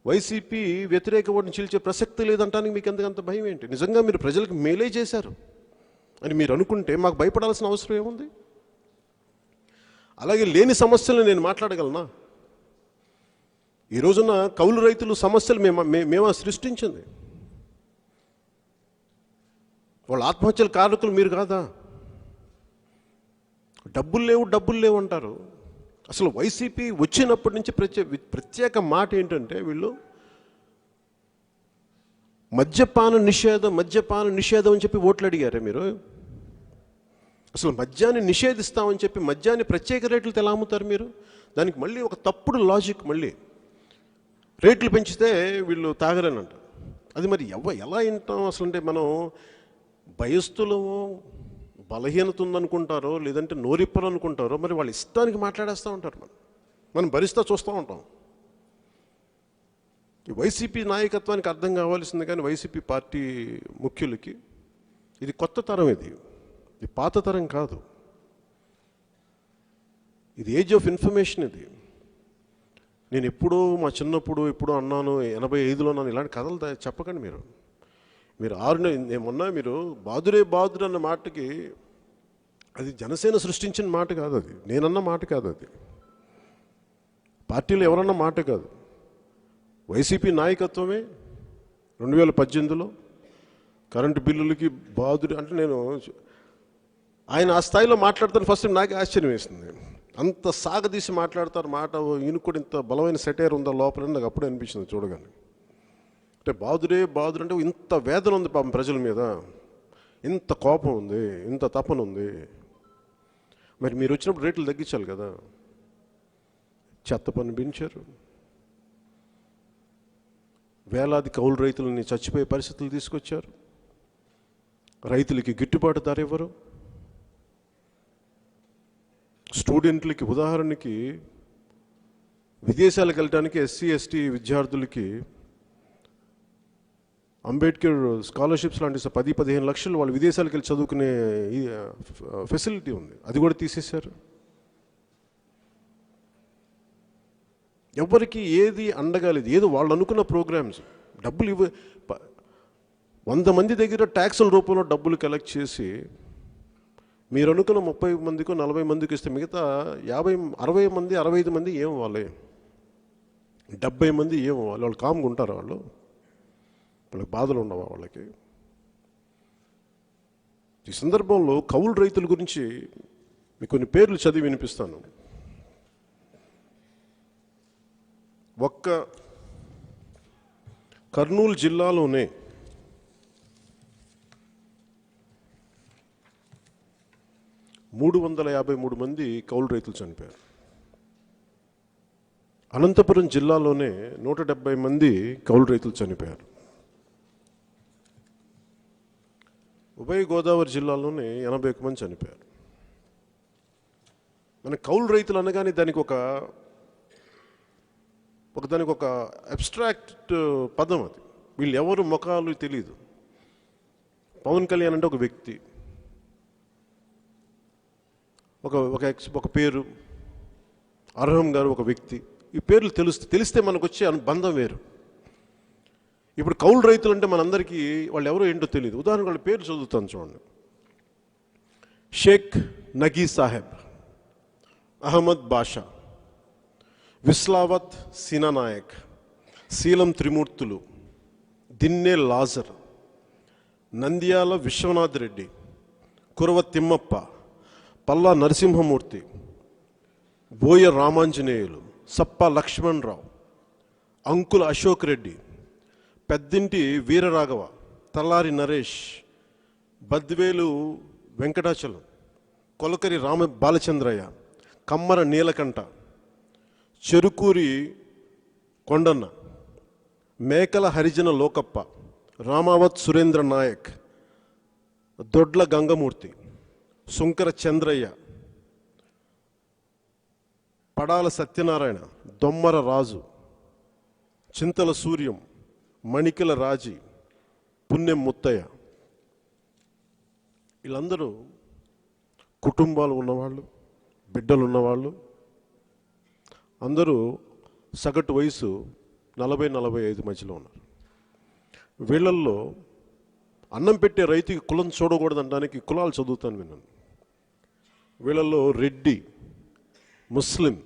వైసీపీ వ్యతిరేక ఓటుని చీల్చే ప్రసక్తి లేదంటానికి మీకు ఎందుకంత భయం ఏంటి? నిజంగా మీరు ప్రజలకు మేలే చేశారు అని మీరు అనుకుంటే మాకు భయపడాల్సిన అవసరం ఏముంది? అలాగే లేని సమస్యలు నేను మాట్లాడగలనా? ఈ రోజున కౌలు రైతులు సమస్యలు మేమా సృష్టించింది? వాళ్ళ ఆత్మహత్యల కారకులు మీరు కాదా? డబ్బులు లేవు అంటారు. అసలు వైసీపీ వచ్చినప్పటి నుంచి ప్రత్యేక మాట ఏంటంటే వీళ్ళు మద్యపాన నిషేధం అని చెప్పి ఓట్లు అడిగారా మీరు? అసలు మద్యాన్ని నిషేధిస్తామని చెప్పి మద్యాన్ని ప్రత్యేక రేట్లతో ఎలా అమ్ముతారు మీరు? దానికి మళ్ళీ ఒక తప్పుడు లాజిక్, మళ్ళీ రేట్లు పెంచితే వీళ్ళు తాగరనంట. అది మరి ఎలా వింటాం అసలు? అంటే మనం భయస్థులము, బలహీనత ఉందనుకుంటారో లేదంటే నోరిప్పలు అనుకుంటారో, మరి వాళ్ళ ఇష్టానికి మాట్లాడేస్తూ ఉంటారు. మనం భరిస్తూ చూస్తూ ఉంటాం. ఈ వైసీపీ నాయకత్వానికి అర్థం కావాల్సింది, కానీ వైసీపీ పార్టీ ముఖ్యులకి ఇది కొత్త తరం, ఇది పాత తరం కాదు. ఇది ఏజ్ ఆఫ్ ఇన్ఫర్మేషన్. ఇది నేను ఎప్పుడో మా చిన్నప్పుడు ఎప్పుడో అన్నాను, 85లో నన్ను ఇలాంటి కథలు చెప్పకండి మీరు. మొన్న మీరు బాదురే బాదురు అన్న మాటకి అది జనసేన సృష్టించిన మాట కాదు, అది నేనన్న మాట కాదు, అది పార్టీలో ఎవరన్న మాట కాదు. వైసీపీ నాయకత్వమే 2018లో కరెంటు బిల్లులకి బాదురు అంటే, నేను ఆయన ఆ స్థాయిలో మాట్లాడతాను ఫస్ట్ నాకే ఆశ్చర్యం వేసింది. అంత సాగదీసి మాట్లాడతారు మాట, ఈయన కూడా ఇంత బలమైన సెటైర్ ఉందా లోపల, నాకు అప్పుడే అనిపించింది చూడగానే. అంటే బాదురే బాదురు అంటే ఇంత వేదన ఉంది పాపం ప్రజల మీద, ఇంత కోపం ఉంది, ఇంత తపన ఉంది. మరి మీరు వచ్చినప్పుడు రేట్లు తగ్గించాలి కదా. చెత్త పన్ను పెంచారు, వేలాది కౌలు రైతులని చచ్చిపోయే పరిస్థితులు తీసుకొచ్చారు, రైతులకి గిట్టుబాటు ధర ఇవ్వరు. స్టూడెంట్లకి ఉదాహరణకి విదేశాలకు వెళ్ళడానికి ఎస్సీ ఎస్టీ విద్యార్థులకి అంబేద్కర్ స్కాలర్షిప్స్ లాంటి 10-15 లక్షలు వాళ్ళు విదేశాలకు వెళ్ళి చదువుకునే ఫెసిలిటీ ఉంది, అది కూడా తీసేశారు. ఎవరికి ఏది అండగాలేదు, ఏదో వాళ్ళు అనుకున్న ప్రోగ్రామ్స్ డబ్బులు 100 మంది దగ్గర ట్యాక్సుల రూపంలో డబ్బులు కలెక్ట్ చేసి మీరు అనుకున్న 30 మందికో 40 మందికి ఇస్తే మిగతా 60 మంది 65 మంది ఏం వాళ్ళే, 70 మంది ఏం వాళ్ళు కామ్గా ఉంటారు, వాళ్ళకి బాధలు ఉండవా వాళ్ళకి? ఈ సందర్భంలో కౌలు రైతుల గురించి మీకు కొన్ని పేర్లు చదివి వినిపిస్తాను. ఒక్క కర్నూలు జిల్లాలోనే 353 మంది కౌలు రైతులు చనిపోయారు. అనంతపురం జిల్లాలోనే 170 మంది కౌలు రైతులు చనిపోయారు. ఉభయ గోదావరి జిల్లాలోనే 81 మంది చనిపోయారు. మన కౌలు రైతులు అనగానే దానికి ఒక అబ్స్ట్రాక్ట్ పదం, అది వీళ్ళు ఎవరు ముఖాలు తెలియదు. పవన్ కళ్యాణ్ అంటే ఒక వ్యక్తి, ఒక పేరు, అర్హం గారు ఒక వ్యక్తి, ఈ పేర్లు తెలిస్తే మనకు వచ్చే బంధం వేరు. ఇప్పుడు కౌలు రైతులు అంటే మనందరికీ వాళ్ళు ఎవరో ఏంటో తెలియదు. ఉదాహరణకు వాళ్ళ పేరు చదువుతాను చూడండి. షేక్ నగీ సాహెబ్, అహ్మద్ బాషా, విస్లావత్ సీనానాయక్, శీలం త్రిమూర్తులు, దిన్నే లాజర్, నంద్యాల విశ్వనాథ్ రెడ్డి, కురవ తిమ్మప్ప, పల్లా నరసింహమూర్తి, బోయ రామాంజనేయులు, సప్ప లక్ష్మణరావు, అంకుల అశోక్ రెడ్డి, పెద్దింటి వీరరాఘవ, తల్లారి నరేష్, బద్వేలు వెంకటాచలం, కొలకరి బాలచంద్రయ్య, కమ్మర నీలకంఠ, చెరుకూరి కొండన్న, మేకల హరిజన లోకప్ప, రామావత్ సురేంద్ర నాయక్, దొడ్ల గంగమూర్తి, సుంకర చంద్రయ్య, పడాల సత్యనారాయణ, దొమ్మర రాజు, చింతల సూర్యం, మణికల రాజీ, పుణ్యం ముత్తయ్య. వీళ్ళందరూ కుటుంబాలు ఉన్నవాళ్ళు, బిడ్డలు ఉన్నవాళ్ళు, అందరూ సగటు వయసు 40-45 మధ్యలో ఉన్నారు. వీళ్ళల్లో అన్నం పెట్టే రైతుకి కులం చూడకూడదనడానికి కులాలు చదువుతాను విన్నాను. వీళ్ళల్లో రెడ్డి, ముస్లిం,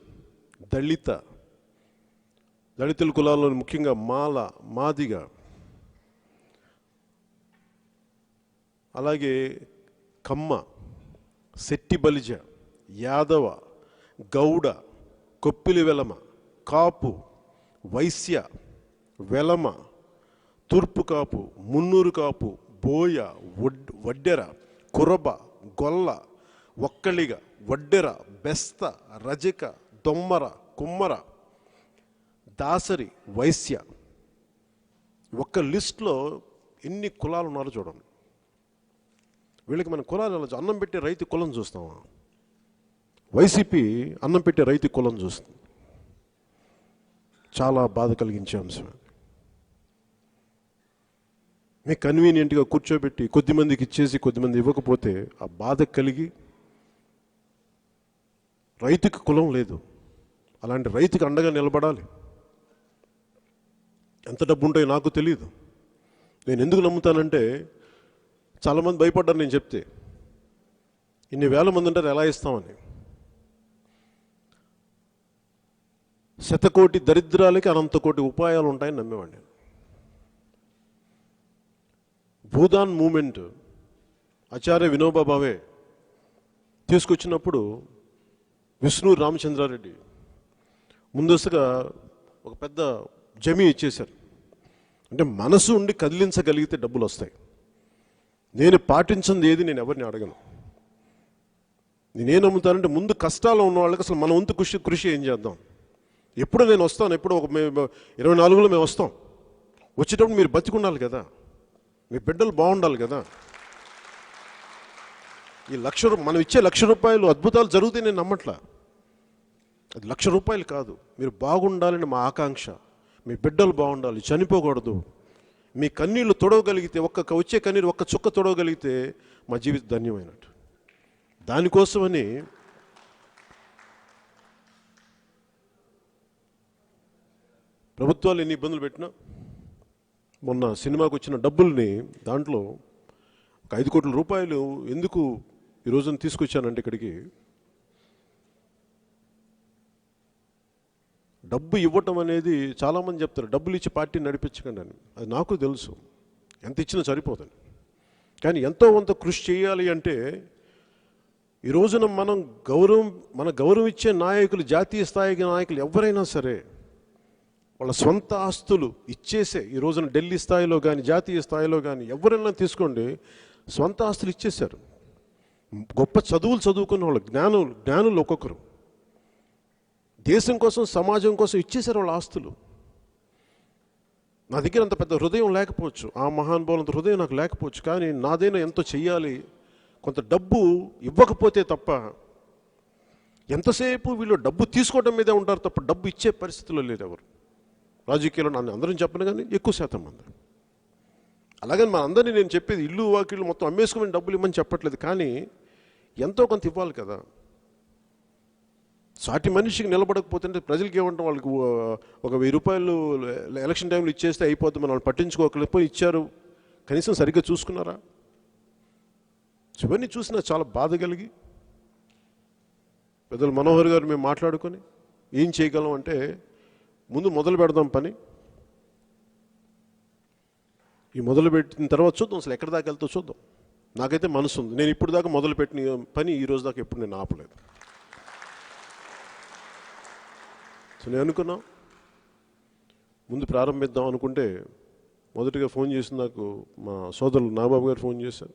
దళితుల కులాల్లో ముఖ్యంగా మాల, మాదిగ, అలాగే కమ్మ, శెట్టి బలిజ, యాదవ, గౌడ, కొప్పిలి వెలమ, కాపు, వైశ్య, వెలమ, తూర్పు కాపు, మున్నూరు కాపు, బోయ, వడ్డెర, కురబ, గొల్ల, ఒక్కలిగ, వడ్డెర, బెస్త, రజక, దొమ్మర, కుమ్మర, దాసరి, వైశ్య. ఒక్క లిస్ట్లో ఎన్ని కులాలు ఉన్నారో చూడండి. వీళ్ళకి మన కులాలు అన్నం పెట్టే రైతు కులం చూస్తామా? వైసీపీ అన్నం పెట్టే రైతు కులం చూస్తుంది. చాలా బాధ కలిగించే అంశం. మీకు కన్వీనియంట్గా కూర్చోబెట్టి కొద్దిమందికి ఇచ్చేసి కొద్దిమంది ఇవ్వకపోతే ఆ బాధ కలిగి, రైతుకి కులం లేదు, అలాంటి రైతుకి అండగా నిలబడాలి. ఎంత డబ్బు ఉంటాయో నాకు తెలియదు. నేను ఎందుకు నమ్ముతానంటే, చాలామంది భయపడ్డారు నేను చెప్తే. ఇన్ని వేల మంది ఉంటారు, ఎలా ఇస్తామని. శతకోటి దరిద్రాలకి అనంత కోటి ఉపాయాలు ఉంటాయని నమ్మేవాడిని. భూదాన్ మూమెంట్ ఆచార్య వినోబా భావే తీసుకొచ్చినప్పుడు విష్ణు రామచంద్రారెడ్డి ముందస్తుగా ఒక పెద్ద జమీ ఇచ్చేశారు. అంటే మనసు ఉండి కదిలించగలిగితే డబ్బులు వస్తాయి. నేను పాటించింది ఏది నేను ఎవరిని అడగను. నేనేం నమ్ముతానంటే, ముందు కష్టాల్లో ఉన్న వాళ్ళకి అసలు మన వంతు కృషి ఏం చేద్దాం. ఎప్పుడు నేను వస్తాను, ఎప్పుడు 24లో మేము వస్తాం. వచ్చేటప్పుడు మీరు బతికుండాలి కదా, మీ బిడ్డలు బాగుండాలి కదా. ఈ మనం ఇచ్చే ₹1,00,000 అద్భుతాలు జరిగితే నేను నమ్మట్లా. అది ₹1,00,000 కాదు. మీరు బాగుండాలని మా ఆకాంక్ష. మీ బిడ్డలు బాగుండాలి, చనిపోకూడదు. మీ కన్నీళ్లు తొడవగలిగితే, వచ్చే కన్నీరు ఒక్క చుక్క తొడవగలిగితే మా జీవితం ధన్యమైనట్టు. దానికోసమని ప్రభుత్వాలు ఎన్ని ఇబ్బందులు పెట్టినా, మొన్న సినిమాకు వచ్చిన డబ్బుల్ని దాంట్లో ఒక ₹5 కోట్ల ఎందుకు ఈ రోజున తీసుకొచ్చానంటే, ఇక్కడికి డబ్బు ఇవ్వటం అనేది చాలామంది చెప్తారు, డబ్బులు ఇచ్చి పార్టీని నడిపించకండి అని. అది నాకు తెలుసు, ఎంత ఇచ్చినా సరిపోతుంది. కానీ ఎంతో కొంత కృషి చేయాలి. అంటే ఈ రోజున మన గౌరవం ఇచ్చే నాయకులు, జాతీయ స్థాయి నాయకులు ఎవరైనా సరే వాళ్ళ సొంత ఆస్తులు ఇచ్చేసే, ఈ రోజున ఢిల్లీ స్థాయిలో కానీ జాతీయ స్థాయిలో కానీ ఎవరైనా తీసుకోండి, సొంత ఆస్తులు ఇచ్చేశారు. గొప్ప చదువులు చదువుకున్న వాళ్ళు, జ్ఞానులు ఒక్కొక్కరు దేశం కోసం, సమాజం కోసం ఇచ్చేశారు వాళ్ళ ఆస్తులు. నా దగ్గర అంత పెద్ద హృదయం లేకపోవచ్చు, ఆ మహానుభావులంత హృదయం నాకు లేకపోవచ్చు, కానీ నాదైనా ఎంతో చెయ్యాలి. కొంత డబ్బు ఇవ్వకపోతే తప్ప, ఎంతసేపు వీళ్ళు డబ్బు తీసుకోవడం మీదే ఉంటారు తప్ప డబ్బు ఇచ్చే పరిస్థితుల్లో లేదు ఎవరు. రాజకీయాల్లో నన్ను అందరం చెప్పను, కానీ ఎక్కువ శాతం మంది. అలాగని మన అందరినీ నేను చెప్పేది ఇల్లు వాకిళ్ళు మొత్తం అమ్మేసుకుని డబ్బులు ఇవ్వమని చెప్పట్లేదు, కానీ ఎంతో కొంత ఇవ్వాలి కదా. సాటి మనిషికి నిలబడకపోతుంటే ప్రజలకి ఏమంటాం, వాళ్ళకి ఒక ₹1000 ఎలక్షన్ టైంలో ఇచ్చేస్తే అయిపోతుంది, మనం పట్టించుకోకపోయి ఇచ్చారు, కనీసం సరిగ్గా చూసుకున్నారా? ఇవన్నీ చూసినా చాలా బాధ కలిగి, పెద్దలు మనోహర్ గారు మేము మాట్లాడుకొని ఏం చేయగలం అంటే, ముందు మొదలు పెడదాం పని. ఈ మొదలుపెట్టిన తర్వాత చూద్దాం అసలు ఎక్కడి దాకా వెళ్తా చూద్దాం. నాకైతే మనసు ఉంది. నేను ఇప్పుడు దాకా మొదలుపెట్టిన పని ఈ రోజు దాకా ఎప్పుడు నేను ఆపలేదు. సో నేను అనుకున్నా ముందు ప్రారంభిద్దాం అనుకుంటే, మొదటిగా ఫోన్ చేసి నాకు మా సోదరులు నాగబాబు గారు ఫోన్ చేశారు.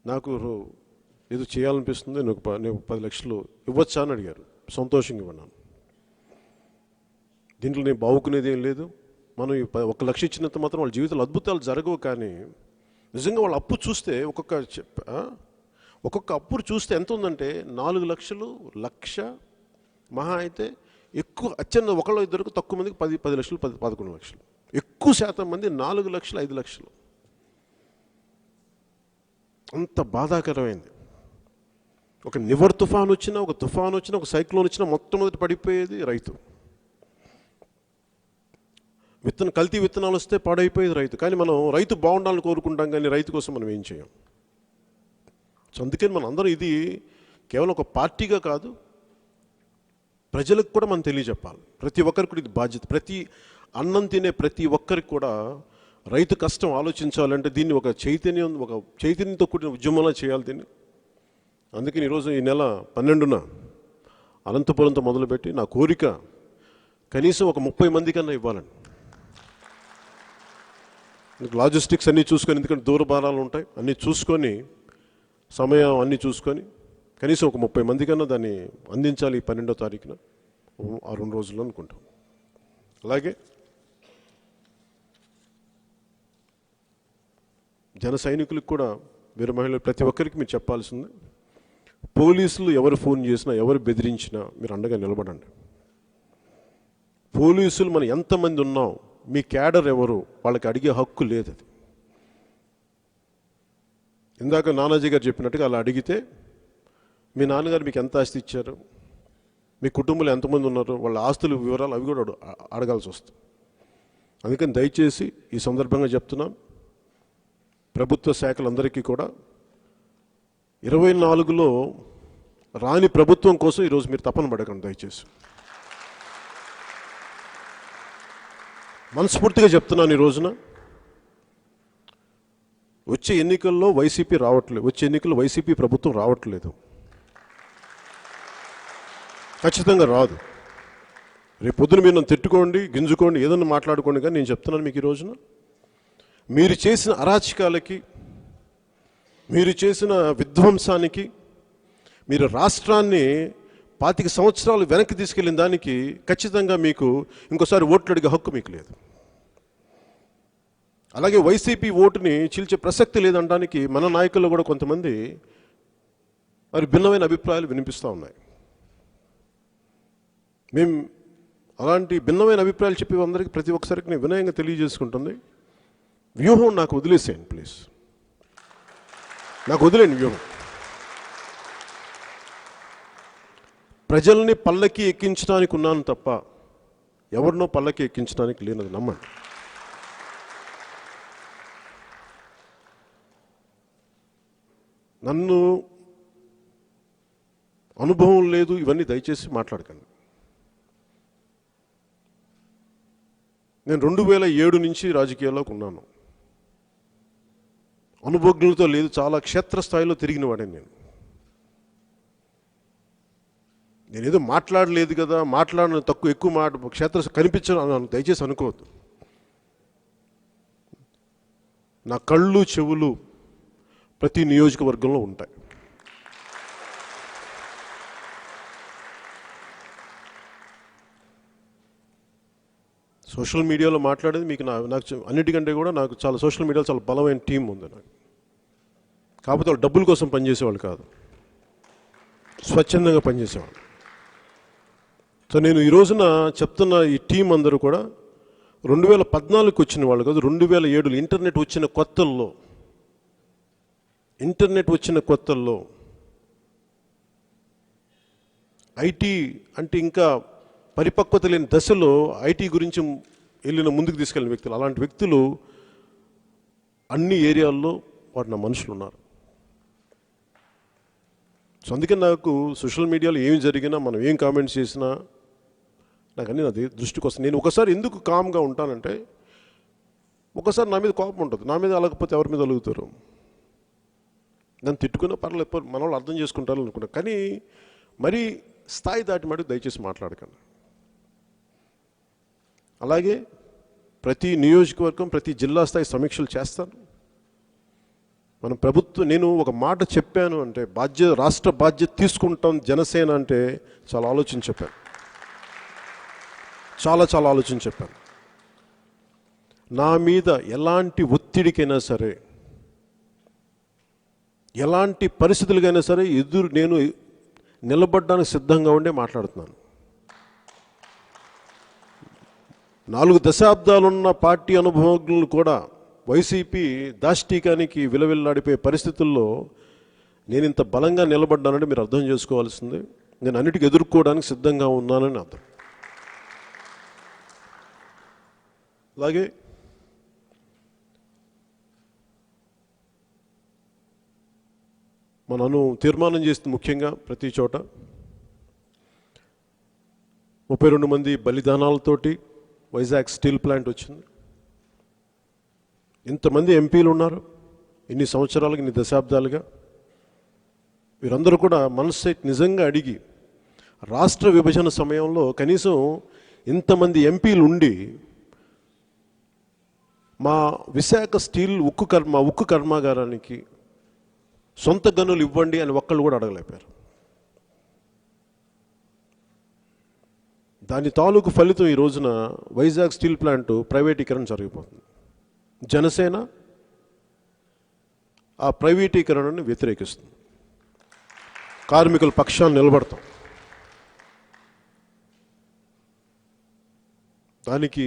నాకు ఏదో చేయాలనిపిస్తుంది, నేను 10 లక్షలు ఇవ్వచ్చా అని అడిగారు. సంతోషంగా ఇవ్వన్నాను. దీంట్లో నేను బావుకునేది ఏం లేదు. మనం 1 లక్ష ఇచ్చినంత మాత్రం వాళ్ళ జీవితంలో అద్భుతాలు జరగవు. కానీ నిజంగా వాళ్ళ అప్పు చూస్తే, ఒక్కొక్క అప్పు చూస్తే ఎంత ఉందంటే 4 లక్షలు, 1,00,000 మహా అయితే ఎక్కువ, అత్యంత ఒకళ్ళు ఇద్దరికి, తక్కువ మందికి 10 లక్షలు, 11 లక్షలు. ఎక్కువ శాతం మంది 4 లక్షలు, 5 లక్షలు. అంత బాధాకరమైంది. ఒక నివర్ తుఫాన్ వచ్చినా, ఒక తుఫాన్ వచ్చినా, ఒక సైక్లోన్ వచ్చినా మొట్టమొదటి పడిపోయేది రైతు. కల్తీ విత్తనాలు వస్తే పాడైపోయేది రైతు. కానీ మనం రైతు బాగుండాలని కోరుకుంటాం, కానీ రైతు కోసం మనం ఏం చేయం. సో అందుకని మనం అందరం ఇది కేవలం ఒక పార్టీగా కాదు, ప్రజలకు కూడా మనం తెలియజెప్పాలి. ప్రతి ఒక్కరికి కూడా ఇది బాధ్యత. ప్రతి అన్నం తినే ప్రతి ఒక్కరికి కూడా రైతు కష్టం ఆలోచించాలంటే దీన్ని ఒక చైతన్యంతో కూడిన ఉద్యమంలా చేయాలి దీన్ని. అందుకని ఈరోజు ఈ నెల 12న అనంతపురంతో మొదలుపెట్టి నా కోరిక కనీసం ఒక 30 మంది కన్నా ఇవ్వాలని. లాజిస్టిక్స్ అన్నీ చూసుకొని, ఎందుకంటే దూర భారాలు ఉంటాయి, అన్నీ చూసుకొని సమయం అన్నీ చూసుకొని కనీసం ఒక 30 మంది కన్నా దాన్ని అందించాలి 12వ తారీఖున, ఆ 2 రోజుల్లో అనుకుంటాం. అలాగే జన సైనికులకు కూడా, వీర మహిళలు ప్రతి ఒక్కరికి మీరు చెప్పాల్సింది, పోలీసులు ఎవరు ఫోన్ చేసినా, ఎవరు బెదిరించినా మీరు అండగా నిలబడండి. పోలీసులు మనం ఎంతమంది ఉన్నాం, మీ క్యాడర్ ఎవరు, వాళ్ళకి అడిగే హక్కు లేదు. అది ఇందాక నానాజీ గారు చెప్పినట్టుగా అలా అడిగితే మీ నాన్నగారు మీకు ఎంత ఆస్తి ఇచ్చారు, మీ కుటుంబంలో ఎంతమంది ఉన్నారు, వాళ్ళ ఆస్తుల వివరాలు అవి కూడా అడగాల్సి వస్తుంది. అందుకని దయచేసి ఈ సందర్భంగా చెప్తున్నాం, ప్రభుత్వ శాఖలందరికీ కూడా 24లో రాని ప్రభుత్వం కోసం ఈరోజు మీరు తపన పడకండి. దయచేసి మనస్ఫూర్తిగా చెప్తున్నాను, ఈ రోజున వచ్చే ఎన్నికల్లో వైసీపీ రావట్లేదు, వచ్చే ఎన్నికల్లో వైసీపీ ప్రభుత్వం రావట్లేదు, ఖచ్చితంగా రాదు. రేపు పొద్దున మీరు నన్ను తిట్టుకోండి, గింజుకోండి, ఏదన్నా మాట్లాడుకోండి, కానీ నేను చెప్తున్నాను మీకు ఈ రోజున, మీరు చేసిన అరాచకాలకి, మీరు చేసిన విధ్వంసానికి, మీరు రాష్ట్రాన్ని 25 సంవత్సరాలు వెనక్కి తీసుకెళ్ళిన దానికి ఖచ్చితంగా మీకు ఇంకోసారి ఓట్లు అడిగే హక్కు మీకు లేదు. అలాగే వైసీపీ ఓటుని చీల్చే ప్రసక్తి లేదనడానికి మన నాయకుల్లో కూడా కొంతమంది మరి భిన్నమైన అభిప్రాయాలు వినిపిస్తూ ఉన్నాయి. మేము అలాంటి భిన్నమైన అభిప్రాయాలు చెప్పే అందరికీ ప్రతి ఒక్కసారికి నేను వినయంగా తెలియజేసుకుంటుంది, వ్యూహం నాకు వదిలేసేయండి ప్లీజ్, నాకు వదిలేండి వ్యూహం. ప్రజల్ని పల్లకి ఎక్కించడానికి ఉన్నాను తప్ప ఎవరినో పల్లకి ఎక్కించడానికి లేనది నమ్మండి. నన్ను అనుభవం లేదు ఇవన్నీ దయచేసి మాట్లాడకండి. నేను 2007 నుంచి రాజకీయాల్లోకి ఉన్నాను, అనుభవజ్ఞులతో లేదు, చాలా క్షేత్రస్థాయిలో తిరిగిన వాడిని నేనేదో మాట్లాడలేదు కదా, మాట్లాడిన తక్కువ ఎక్కువ క్షేత్ర కనిపించను దయచేసి అనుకోవద్దు. నా కళ్ళు చెవులు ప్రతి నియోజకవర్గంలో ఉంటాయి. సోషల్ మీడియాలో మాట్లాడేది మీకు నాకు అన్నిటికంటే కూడా నాకు చాలా సోషల్ మీడియాలో చాలా బలమైన టీం ఉంది నాకు. కాకపోతే వాళ్ళు డబ్బుల కోసం పనిచేసేవాళ్ళు కాదు, స్వచ్ఛందంగా పనిచేసేవాళ్ళు. సో నేను ఈ రోజున చెప్తున్న ఈ టీం అందరూ కూడా 2014కి వచ్చిన వాళ్ళు కాదు, 2007 ఇంటర్నెట్ వచ్చిన కొత్తల్లో ఐటీ అంటే ఇంకా పరిపక్వత లేని దశలో ఐటీ గురించి వెళ్ళిన ముందుకు తీసుకెళ్ళిన వ్యక్తులు, అలాంటి వ్యక్తులు అన్ని ఏరియాల్లో వాడు నా మనుషులు ఉన్నారు. సో అందుకని నాకు సోషల్ మీడియాలో ఏం జరిగినా, మనం ఏం కామెంట్స్ చేసినా నాకు అన్నీ నాది దృష్టికి వస్తుంది. నేను ఒకసారి ఎందుకు కామ్గా ఉంటానంటే, ఒకసారి నా మీద కోపం ఉంటుంది, నా మీద అలగకపోతే ఎవరి మీద అలుగుతారు, నన్ను తిట్టుకున్నా పర్లేదు, మన వాళ్ళు అర్థం చేసుకుంటారు అనుకుంటా, కానీ మరీ స్థాయి దాటి మటుకు దయచేసి మాట్లాడకండి. అలాగే ప్రతి నియోజకవర్గం, ప్రతి జిల్లా స్థాయి సమీక్షలు చేస్తాను. మన ప్రభుత్వం, నేను ఒక మాట చెప్పాను అంటే రాష్ట్ర బాధ్యత తీసుకుంటాం జనసేన అంటే చాలా ఆలోచన చెప్పాను, చాలా ఆలోచన చెప్పాను. నా మీద ఎలాంటి ఒత్తిడికైనా సరే, ఎలాంటి పరిస్థితులకైనా సరే నేను నిలబడడానికి సిద్ధంగా ఉండే మాట్లాడుతున్నాను. 4 దశాబ్దాలున్న పార్టీ అనుభవజ్ఞులు కూడా వైసీపీ దాష్టీకానికి విలవిల్లాడిపోయే పరిస్థితుల్లో నేను ఇంత బలంగా నిలబడ్డానంటే మీరు అర్థం చేసుకోవాల్సింది, నేను అన్నిటికీ ఎదుర్కోవడానికి సిద్ధంగా ఉన్నానని అర్థం. అలాగే మనను తీర్మానం చేస్తుంది ముఖ్యంగా ప్రతి చోట 32 మంది బలిదానాలతోటి వైజాగ్ స్టీల్ ప్లాంట్ వచ్చింది. ఇంతమంది ఎంపీలు ఉన్నారు ఇన్ని సంవత్సరాలుగా, ఇన్ని దశాబ్దాలుగా. వీరందరూ కూడా మనసు నిజంగా అడిగి, రాష్ట్ర విభజన సమయంలో కనీసం ఇంతమంది ఎంపీలు ఉండి మా విశాఖ స్టీల్ ఉక్కు కర్మాగారానికి సొంత గనులు ఇవ్వండి అని ఒక్కళ్ళు కూడా అడగలేపారు. దాని తాలూకు ఫలితం ఈ రోజున వైజాగ్ స్టీల్ ప్లాంట్ ప్రైవేటీకరణ జరిగిపోతుంది. జనసేన ఆ ప్రైవేటీకరణను వ్యతిరేకిస్తుంది. కార్మికుల పక్షాన్ని నిలబడతాం. దానికి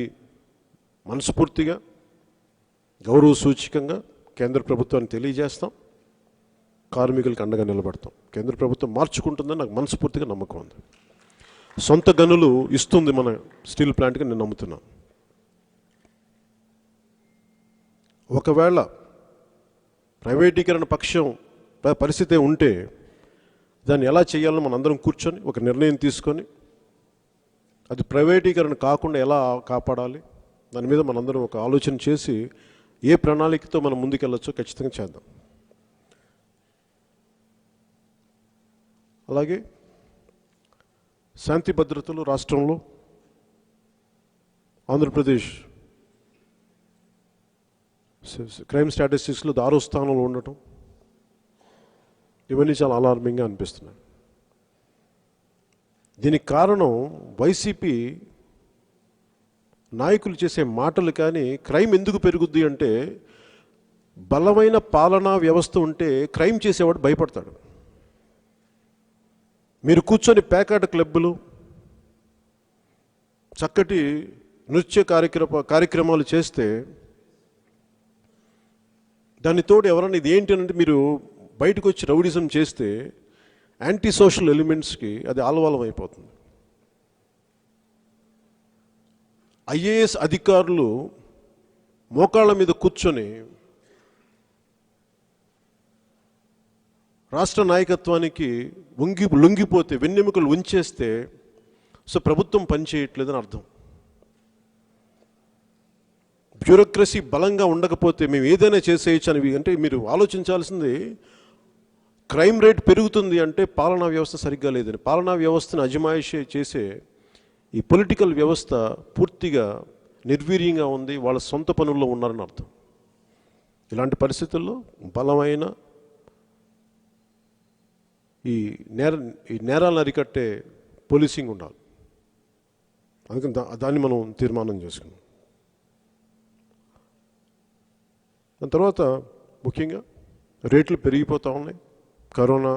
మనస్ఫూర్తిగా గౌరవ సూచకంగా కేంద్ర ప్రభుత్వాన్ని తెలియజేస్తాం. కార్మికులకు అండగా నిలబడతాం. కేంద్ర ప్రభుత్వం మార్చుకుంటుందని నాకు మనస్ఫూర్తిగా నమ్మకం ఉంది. సొంత గనులు ఇస్తుంది మన స్టీల్ ప్లాంట్కి నేను నమ్ముతున్నాను. ఒకవేళ ప్రైవేటీకరణ పక్షం పరిస్థితి ఉంటే దాన్ని ఎలా చేయాలో మనందరం కూర్చొని ఒక నిర్ణయం తీసుకొని అది ప్రైవేటీకరణ కాకుండా ఎలా కాపాడాలి దాని మీద మనందరం ఒక ఆలోచన చేసి ఏ ప్రణాళికతో మనం ముందుకెళ్ళొచ్చో ఖచ్చితంగా చేద్దాం. అలాగే శాంతి భద్రతలు రాష్ట్రంలో ఆంధ్రప్రదేశ్ క్రైమ్ స్టాటిస్టిక్స్లో 6వ స్థానంలో ఉండటం ఇవన్నీ చాలా అలార్మింగ్గా అనిపిస్తున్నాయి. దీనికి కారణం వైసీపీ నాయకులు చేసే మాటలు. కానీ క్రైమ్ ఎందుకు పెరుగుద్ది అంటే బలమైన పాలనా వ్యవస్థ ఉంటే క్రైమ్ చేసేవాడు భయపడతాడు. మీరు కూర్చొని పేకాట క్లబ్బులు, చక్కటి నృత్య కార్యక్రమాలు చేస్తే దాని తోడు ఎవరన్నా ఇది ఏంటి అంటే మీరు బయటకు వచ్చి రౌడిజం చేస్తే యాంటీ సోషల్ ఎలిమెంట్స్కి అది ఆలవాలం అయిపోతుంది. ఐఏఎస్ అధికారులు మోకాళ్ళ మీద కూర్చొని రాష్ట్ర నాయకత్వానికి లొంగిపోతే వెన్నెముకలు ఉంచేస్తే సో ప్రభుత్వం పనిచేయట్లేదని అర్థం. బ్యూరోక్రసీ బలంగా ఉండకపోతే మేము ఏదైనా చేసేయచ్చు అని అంటే మీరు ఆలోచించాల్సింది క్రైమ్ రేట్ పెరుగుతుంది అంటే పాలనా వ్యవస్థ సరిగ్గా లేదని. పాలనా వ్యవస్థను అజమాయిషీ చేసే ఈ పొలిటికల్ వ్యవస్థ పూర్తిగా నిర్వీర్యంగా ఉంది, వాళ్ళ సొంత పనుల్లో ఉన్నారని అర్థం. ఇలాంటి పరిస్థితుల్లో బలమైన ఈ నేరాలను అరికట్టే పోలీసింగ్ ఉండాలి. అందుకని దాన్ని మనం తీర్మానం చేసుకున్నాం. దాని తర్వాత ముఖ్యంగా రేట్లు పెరిగిపోతూ ఉన్నాయి. కరోనా,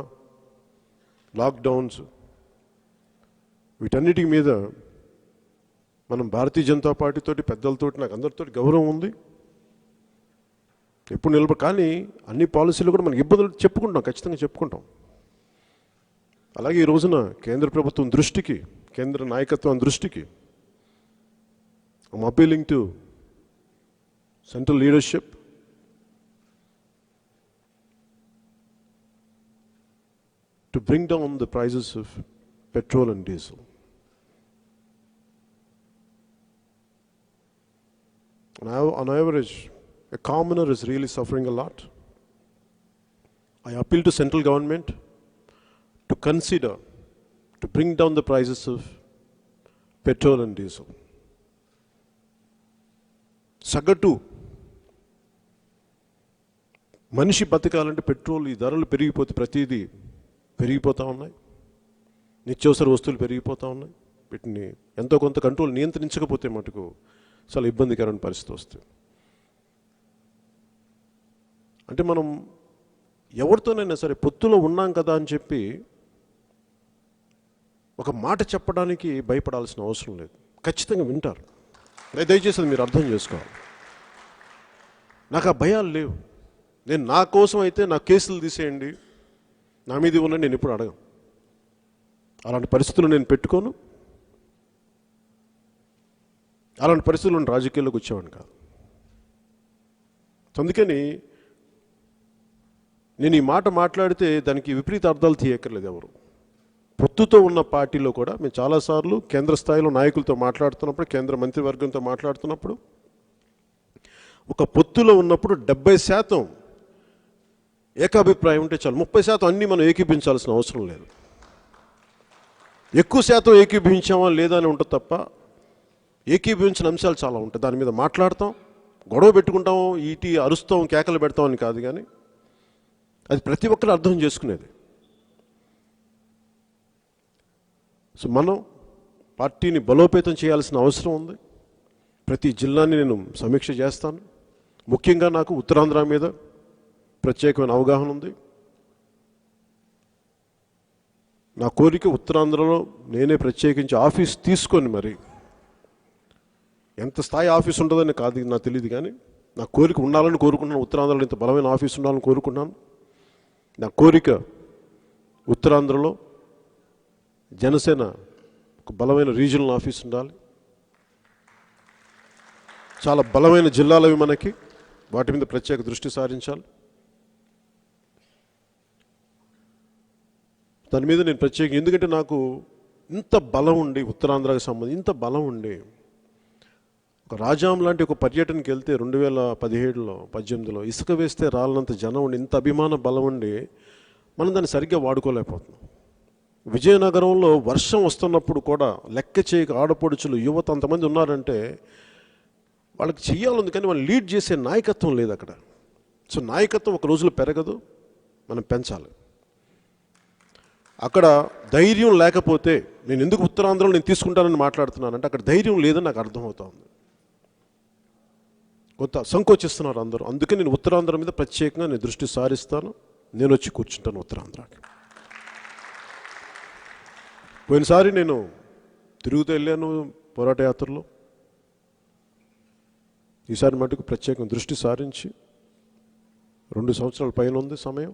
లాక్డౌన్స్, వీటన్నిటి మీద మనం భారతీయ జనతా పార్టీతోటి పెద్దలతోటి నాకు అందరితోటి గౌరవం ఉంది, ఎప్పుడు కానీ అన్ని పాలసీలు కూడా మనకి ఇబ్బందులు చెప్పుకుంటాం, ఖచ్చితంగా చెప్పుకుంటాం. అలాగే ఈ రోజున కేంద్ర ప్రభుత్వం దృష్టికి, కేంద్ర నాయకత్వం దృష్టికి I'm appealing to central leadership to bring down the prices of petrol and diesel. On average, a commoner is really suffering a lot. I appeal to central government to consider to bring down the prices of petrol and diesel. సగటు మనిషి బతకాలంటే petrol ఈ ధరలు పెరిగిపోతే ప్రతిదీ పెరిగిపోతూ ఉన్నాయి. నిత్యావసర వస్తువులు పెరిగిపోతూ ఉన్నాయి. వీటిని ఎంతో కొంత కంట్రోల్ నియంత్రించకపోతే మటుకు చాలా ఇబ్బందికరమైన పరిస్థితి వస్తుంది. అంటే మనం ఎవరితోనైనా సరే పొత్తులో ఉన్నాం కదా అని చెప్పి ఒక మాట చెప్పడానికి భయపడాల్సిన అవసరం లేదు. ఖచ్చితంగా వింటారు. దయచేసి అది మీరు అర్థం చేసుకోవాలి. నాకు ఆ భయాలు లేవు. నేను నా కోసం అయితే నా కేసులు తీసేయండి, నా మీద ఉన్న నేను ఎప్పుడు అడగను. అలాంటి పరిస్థితులు నేను పెట్టుకోను. అలాంటి పరిస్థితులు రాజకీయాల్లోకి వచ్చేవాడిని కాదు. అందుకని నేను ఈ మాట మాట్లాడితే దానికి విపరీత అర్థాలు తీయక్కర్లేదు ఎవరు. పొత్తుతో ఉన్న పార్టీలో కూడా మేము చాలాసార్లు కేంద్ర స్థాయిలో నాయకులతో మాట్లాడుతున్నప్పుడు, కేంద్ర మంత్రివర్గంతో మాట్లాడుతున్నప్పుడు ఒక పొత్తులో ఉన్నప్పుడు 70% ఏకాభిప్రాయం ఉంటే చాలు. 30% అన్నీ మనం ఏకీభించాల్సిన అవసరం లేదు. ఎక్కువ శాతం ఏకీభించామా లేదా అని ఉంటుంది తప్ప ఏకీభవించిన అంశాలు చాలా ఉంటాయి. దాని మీద మాట్లాడతాం, గొడవ పెట్టుకుంటాం, ఈటి అరుస్తాం, కేకలు పెడతాం అని కాదు, కానీ అది ప్రతి ఒక్కరు అర్థం చేసుకునేది. సో మనం పార్టీని బలోపేతం చేయాల్సిన అవసరం ఉంది. ప్రతి జిల్లాని నేను సమీక్ష చేస్తాను. ముఖ్యంగా నాకు ఉత్తరాంధ్ర మీద ప్రత్యేకమైన అవగాహన ఉంది. నా కోరిక ఉత్తరాంధ్రలో నేనే ప్రత్యేకించి ఆఫీస్ తీసుకొని, మరి ఎంత స్థాయి ఆఫీస్ ఉంటుందని కాదు నాకు తెలియదు, కానీ నా కోరిక ఉండాలని కోరుకుంటున్నాను. ఉత్తరాంధ్రలో ఇంత బలమైన ఆఫీస్ ఉండాలని కోరుకుంటున్నాను. నా కోరిక ఉత్తరాంధ్రలో జనసేన ఒక బలమైన రీజనల్ ఆఫీస్ ఉండాలి. చాలా బలమైన జిల్లాలవి మనకి, వాటి మీద ప్రత్యేక దృష్టి సారించాలి. దాని మీద నేను ప్రత్యేకంగా, ఎందుకంటే నాకు ఇంత బలం ఉండి, ఉత్తరాంధ్రకు సంబంధించి ఇంత బలం ఉండి, ఒక రాజాం లాంటి ఒక పర్యటనకి వెళ్తే 2017లో 18లో ఇసుక వేస్తే రాళ్ళంత జనం ఉండి, ఇంత అభిమాన బలం ఉండి మనం దాన్ని సరిగ్గా వాడుకోలేకపోతున్నాం. విజయనగరంలో వర్షం వస్తున్నప్పుడు కూడా లెక్క చేయక ఆడపడుచులు, యువత అంతమంది ఉన్నారంటే వాళ్ళకి చెయ్యాలి, కానీ వాళ్ళు లీడ్ చేసే నాయకత్వం లేదు అక్కడ. సో నాయకత్వం ఒక రోజులో పెరగదు, మనం పెంచాలి. అక్కడ ధైర్యం లేకపోతే, నేను ఎందుకు ఉత్తరాంధ్రలో నేను తీసుకుంటానని మాట్లాడుతున్నానంటే అక్కడ ధైర్యం లేదని నాకు అర్థమవుతుంది. కొంత సంకోచిస్తున్నారు అందరూ. అందుకే నేను ఉత్తరాంధ్ర మీద ప్రత్యేకంగా నేను దృష్టి సారిస్తాను. నేను వచ్చి కూర్చుంటాను ఉత్తరాంధ్రకి. పోయినసారి నేను తిరుగుతూ వెళ్ళాను పోరాట యాత్రలో. ఈసారి మటుకు ప్రత్యేకంగా దృష్టి సారించి 2 సంవత్సరాల పైన ఉంది సమయం.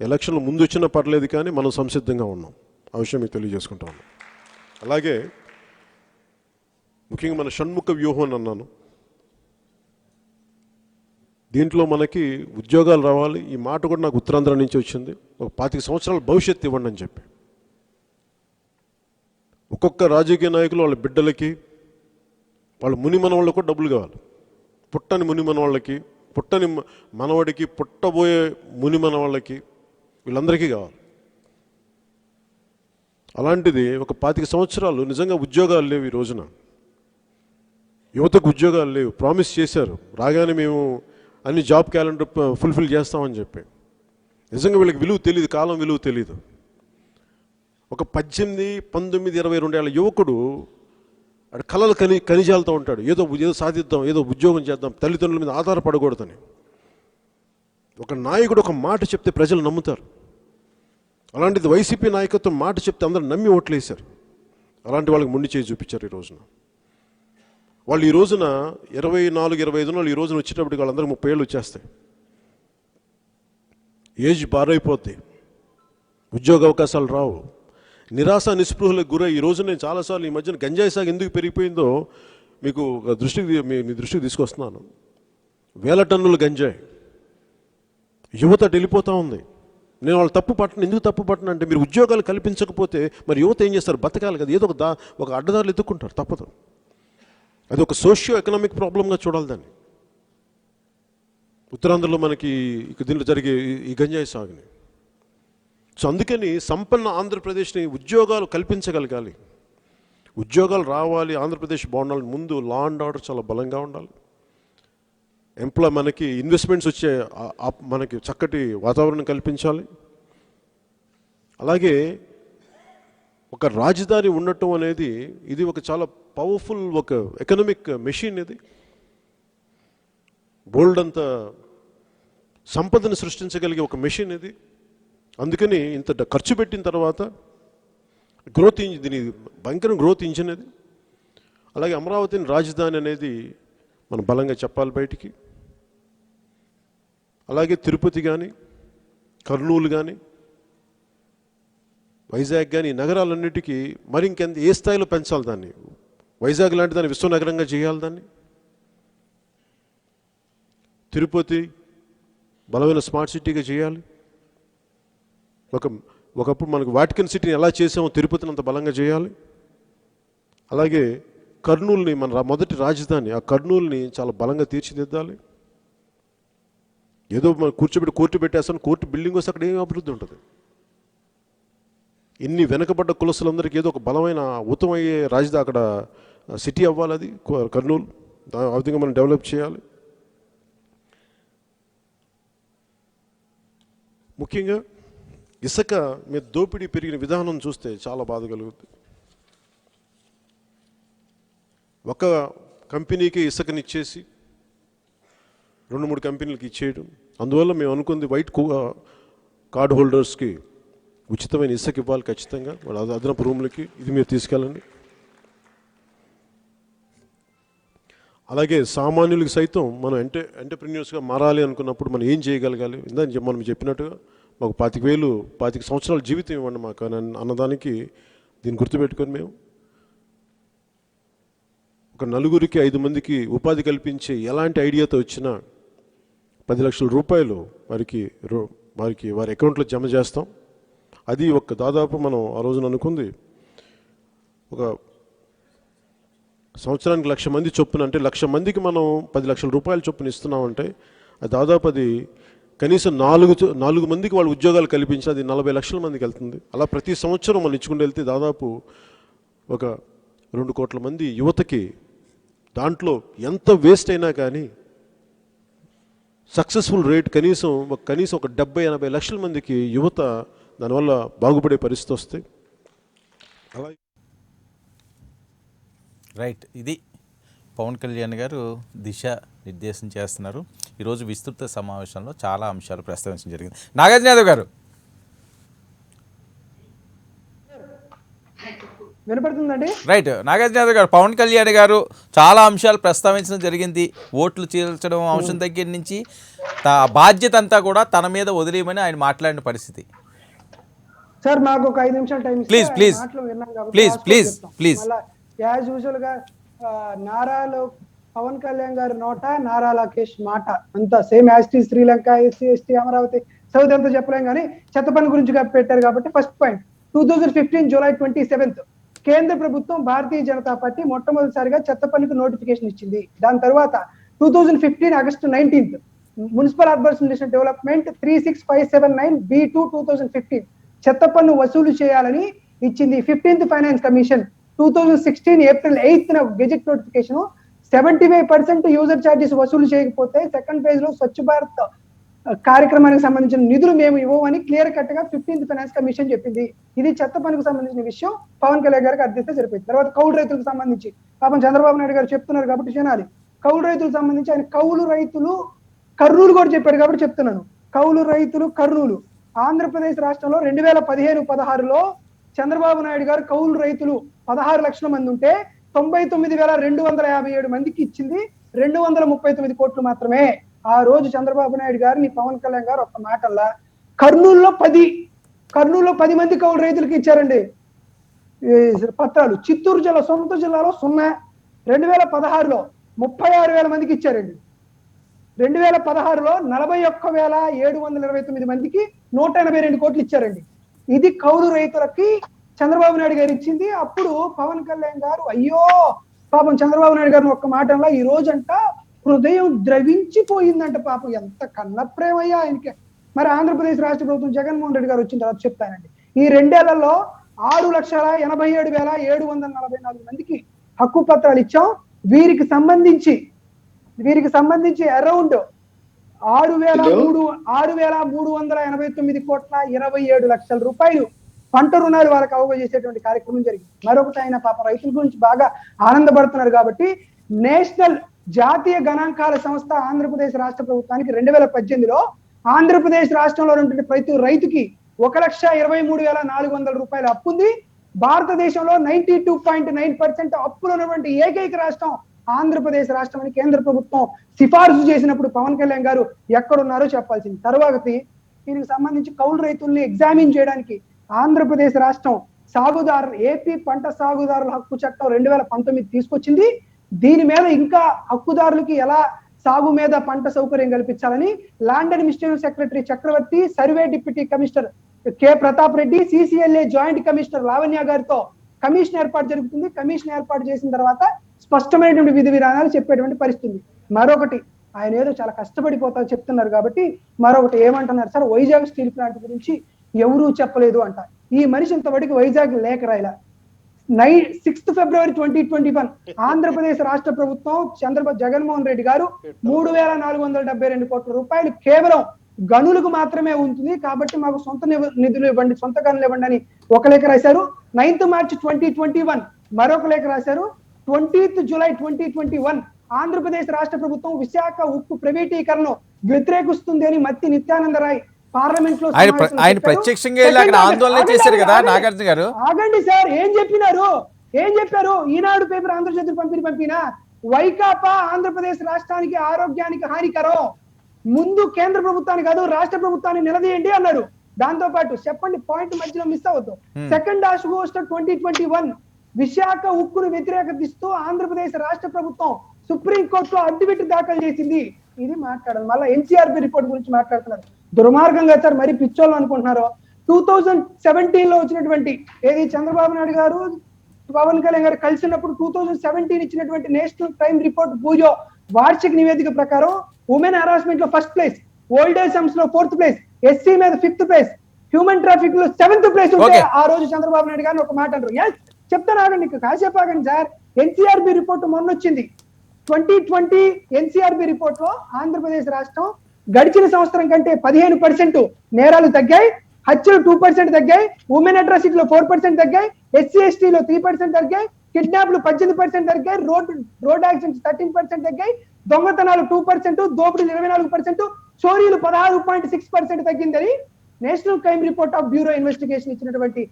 ఎలక్షన్లు ముందు వచ్చినా పర్లేదు, కానీ మనం సంసిద్ధంగా ఉన్నాం. ఆ విషయం మీకు తెలియజేసుకుంటా ఉన్నాం. అలాగే ముఖ్యంగా మన షణ్ముఖ వ్యూహం అని అన్నాను. దీంట్లో మనకి ఉద్యోగాలు రావాలి. ఈ మాట కూడా నాకు ఉత్తరాంధ్ర నుంచి వచ్చింది. ఒక 25 సంవత్సరాల భవిష్యత్తు ఇవ్వండి అని చెప్పి. ఒక్కొక్క రాజకీయ నాయకులు వాళ్ళ బిడ్డలకి, వాళ్ళ ముని మనవాళ్ళకు కూడా డబ్బులు కావాలి. పుట్టని ముని మనవాళ్ళకి, పుట్టని మనవాడికి, పుట్టబోయే ముని మనవాళ్ళకి, వీళ్ళందరికీ కావాలి. అలాంటిది ఒక 25 సంవత్సరాలు నిజంగా ఉద్యోగాలు లేవు. ఈ రోజున యువతకు ఉద్యోగాలు లేవు. ప్రామిస్ చేశారు రాగానే మేము అన్ని జాబ్ క్యాలెండర్ ఫుల్ఫిల్ చేస్తామని చెప్పి. నిజంగా వీళ్ళకి విలువ తెలియదు, కాలం విలువ తెలియదు. ఒక 18, 19, 22 ఏళ్ళ యువకుడు అక్కడ కళలు ఖనిజాలతో ఉంటాడు. ఏదో సాధిద్దాం, ఏదో ఉద్యోగం చేద్దాం, తల్లిదండ్రుల మీద ఆధారపడకూడదని. ఒక నాయకుడు ఒక మాట చెప్తే ప్రజలు నమ్ముతారు. అలాంటిది వైసీపీ నాయకత్వం మాట చెప్తే అందరూ నమ్మి ఓట్లేశారు. అలాంటి వాళ్ళకి మొండి చేయి చూపించారు. ఈ రోజున వాళ్ళు, ఈ రోజున 24, 25 వాళ్ళు ఈ రోజున వచ్చేటప్పటికి వాళ్ళందరూ 30 ఏళ్ళు వచ్చేస్తాయి. ఏజ్ బారైపోద్ది, ఉద్యోగ అవకాశాలు రావు, నిరాశ నిస్పృహలకు గురై ఈ రోజు నేను చాలాసార్లు ఈ మధ్యన గంజాయి సాగు ఎందుకు పెరిగిపోయిందో మీకు మీ దృష్టికి తీసుకొస్తున్నాను. 1000 టన్నుల గంజాయి యువత వెళ్ళిపోతూ ఉంది. నేను వాళ్ళు తప్పు పట్టను. ఎందుకు తప్పు పట్టను అంటే, మీరు ఉద్యోగాలు కల్పించకపోతే మరి యువత ఏం చేస్తారు? బతకాలి కదా, ఏదో ఒక అడ్డదారులు ఎత్తుక్కుంటారు, తప్పదు. అది ఒక సోషియో ఎకనామిక్ ప్రాబ్లంగా చూడాలి దాన్ని. ఉత్తరాంధ్రలో మనకి దీంట్లో జరిగే ఈ గంజాయి సాగుని. సో అందుకని సంపన్న ఆంధ్రప్రదేశ్ని ఉద్యోగాలు కల్పించగలగాలి, ఉద్యోగాలు రావాలి, ఆంధ్రప్రదేశ్ బాగుండాలి. ముందు లా అండ్ ఆర్డర్ చాలా బలంగా ఉండాలి. మనకి ఇన్వెస్ట్మెంట్స్ వచ్చే మనకి చక్కటి వాతావరణం కల్పించాలి. అలాగే ఒక రాజధాని ఉండటం అనేది ఇది ఒక చాలా పవర్ఫుల్ ఒక ఎకనామిక్ మెషిన్. ఇది బోల్డ్ అంత సంపదను సృష్టించగలిగే ఒక మెషిన్ ఇది. అందుకని ఇంత ఖర్చు పెట్టిన తర్వాత గ్రోత్ దీని భయంకర గ్రోత్ ఇంజిన్ అది. అలాగే అమరావతిని రాజధాని అనేది మనం బలంగా చెప్పాలి బయటికి. అలాగే తిరుపతి కానీ, కర్నూలు కానీ, వైజాగ్ కానీ, నగరాలన్నిటికీ మరి ఇంకెంత ఏ స్థాయిలో పెంచాలి దాన్ని. వైజాగ్ లాంటి దాన్ని విశ్వనగరంగా చేయాలి దాన్ని. తిరుపతి బలమైన స్మార్ట్ సిటీగా చేయాలి. ఒకప్పుడు మనకు వాటికన్ సిటీని ఎలా చేసామో తిరుపతిని అంత బలంగా చేయాలి. అలాగే కర్నూలుని మన మొదటి రాజధాని, ఆ కర్నూలుని చాలా బలంగా తీర్చిదిద్దాలి. ఏదో మనం కోర్టు పెట్టేస్తాను, కోర్టు బిల్డింగ్ వస్తే అక్కడ ఏం అభివృద్ధి ఉంటుంది? ఇన్ని వెనకబడ్డ కులస్తులందరికీ ఏదో ఒక బలమైన ఉత్తమయ్యే రాజధాని అక్కడ సిటీ అవ్వాలి. అది కర్నూలు. ఆ విధంగా మనం డెవలప్ చేయాలి. ముఖ్యంగా ఇసుక మీద దోపిడీ పెరిగిన విధానం చూస్తే చాలా బాధ కలుగుతుంది. ఒక కంపెనీకి ఇసుకనిచ్చేసి 2-3 కంపెనీలకు ఇచ్చేయడం. అందువల్ల మేము అనుకుంది వైట్ కార్డ్ హోల్డర్స్కి ఉచితమైన ఇసుక ఇవ్వాలి ఖచ్చితంగా, వాళ్ళ అదనపు రూమ్లకి. ఇది మీరు తీసుకెళ్ళండి. అలాగే సామాన్యులకి సైతం మనం ఎంటర్ప్రెన్యూర్స్గా మారాలి అనుకున్నప్పుడు మనం ఏం చేయగలగాలి? ఇందాక మనం చెప్పినట్టుగా మాకు 25 సంవత్సరాల జీవితం ఇవ్వండి మాకు అన్నదానికి దీన్ని గుర్తుపెట్టుకొని మేము ఒక 4-5 మందికి ఉపాధి కల్పించే ఎలాంటి ఐడియాతో వచ్చినా 10 లక్షల రూపాయలు వారి అకౌంట్లో జమ చేస్తాం. అది దాదాపు మనం ఆ రోజున అనుకుంది ఒక సంవత్సరానికి 1,00,000 మంది చొప్పున, అంటే 1,00,000 మందికి మనం 10 లక్షల రూపాయల చొప్పున ఇస్తున్నామంటే అది దాదాపు కనీసం 4 మందికి వాళ్ళు ఉద్యోగాలు కల్పించి అది 40 లక్షల మందికి వెళ్తుంది. అలా ప్రతి సంవత్సరం మనం ఇచ్చుకుంటూ వెళ్తే దాదాపు ఒక 2 కోట్ల మంది యువతకి దాంట్లో ఎంత వేస్ట్ అయినా కానీ సక్సెస్ఫుల్ రేట్ కనీసం ఒక 70-80 లక్షల మందికి యువత దానివల్ల బాగుపడే పరిస్థితి వస్తాయి. అలాగే రైట్, ఇది పవన్ కళ్యాణ్ గారు దిశ నిర్దేశం చేస్తున్నారు. ఈరోజు విస్తృత సమావేశంలో చాలా అంశాలు ప్రస్తావించడం జరిగింది. నాగార్జున యాదవ్ గారు వినపడుతుందండి? రైట్, నాగార్జున యాదవ్ గారు, పవన్ కళ్యాణ్ గారు చాలా అంశాలు ప్రస్తావించడం జరిగింది. ఓట్లు చీల్చడం అంశం దగ్గర నుంచి బాధ్యత అంతా కూడా తన మీద వదిలేయమని ఆయన మాట్లాడిన పరిస్థితి. సార్ మాకు ఒక 5 నిమిషాలు టైం ప్లీజ్. యాజ్ యూజువల్ గా నారాలో పవన్ కళ్యాణ్ గారి నోట నారా లోకేష్ మాట అంతా same as tea Sri Lanka, SC ST, Amaravati, south అంతా చెప్పలేం కానీ చెత్త పన్ను గురించి పెట్టారు కాబట్టి ఫస్ట్ పాయింట్ 2015 జూలై 27 కేంద్ర ప్రభుత్వం భారతీయ జనతా పార్టీ మొట్టమొదటిసారిగా చెత్త పన్నుకు నోటిఫికేషన్ ఇచ్చింది. దాని తర్వాత 2015 August 19 municipal urban development 36579 B2 2015 చెత్త పన్ను వసూలు చేయాలని ఇచ్చింది. 15th ఫైనాన్స్ కమిషన్ 2016 ఏప్రిల్ 8న గెజెట్ నోటిఫికేషన్ 75% యూజర్ ఛార్జెస్ వసూలు చేయకపోతే సెకండ్ ఫేజ్ లో స్వచ్ఛ భారత్ కార్యక్రమానికి సంబంధించిన నిధులు మేము ఇవ్వమని క్లియర్ కట్ గా 15th ఫైనాన్స్ కమిషన్ చెప్పింది. ఇది చెత్త పన్నుకు సంబంధించిన విషయం. పవన్ కళ్యాణ్ గారికి అర్థిస్తే సరిపోయింది. తర్వాత కౌలు రైతులకు సంబంధించి పాపం చంద్రబాబు నాయుడు గారు చెప్తున్నారు కాబట్టి వినాలి. కౌలు రైతులకు సంబంధించి ఆయన కౌలు రైతులు కర్నూలు కూడా చెప్పాడు కాబట్టి చెప్తున్నాను. కౌలు రైతులు కర్నూలు ఆంధ్రప్రదేశ్ రాష్ట్రంలో 2015-16లో చంద్రబాబు నాయుడు గారు కౌలు రైతులు 16 లక్షల మంది ఉంటే 99,257 మందికి ఇచ్చింది 239 కోట్లు మాత్రమే. ఆ రోజు చంద్రబాబు నాయుడు గారిని పవన్ కళ్యాణ్ గారు ఒక మాటల్లా కర్నూలులో 10 మంది కౌలు రైతులకి ఇచ్చారండి పత్రాలు. చిత్తూరు జిల్లా సొంత జిల్లాలో 0. 2016లో 36,000 మందికి ఇచ్చారండి. 2016లో 41,729 మందికి 182 కోట్లు ఇచ్చారండి. ఇది కౌలు రైతులకి చంద్రబాబు నాయుడు గారు ఇచ్చింది. అప్పుడు పవన్ కళ్యాణ్ గారు అయ్యో పాపం చంద్రబాబు నాయుడు గారిని ఒక్క మాటలా ఈ రోజంట హృదయం ద్రవించిపోయిందంట. పాపం ఎంత కన్న ప్రేమయ్యా ఆయనకి. మరి ఆంధ్రప్రదేశ్ రాష్ట్ర ప్రభుత్వం జగన్మోహన్ రెడ్డి గారు వచ్చిన తర్వాత చెప్తానండి, ఈ 2 ఏళ్లలో 6,87,744 మందికి హక్కు పత్రాలు ఇచ్చాం. వీరికి సంబంధించి అరౌండ్ 6,389 కోట్ల 27 లక్షల రూపాయలు పంట రుణాలు వాళ్ళకి అవగజేసేటువంటి కార్యక్రమం జరిగింది. మరొకటి ఆయన పాప రైతుల గురించి బాగా ఆనందపడుతున్నారు కాబట్టి నేషనల్ జాతీయ గణాంకాల సంస్థ ఆంధ్రప్రదేశ్ రాష్ట్ర ప్రభుత్వానికి 2018లో ఆంధ్రప్రదేశ్ రాష్ట్రంలో ఉన్నటువంటి ప్రతి రైతుకి 1,23,400 రూపాయల అప్పు ఉంది. భారతదేశంలో 92.9% అప్పులు ఉన్నటువంటి ఏకైక రాష్ట్రం ఆంధ్రప్రదేశ్ రాష్ట్రం అని కేంద్ర ప్రభుత్వం సిఫార్సు చేసినప్పుడు పవన్ కళ్యాణ్ గారు ఎక్కడున్నారో చెప్పాల్సింది. తర్వాత దీనికి సంబంధించి కౌలు రైతుల్ని ఎగ్జామిన్ చేయడానికి ఆంధ్రప్రదేశ్ రాష్ట్రం ఏపీ పంట సాగుదారుల హక్కు చట్టం 2019 తీసుకొచ్చింది. దీని మీద ఇంకా హక్కుదారులకి ఎలా సాగు మీద పంట సౌకర్యం కల్పించాలని land administrative secretary Chakravarthi, survey deputy commissioner K Pratap Reddy, CCLA joint commissioner Lavanya గారితో కమిషన్ ఏర్పాటు జరుగుతుంది. కమిషన్ ఏర్పాటు చేసిన తర్వాత స్పష్టమైనటువంటి విధి విధానాలు చెప్పేటువంటి పరిస్థితి. మరొకటి ఆయన ఏదో చాలా కష్టపడిపోతా చెప్తున్నారు కాబట్టి మరొకటి ఏమంటున్నారు సార్, వైజాగ్ స్టీల్ ప్లాంట్ గురించి ఎవరూ చెప్పలేదు అంట. ఈ మనిషి ఇంతవరకు వైజాగ్ లేఖ రాయలా, 6th February 2021 ఆంధ్రప్రదేశ్ రాష్ట్ర ప్రభుత్వం జగన్మోహన్ రెడ్డి గారు 3,472 కోట్ల రూపాయలు కేవలం గనులకు మాత్రమే ఉంటుంది, కాబట్టి మాకు సొంత నిధులు ఇవ్వండి, సొంత గనులు ఇవ్వండి అని ఒక లేఖ రాశారు. 9th March 2021 మరొక లేఖ రాశారు. 20th July 2021 ఆంధ్రప్రదేశ్ రాష్ట్ర ప్రభుత్వం విశాఖ ఉక్కు ప్రైవేటీకరణను వ్యతిరేకిస్తుంది అని మత్తి నిత్యానంద రాయ్ పార్లమెంట్ లో ఆయన ప్రత్యక్షంగా వెళ్ళి అక్కడ ఆందోళన చేశారు కదా నాగార్జున గారు. ఆగండి సార్, ఏం చెప్పారు ఈనాడు పేపర్ ఆంధ్రజ్యోతి పంపినా వైకాపా ఆంధ్రప్రదేశ్ రాష్ట్రానికి ఆరోగ్యానికి హానికరం, ముందు కేంద్ర ప్రభుత్వాన్ని కాదు రాష్ట్ర ప్రభుత్వాన్ని నిలదీయండి అన్నాడు. దాంతో పాటు చెప్పండి, పాయింట్ మధ్యలో మిస్ అవ్వద్దు. 2nd August 2021 విశాఖ ఉక్కును వ్యతిరేకిస్తూ ఆంధ్రప్రదేశ్ రాష్ట్ర ప్రభుత్వం సుప్రీంకోర్టులో అడ్డుపెట్టి దాఖలు చేసింది. ఇది మాట్లాడాలి. మళ్ళీ ఎన్సీఆర్బీ రిపోర్ట్ గురించి మాట్లాడుతున్నారు. దుర్మార్గంగా సార్, మరి పిచ్చోళ్ళు అనుకుంటున్నారు. 2017 లో వచ్చినటువంటి ఏది చంద్రబాబు నాయుడు గారు పవన్ కళ్యాణ్ గారు కలిసినప్పుడు 2017 ఇచ్చినటువంటి నేషనల్ క్రైమ్ రిపోర్ట్ బూజో వార్షిక నివేదిక ప్రకారం ఉమెన్ హరాస్మెంట్ లో 1st place, old age homes లో 4th ప్లేస్, ఎస్సీ మీద 5th ప్లేస్, హ్యూమన్ ట్రాఫిక్ లో 7th ప్లేస్ ఉంటే ఆ రోజు చంద్రబాబు నాయుడు గారిని ఒక మాట అంటారు. ఎస్ చెప్తాను, ఆగండి, కాసేపు ఆగండి సార్. ఎన్సీఆర్బీ రిపోర్ట్ మొన్న వచ్చింది 2020 ఎన్సీఆర్బీ రిపోర్ట్ లో ఆంధ్రప్రదేశ్ రాష్ట్రం గడిచిన సంవత్సరం కంటే 15% నేరాలు తగ్గాయి, హత్యలు 2% తగ్గాయి, ఉమెన్ అట్రాసిటీ లో 4% తగ్గాయి, ఎస్సీ ఎస్టీ లో 3% తగ్గాయి, కిడ్నాప్లు 18% తగ్గాయి, రోడ్ యాక్సిడెంట్స్ 13% తగ్గాయి, దొంగతనాలు 2%, దోపిడీలు 24%, చోరీలు 16.6% తగ్గిందని national crime report of bureau investigation ఇచ్చినటువంటి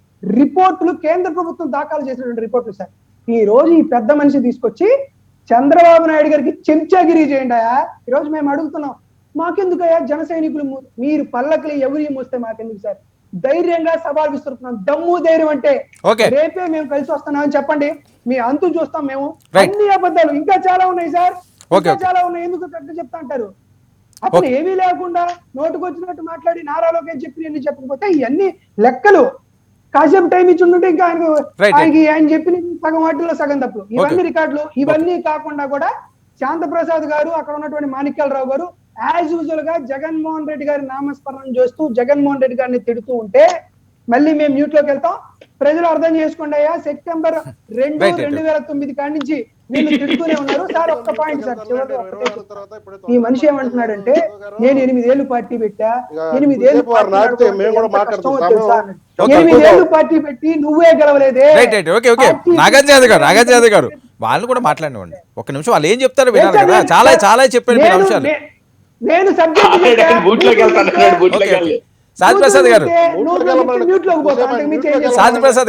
రిపోర్టులు కేంద్ర ప్రభుత్వం దాఖలు చేసినటువంటి రిపోర్టులు సార్. ఈ రోజు ఈ పెద్ద మనిషి తీసుకొచ్చి చంద్రబాబు నాయుడు గారికి చెంచాగిరి చేయండి. ఈ రోజు మేము అడుగుతున్నాం, మాకెందుకయ్యా జన సైనికులు మీరు పల్లకిలు ఎవరి మోస్తే మాకెందుకు సార్? ధైర్యంగా సవాల్ విసురుతున్నాం. దమ్ము ధైర్యం అంటే రేపే మేము కలిసి వస్తున్నాం అని చెప్పండి, మీ అంతు చూస్తాం మేము. అన్ని అబద్ధాలు ఇంకా చాలా ఉన్నాయి సార్, ఇంకా చాలా ఉన్నాయి. ఎందుకు కరెక్ట్ చెప్తా అంటారు? అతను ఏమీ లేకుండా నోటుకొచ్చినట్టు మాట్లాడి నారా లోకేష్ చెప్పి ఎన్ని చెప్పకపోతే ఇవన్నీ లెక్కలు. కాసేపు టైం ఇచ్చి ఉంటే ఇంకా ఆయన చెప్పిన సగం వాటిల్లో సగం తప్పులు. ఇవన్నీ రికార్డులు. ఇవన్నీ కాకుండా కూడా శాంతప్రసాద్ గారు, అక్కడ ఉన్నటువంటి మాణిక్యాలరావు గారు యాజ్ యూజువల్ గా జగన్మోహన్ రెడ్డి గారి నామస్మరణం చేస్తూ జగన్మోహన్ రెడ్డి గారిని తిడుతూ ఉంటే మళ్ళీ మేము మ్యూట్ లోకి వెళ్తాం. ప్రజలు అర్థం చేసుకోండి అయ్యా, September 2, 2009 కాడి నుంచి వీళ్ళు తిడుతూనే ఉన్నారు సార్. ఒక్క పాయింట్ సార్, ఈ మనిషి ఏమంటున్నాడంటే నేను 8 ఏళ్ళు పార్టీ పెట్టా, 8 ఏళ్ళు పార్టీ పెట్టి నువ్వే గెలవలేదే. నాగార్జున గారు వాళ్ళు కూడా మాట్లాడినండి, ఒక్క నిమిషం. వాళ్ళు ఏం చెప్తారో వినాలి కదా. చాలా చాలా చెప్పారు అంశాలు. నేను సాధ్యప్రసాద్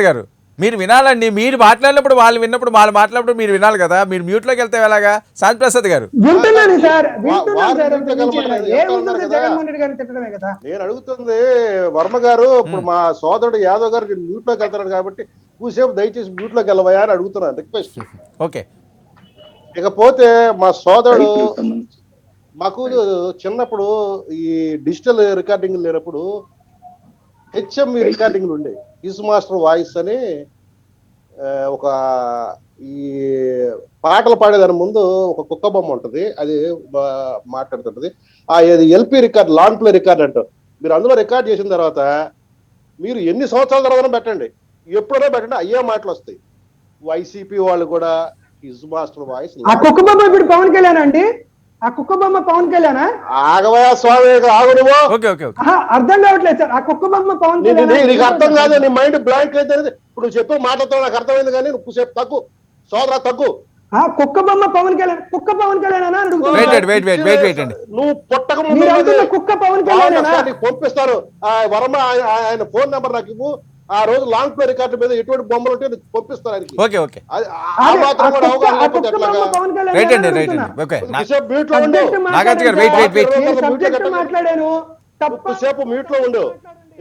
గారు మీరు వినాలండి. మీరు మాట్లాడినప్పుడు వాళ్ళు విన్నప్పుడు వాళ్ళు మాట్లాడినప్పుడు మీరు వినాలి కదా. మీరు మ్యూట్ లోకి వెళ్తే ఎలాగా? సాధ్యప్రసాద్ గారు నేను అడుగుతుంది వర్మ గారు, ఇప్పుడు మా సోదరుడు యాదవ్ గారు మ్యూట్ లోకి వెళ్తున్నాడు కాబట్టి కూసేపు దయచేసి మ్యూట్ లోకి వెళ్ళవయా అని అడుగుతున్నాను, రిక్వెస్ట్. ఓకే. ఇకపోతే మా సోదరుడు, మాకు చిన్నప్పుడు ఈ డిజిటల్ రికార్డింగ్ లేనప్పుడు హెచ్ఎంవి రికార్డింగ్లు ఉండే. హిజ్ మాస్టర్ వాయిస్ అని ఒక ఈ పాటలు పాడేదాని ముందు ఒక కుక్క బొమ్మ ఉంటుంది, అది మాట్లాడుతుంటది. అది LP record, long play record అంటారు. మీరు అందులో రికార్డ్ చేసిన తర్వాత మీరు ఎన్ని సంవత్సరాల తర్వాత పెట్టండి, ఎప్పుడైనా పెట్టండి, అయ్యే మాటలు వస్తాయి. వైసీపీ వాళ్ళు కూడా హిజ్ మాస్టర్ వాయిస్. ఆ కుక్క బొమ్మ ఇప్పుడు పవన్ కళ్యాణ్ అండి, ఆ కుక్క బొమ్మ పవన్ కళ్యాణ్. ఆగవయా స్వామి, ఆగు నువ్వు. అర్థం కావట్లేదు సార్, ఆ కుక్క బొమ్మ పవన్ కళ్యాణ్. నీకు అర్థం కాదు, నీ మైండ్ బ్లాంక్ అయితే ఇప్పుడు నువ్వు చెప్పే మాటతో నాకు అర్థమైంది, కానీ నువ్వు సేపు తగ్గు సోదరా, తగ్గు. కుక్క బొమ్మ పవన్ కళ్యాణ్, కుక్క పవన్ కళ్యాణ్ అని నువ్వు పుట్టక కుక్క పవన్ కళ్యాణ్ పంపిస్తారు. వర్మ ఆయన ఫోన్ నెంబర్ నాకు ఇవ్వు. ఆ రోజు లాంగ్ ప్లే రికార్డు మీద ఎటువంటి బొమ్మలు ఉంటే పంపిస్తారు ఆయనకి. సేపు మ్యూట్ లో ఉండు.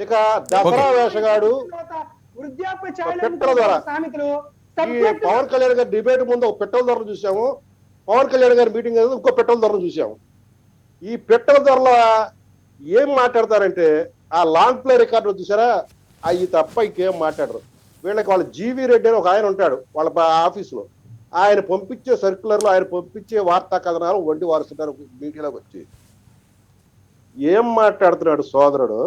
ఇక దసరా వేషగాడు పెట్టల ద్వారా ఈ పవన్ కళ్యాణ్ గారి డిబేట్ ముందు ఒక పెట్టల ధరలు చూసాము, పవన్ కళ్యాణ్ గారి మీటింగ్ ఇంకో పెట్టల ధరలు చూసాము. ఈ పెట్టల ధరల ఏం మాట్లాడతారంటే ఆ లాంగ్ ప్లే రికార్డు చూసారా, అవి తప్ప ఇంకేం మాట్లాడరు వీళ్ళకి. వాళ్ళ జీవీ రెడ్డి అని ఒక ఆయన ఉంటాడు వాళ్ళ ఆఫీసులో, ఆయన పంపించే సర్క్యులర్లు, ఆయన పంపించే వార్తా కథనాలు వండి వారుస్తున్నారు మీడియాలోకి వచ్చి. ఏం మాట్లాడుతున్నాడు సోదరుడు?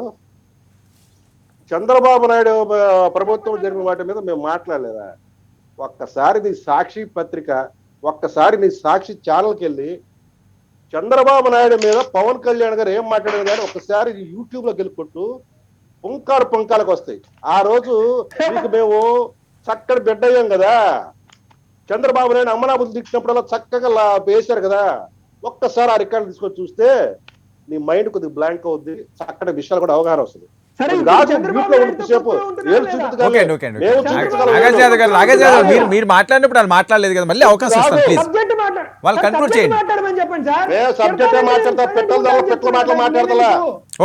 చంద్రబాబు నాయుడు ప్రభుత్వం జరిగిన వాటి మీద మేము మాట్లాడలేదా? ఒక్కసారి నీ సాక్షి పత్రిక, ఒక్కసారి నీ సాక్షి ఛానల్కి వెళ్ళి చంద్రబాబు నాయుడు మీద పవన్ కళ్యాణ్ గారు ఏం మాట్లాడారు కానీ ఒక్కసారి యూట్యూబ్ లోకి వెళ్ళి పుంకాలకు వస్తాయి. ఆ రోజు మీకు మేము చక్కటి బిడ్డ అయ్యాం కదా, చంద్రబాబు నాయుడు అమ్మనాబుద్ధి తిట్టినప్పుడల్లా చక్కగా వేశారు కదా. ఒక్కసారి ఆ రికార్డు తీసుకొని చూస్తే నీ మైండ్ కొద్దిగా బ్లాంక్ అవుద్ది, చక్కటి విషయాలు కూడా అవగాహన వస్తుంది. సరే, అది ఇప్పుడు కాదు, చంద్రబాబు వీటిలో నాయుడుతో ఉంటే సేపు పొత్తులో ఉంటున్నారా ఏళ్ళు లేదా? చూపించగలం. ఓకే ఓకే మేము చూపించగలం. నాగార్జున యాదవ్ గారు మీరు మాట్లాడినప్పుడు వాళ్ళు మాట్లాడలేదు కదా, మళ్ళీ అవకాశం ఇస్తాను ప్లీజ్. సబ్జెక్ట్ వాళ్ళు conclude చేయండి. మాట్లాడమని చెప్పండి సార్. ఏ సబ్జెక్టే మాట్లాడతా, పెట్టల మాటలు మాట్లాడతా,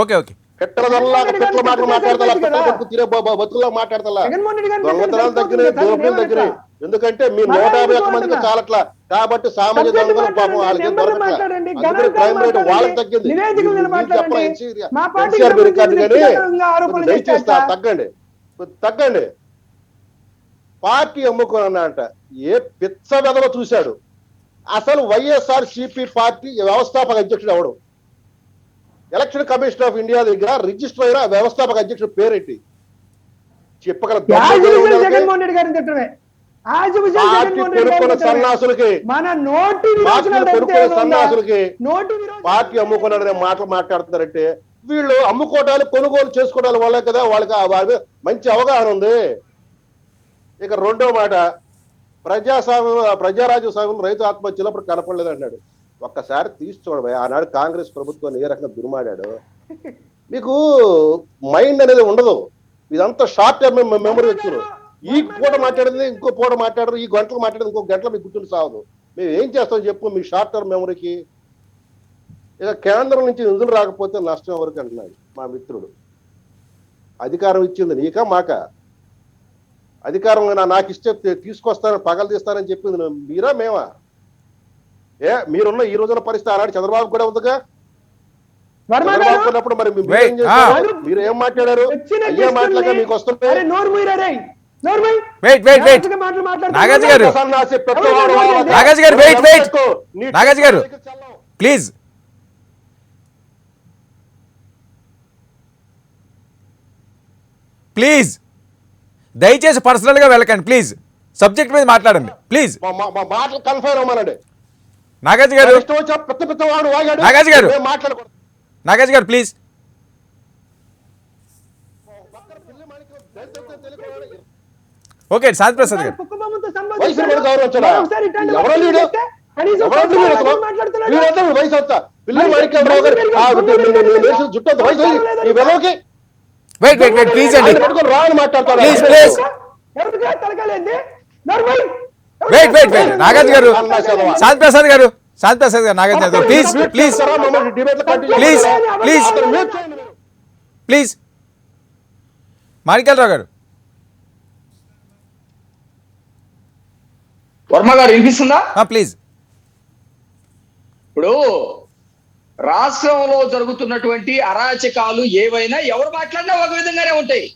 ఓకే ఓకే పెట్టల మాటలు మాట్లాడతా, తీరే బతుకుల్లో మాట్లాడతా. జగన్మోహన్ రెడ్డి గారిని దొంగతనాలు తగ్గినాయి, పెట్టండి, దోపిడీలు తగ్గినాయి. ఎందుకంటే మీ 151 మందికి చాలట్లా కాబట్టి సామాజిక దొంగలు పాపం వాళ్ళకి దొరకట్లా. అందుకని క్రైమ్ రేట్ వాళ్ళకి తగ్గింది. ఎన్సీఆర్ రికార్డు కానీ దయచేస్తా తగ్గండి. పార్టీ అమ్ముకున్నా అంట ఏ పిచ్చ వెదవ చూశాడు. అసలు వైఎస్ఆర్ సిపి పార్టీ వ్యవస్థాపక అధ్యక్షుడు ఎవడు? ఎలక్షన్ కమిషన్ ఆఫ్ ఇండియా దగ్గర రిజిస్టర్ అయిన వ్యవస్థాపక అధ్యక్షుడు పేరేంటి చెప్పగల జగన్మోహన్ రెడ్డి గారిని తిట్టమే. సన్నాసులకి మన నోటి సన్నాసులకి పార్టీ అమ్ముకున్నాడనే మాటలు మాట్లాడుతున్నారంటే వీళ్ళు అమ్ముకోవటాలు కొనుగోలు చేసుకోవడాల వల్లే కదా వాళ్ళకి మంచి అవగాహన ఉంది. ఇక రెండో మాట, ప్రజారాజ్య సాగులు రైతు ఆత్మహత్యలు అప్పుడు కనపడలేదు అన్నాడు. ఒక్కసారి తీసి చూడబోయ్ ఆనాడు కాంగ్రెస్ ప్రభుత్వాన్ని ఏ రకంగా దుర్మాడాడు. మీకు మైండ్ అనేది ఉండదు, ఇదంతా షార్ట్ టర్మ్ మెమరీ వచ్చారు. ఈ పూట మాట్లాడింది ఇంకో పూట మాట్లాడరు, ఈ గంటలు మాట్లాడింది ఇంకో గంటలు మీకు గుర్తుండి సాగదు. మేము ఏం చేస్తాం చెప్పు మీ షార్ట్ టర్మ్ మెమరీకి. ఇక కేంద్రం నుంచి నిధులు రాకపోతే నష్టం ఎవరికి అంటున్నాడు మా మిత్రుడు. అధికారం ఇచ్చింది నీకా మాకా? అధికారం నాకు ఇస్తే తీసుకొస్తానని పగలు తీస్తానని చెప్పింది మీరా మేమా? మీరున్న ఈ రోజున పరిస్థితి ఆనాడు చంద్రబాబు కూడా ఉందిగా. చంద్రబాబు ఉన్నప్పుడు మరి మీరేం చేశారు? మీరు ఏం మాట్లాడారు? అయ్యే మాటలుగా మీకు వస్తున్నాయి. నాగార్జున గారు ప్లీజ్ ప్లీజ్ దయచేసి పర్సనల్ గా వెళ్ళకండి ప్లీజ్. సబ్జెక్ట్ మీద మాట్లాడండి ప్లీజ్. మాటలు కన్ఫైర్ అవ్వమనండి. నాగార్జున గారు నాగార్జున గారు నాగార్జున గారు ప్లీజ్. ఓకే శాంతి ప్రసాద్ గారు వెయిట్ ప్లీజ్ అండి ప్లీజ్ ప్లీజ్ వెయిట్ నాగార్జున గారు శాంతి ప్రసాద్ గారు నాగార్జున గారు please please please please please. Manikyalarao గారు వర్మ గారు వినిపిస్తుందా? ప్లీజ్. ఇప్పుడు రాష్ట్రంలో జరుగుతున్నటువంటి అరాచకాలు ఏవైనా ఎవరు మాట్లాడినా ఒక విధంగానే ఉంటాయి.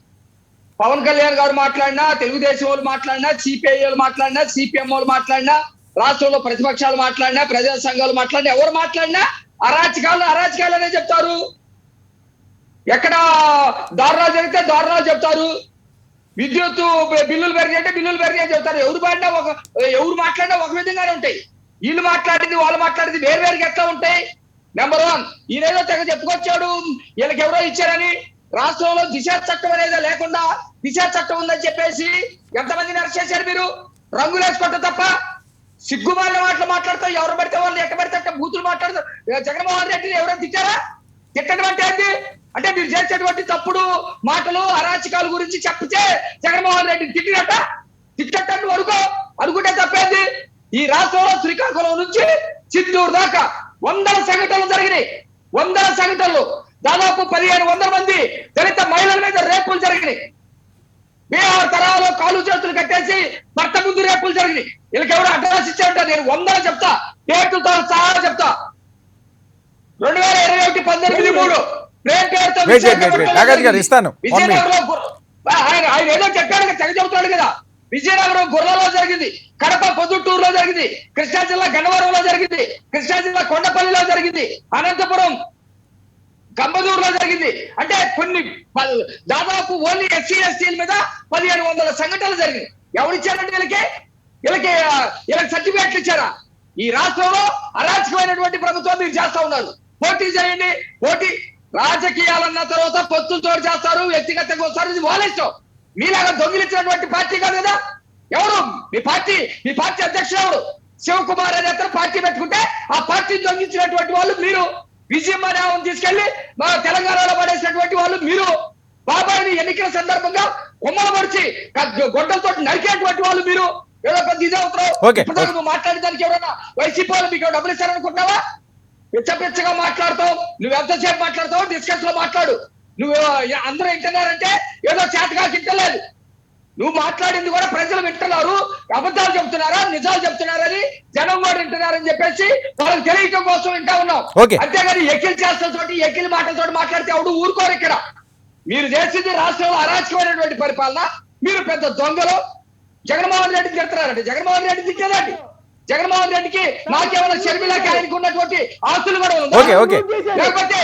పవన్ కళ్యాణ్ గారు మాట్లాడినా, తెలుగుదేశం వాళ్ళు మాట్లాడినా, సిపిఐ వాళ్ళు మాట్లాడినా, సిపిఎం వాళ్ళు మాట్లాడినా, రాష్ట్రంలో ప్రతిపక్షాలు మాట్లాడినా, ప్రజా సంఘాలు మాట్లాడినా, ఎవరు మాట్లాడినా అరాచకాలనే చెప్తారు. ఎక్కడ దారుణాలు జరిగితే దారుణాలు చెప్తారు. విద్యుత్ బిల్లులు పెరిగాయంటే బిల్లులు పెరిగాయని చెప్తారు. ఎవరు మాట్లాడినా ఒక విధంగానే ఉంటాయి. వీళ్ళు మాట్లాడింది వాళ్ళు మాట్లాడింది వేరువేరుగా ఎట్లా ఉంటాయి? నెంబర్ 1, ఈయనేదో తెగ చెప్పుకొచ్చాడు వీళ్ళకి ఎవరో ఇచ్చారని. రాష్ట్రంలో దిశ చట్టం అనేది లేకుండా దిశ చట్టం ఉందని చెప్పేసి ఎంతమందిని అరెస్ట్ చేశారు మీరు? రంగులేసుకుంటే తప్ప సిగ్గుమాలిన మాటలు మాట్లాడతారు. ఎవరు పడితే వాళ్ళు ఎట్ట పడితే అట్ట బూతులు మాట్లాడతారు. జగన్మోహన్ రెడ్డిని ఎవరో తిట్టారా? తిట్టడం ఏంటి అంటే మీరు చేసేటువంటి తప్పుడు మాటలు అరాచకాల గురించి చెప్తే జగన్మోహన్ రెడ్డిని తిట్టినట్టు అనుకుంటే తప్పేంది? ఈ రాష్ట్రంలో శ్రీకాకుళం నుంచి చిత్తూరు దాకా 100 సంఘటనలు జరిగినాయి. 100 సంఘటనలు, దాదాపు 1500 మంది దళిత మహిళల మీద రేపులు జరిగినాయి. బీహార్ తరాలో కాలు చేతులు కట్టేసి భర్త ముందు రేపులు జరిగినాయి. వీళ్ళకి ఎవరు అడ్రస్ ఇచ్చారంటే నేను 100 చెప్తా, పేర్లతో సహా చెప్తా. 2021-18-3 నాగార్జున గారు ఇస్తాను. ఆయన ఏదో చెప్పాడు తెగ చెబుతాడు కదా. విజయనగరం గుర్రలో జరిగింది, కడప పొద్దుటూరులో జరిగింది, కృష్ణా జిల్లా గన్నవరంలో జరిగింది, కృష్ణా జిల్లా కొండపల్లిలో జరిగింది, అనంతపురం గంబదూరులో జరిగింది. అంటే కొన్ని దాదాపు ఓన్లీ ఎస్సీ ఎస్టీల మీద 1500 సంఘటనలు జరిగింది. ఎవరిచ్చారంటే వీళ్ళకి సర్టిఫికేట్లు ఇచ్చారా? ఈ రాష్ట్రంలో అరాచకమైనటువంటి ప్రభుత్వం మీరు చేస్తా ఉన్నారు. పోటీ చేయండి, పోటీ రాజకీయాలన్న తర్వాత పొత్తులతో చేస్తారు, వ్యక్తిగతంగా వస్తారు. ఇది వాళ్ళ ఇష్టం. మీలాగా దొంగిలించినటువంటి పార్టీ కాదు కదా. ఎవరు మీ పార్టీ అధ్యక్షుడు ఎవరు? శివకుమార్ అనే అతను పార్టీ పెట్టుకుంటే ఆ పార్టీని దొంగిలించినటువంటి వాళ్ళు మీరు. విజయం తీసుకెళ్లి మా తెలంగాణలో పడేసినటువంటి వాళ్ళు మీరు. బాబాయిని ఎన్నికల సందర్భంగా కొమ్మలు మడిచి గొడ్డలతో నరికేటువంటి వాళ్ళు మీరు. ఏదో పెద్ద ఇదే అవుతారు. నువ్వు మాట్లాడడానికి ఎవరన్నా వైసీపీ వాళ్ళు మీకు డబ్బులు ఇస్తారనుకుంటున్నావా? పిచ్చగా మాట్లాడతావు. నువ్వు ఎంతసేపు మాట్లాడతావు? డిస్కస్ లో మాట్లాడు. నువ్వు అందరూ వింటున్నారంటే ఏదో చేతగా తింటలేదు. నువ్వు మాట్లాడింది కూడా ప్రజలు వింటున్నారు. అబద్ధాలు చెప్తున్నారా నిజాలు చెప్తున్నారని జనం కూడా వింటున్నారని చెప్పేసి వాళ్ళకి తెలియటం కోసం వింటా ఉన్నాం. అంతేగాని ఎక్కిలి చేష్టలతోటి ఎక్కిలి మాటలతో మాట్లాడితే ఎవడు ఊరుకోరు. ఇక్కడ మీరు చేసింది రాష్ట్రంలో అరాచకమైనటువంటి పరిపాలన. మీరు పెద్ద దొంగలు. జగన్మోహన్ రెడ్డి తిడుతున్నారంటే జగన్మోహన్ రెడ్డి తిట్టేదండి. జగన్మోహన్ రెడ్డికి మాకేమైనా షర్మిలాకి ఆయనకు ఉన్నటువంటి ఆస్తులు కూడా లేకపోతే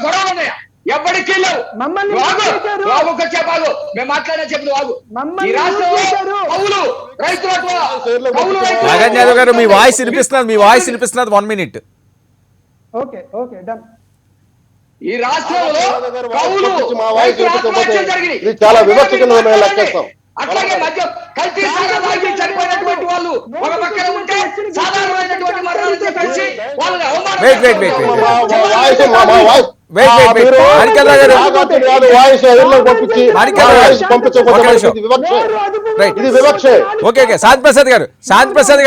గొడవలు ఉన్నాయా? ఎవరికి లేవు. బాగు మేము మాట్లాడే చెప్పు బాగు. ఈ రాష్ట్రంలో కౌలు రైతులకు నాగార్జున యాదవ్ గారు మీ వాయిస్ వినిపిస్తున్నది 1 minute. ఈ రాష్ట్రంలో కౌలు చాలా వివక్షగా లెక్కేస్తాం. అట్లాగే మధ్య కల్తీ సాగు చనిపోయినటువంటి వాళ్ళు ఒక పక్కన ఉంటే సాధారణమైనటువంటి మరణాలు చెప్పేసి వాళ్ళని శాంతి ప్రసాద్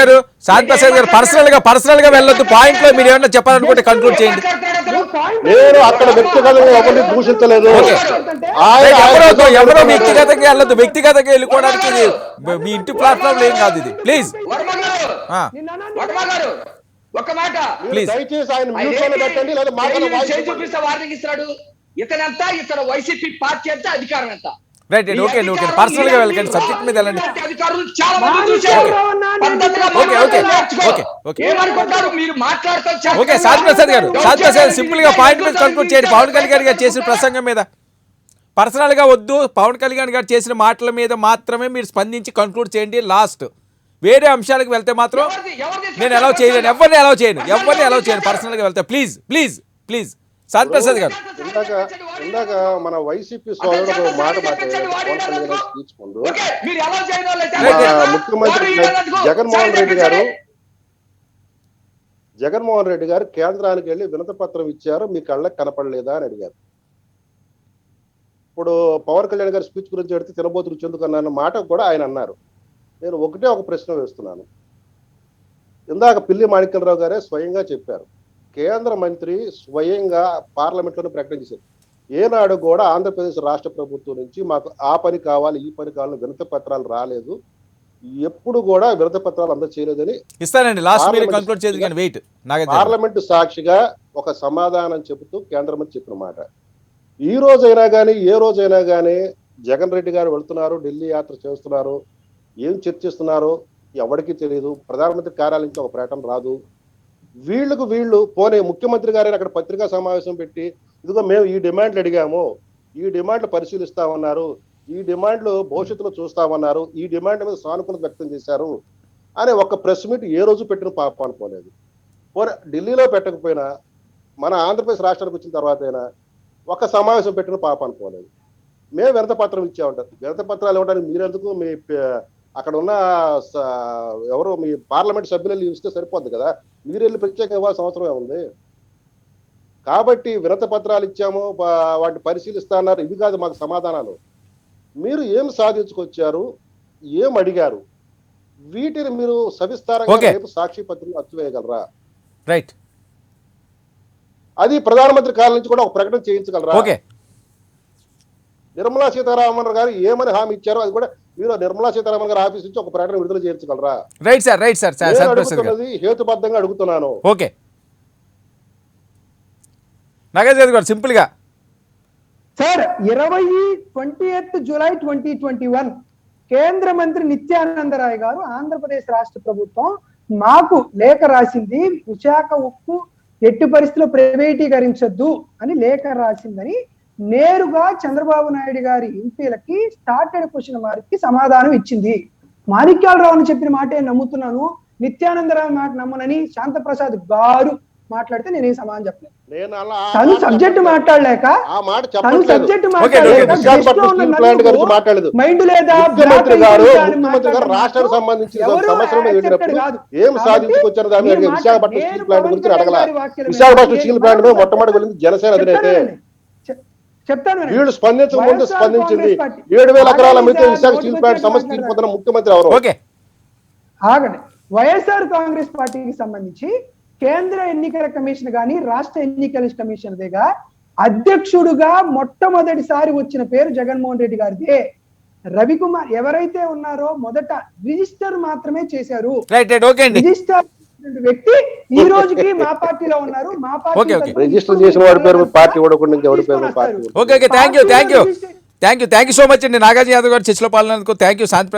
గారు పర్సనల్ గా వెళ్ళొద్దు. పాయింట్ లో మీరు ఏమన్నా చెప్పాలనుకుంటే కంక్లూడ్ చేయండి. నేను అక్కడ వ్యక్తిగతంగా ఎవరిని దూషించలేదు. ఎవరో వ్యక్తిగతంగా వెళ్ళొద్దు. వ్యక్తిగతంగా వెళ్ళిపోవడానికి మీ ఇంటి ప్లాట్ఫామ్ ఏం కాదు ఇది. ప్లీజ్ ఒక మాట దయచేసి ఆయన మ్యూట్లో పెట్టండి, లేదా చూపిస్తే వార్నింగ్ ఇస్తాడు. ఇతనంతా ఇతను వైసీపీ పార్టీ అంతా అధికారం ఎంత. రైట్ ఓకే పర్సనల్ గా వెళ్ళకండి. సబ్జెక్ట్ మీద వెళ్ళండి. అధికారులు చాలా మంది చూశారు. మీరు మాట్లాడుతూ ఓకే శాంతి ప్రసాద్ సింపుల్ గా పాయింట్ మీద కంక్లూడ్ చేయండి. పవన్ కళ్యాణ్ గారు చేసిన ప్రసంగం మీద పర్సనల్ గా వద్దు. పవన్ కళ్యాణ్ గారు చేసిన మాటల మీద మాత్రమే మీరు స్పందించి కంక్లూడ్ చేయండి. లాస్ట్ వేరే అంశాలకు వెళ్తే మాత్రం నేను అలౌ చేయలేను. ఎవరిని అలౌ చేయను పర్సనల్ గా వెళ్తే. ప్లీజ్ శాంతి ప్రసాద్ గారు. ఇందాక మన వైసీపీ సోదరుడు ఒక మాట మాట్లాడారు స్పీచ్ ముందు. ముఖ్యమంత్రి జగన్మోహన్ రెడ్డి గారు కేంద్రానికి వెళ్ళి వినతి పత్రం ఇచ్చారు, మీ కళ్ళకి కనపడలేదా అని అడిగారు. ఇప్పుడు పవన్ కళ్యాణ్ గారి స్పీచ్ గురించి అడిగితే తినబోతు రుచి ఎందుకు అన్న మాట కూడా ఆయన అన్నారు. నేను ఒక ప్రశ్న వేస్తున్నాను. ఇందాక పిల్లి మాణిక్యరావు గారే స్వయంగా చెప్పారు, కేంద్ర మంత్రి స్వయంగా పార్లమెంట్లోనే ప్రకటన చేశారు. ఏనాడు కూడా ఆంధ్రప్రదేశ్ రాష్ట్ర ప్రభుత్వం నుంచి మాకు ఆ పని కావాలి ఈ పని కావాలని వినతి పత్రాలు రాలేదు, ఎప్పుడు కూడా వినతి పత్రాలు అందజేయలేదని పార్లమెంటు సాక్షిగా ఒక సమాధానం చెబుతూ కేంద్ర మంత్రి చెప్పిన మాట. ఈ రోజైనా కానీ ఏ రోజైనా కానీ జగన్ రెడ్డి గారు వెళ్తున్నారు, ఢిల్లీ యాత్ర చేస్తున్నారు, ఏం చర్చిస్తున్నారో ఎవరికి తెలియదు. ప్రధానమంత్రి కార్యాలయం నుంచి ఒక ప్రకటన రాదు. వీళ్ళు పోనీ ముఖ్యమంత్రి గారైనా అక్కడ పత్రికా సమావేశం పెట్టి ఇదిగో మేము ఈ డిమాండ్లు అడిగాము, ఈ డిమాండ్లు పరిశీలిస్తామన్నారు, ఈ డిమాండ్లు భవిష్యత్తులో చూస్తామన్నారు, ఈ డిమాండ్ మీద సానుకూలత వ్యక్తం చేశారు అని ఒక ప్రెస్ మీట్ ఏ రోజు పెట్టిన పాప అనుకోలేదు. పోనీ ఢిల్లీలో పెట్టకపోయినా మన ఆంధ్రప్రదేశ్ రాష్ట్రానికి వచ్చిన తర్వాత అయినా ఒక సమావేశం పెట్టిన పాప అనుకోలేదు. మేము వినతి పత్రం ఇచ్చామంటారు. వినతి పత్రాలు ఇవ్వడానికి మీరెందుకు మీ అక్కడ ఉన్న ఎవరో మీ పార్లమెంట్ సభ్యులు ఇస్తే సరిపోద్ది కదా, మీరు వెళ్ళి ప్రత్యేక ఇవ్వాల్సిన అవసరమే ఉంది. కాబట్టి వినతి పత్రాలు ఇచ్చాము, వాటిని పరిశీలిస్తా అన్నారు, ఇవి కాదు మాకు సమాధానాలు. మీరు ఏం సాధించుకొచ్చారు, ఏం అడిగారు, వీటిని మీరు సవిస్తారంగా రేపు సాక్షి పత్రికలు అచ్చువేయగలరా? రైట్, అది ప్రధానమంత్రి కార్యాలయం నుంచి కూడా ఒక ప్రకటన చేయించగలరా? నిర్మలా సీతారామన్ గారు ఏమని హామీ ఇచ్చారో అది కూడా మీరు నిర్మలా సీతారామన్ గారి ఆఫీస్ నుంచి ఒక ప్రకటన విడుదల చేయించగలరా? రైట్ సార్ హేతుబద్ధంగా అడుగుతున్నాను. ఓకే నాగేశ్వర గారు సింపుల్ గా సార్ 28 జూలై 2021 కేంద్ర మంత్రి నిత్యానందరాయ్ గారు ఆంధ్రప్రదేశ్ రాష్ట్ర ప్రభుత్వం మాకు లేఖ రాసింది, విశాఖ ఉక్కు ఎట్టి పరిస్థితుల్లో ప్రైవేటీకరించొద్దు అని లేఖ రాసిందని నేరుగా చంద్రబాబు నాయుడు గారి ఎంపీలకి స్టార్టెడ్ క్వశ్చన్ మార్క్ కి సమాధానం ఇచ్చింది. మాణిక్యాలరావు అని చెప్పిన మాటే నమ్ముతున్నాను, నిత్యానందరావు మాట నమ్మనని శాంతప్రసాద్ గారు మాట్లాడితే నేనేం సమాధానం చెప్పలేదు. నేను అలా తను సబ్జెక్ట్ మాట్లాడలేక ఆ మాట తను చెప్పట్లేదు. సబ్జెక్ట్ విశాఖపట్నం స్టీల్ ప్లాంట్ గురించి మాట్లాడలేదు. మైండ్ లేదా ముఖ్యమంత్రి గారు రాష్ట్రానికి సంబంధించిన సమస్యల మీద వెళ్ళినప్పుడు ఏం సాధించుకొచ్చారు దాని మీద విశాఖపట్నం స్టీల్ ప్లాంట్ గురించి అడగల. విశాఖపట్నం స్టీల్ ప్లాంట్ మీద మొట్టమొదటి వెళ్ళింది జనసేన అధినేతే. చెప్తాను. వీళ్ళు స్పందించక ముందు స్పందించింది. 7,000 ఎకరాల అమ్మితే విశాఖ స్టీల్ ప్లాంట్ సమస్య తీర్చిపోతున్న ముఖ్యమంత్రి ఎవరు? ఓకే, ఆగండి. వైఎస్ఆర్ కాంగ్రెస్ పార్టీకి సంబంధించి కేంద్ర ఎన్నికల కమిషన్ గాని రాష్ట్ర ఎన్నికల కమిషన్ దేగా అధ్యక్షుడుగా మొట్టమొదటిసారి వచ్చిన పేరు జగన్మోహన్ రెడ్డి గారిదే. రవికుమార్ ఎవరైతే ఉన్నారో మొదట రిజిస్టర్ మాత్రమే చేశారు. రైట్ రైట్, ఓకే అండి. రిజిస్టర్ వ్యక్తి ఈ రోజుకి మా పార్టీలో ఉన్నారు. మా ఓకే, ఓకే. రిజిస్టర్ చేసిన వాడి పేరు పార్టీ ఓడకుండా ఎవరి పేరు party. Okay okay, thank you so much అండి నాగార్జున యాదవ్ గారు చర్చలో పాల్గొన్నందుకు. Thank you Shanti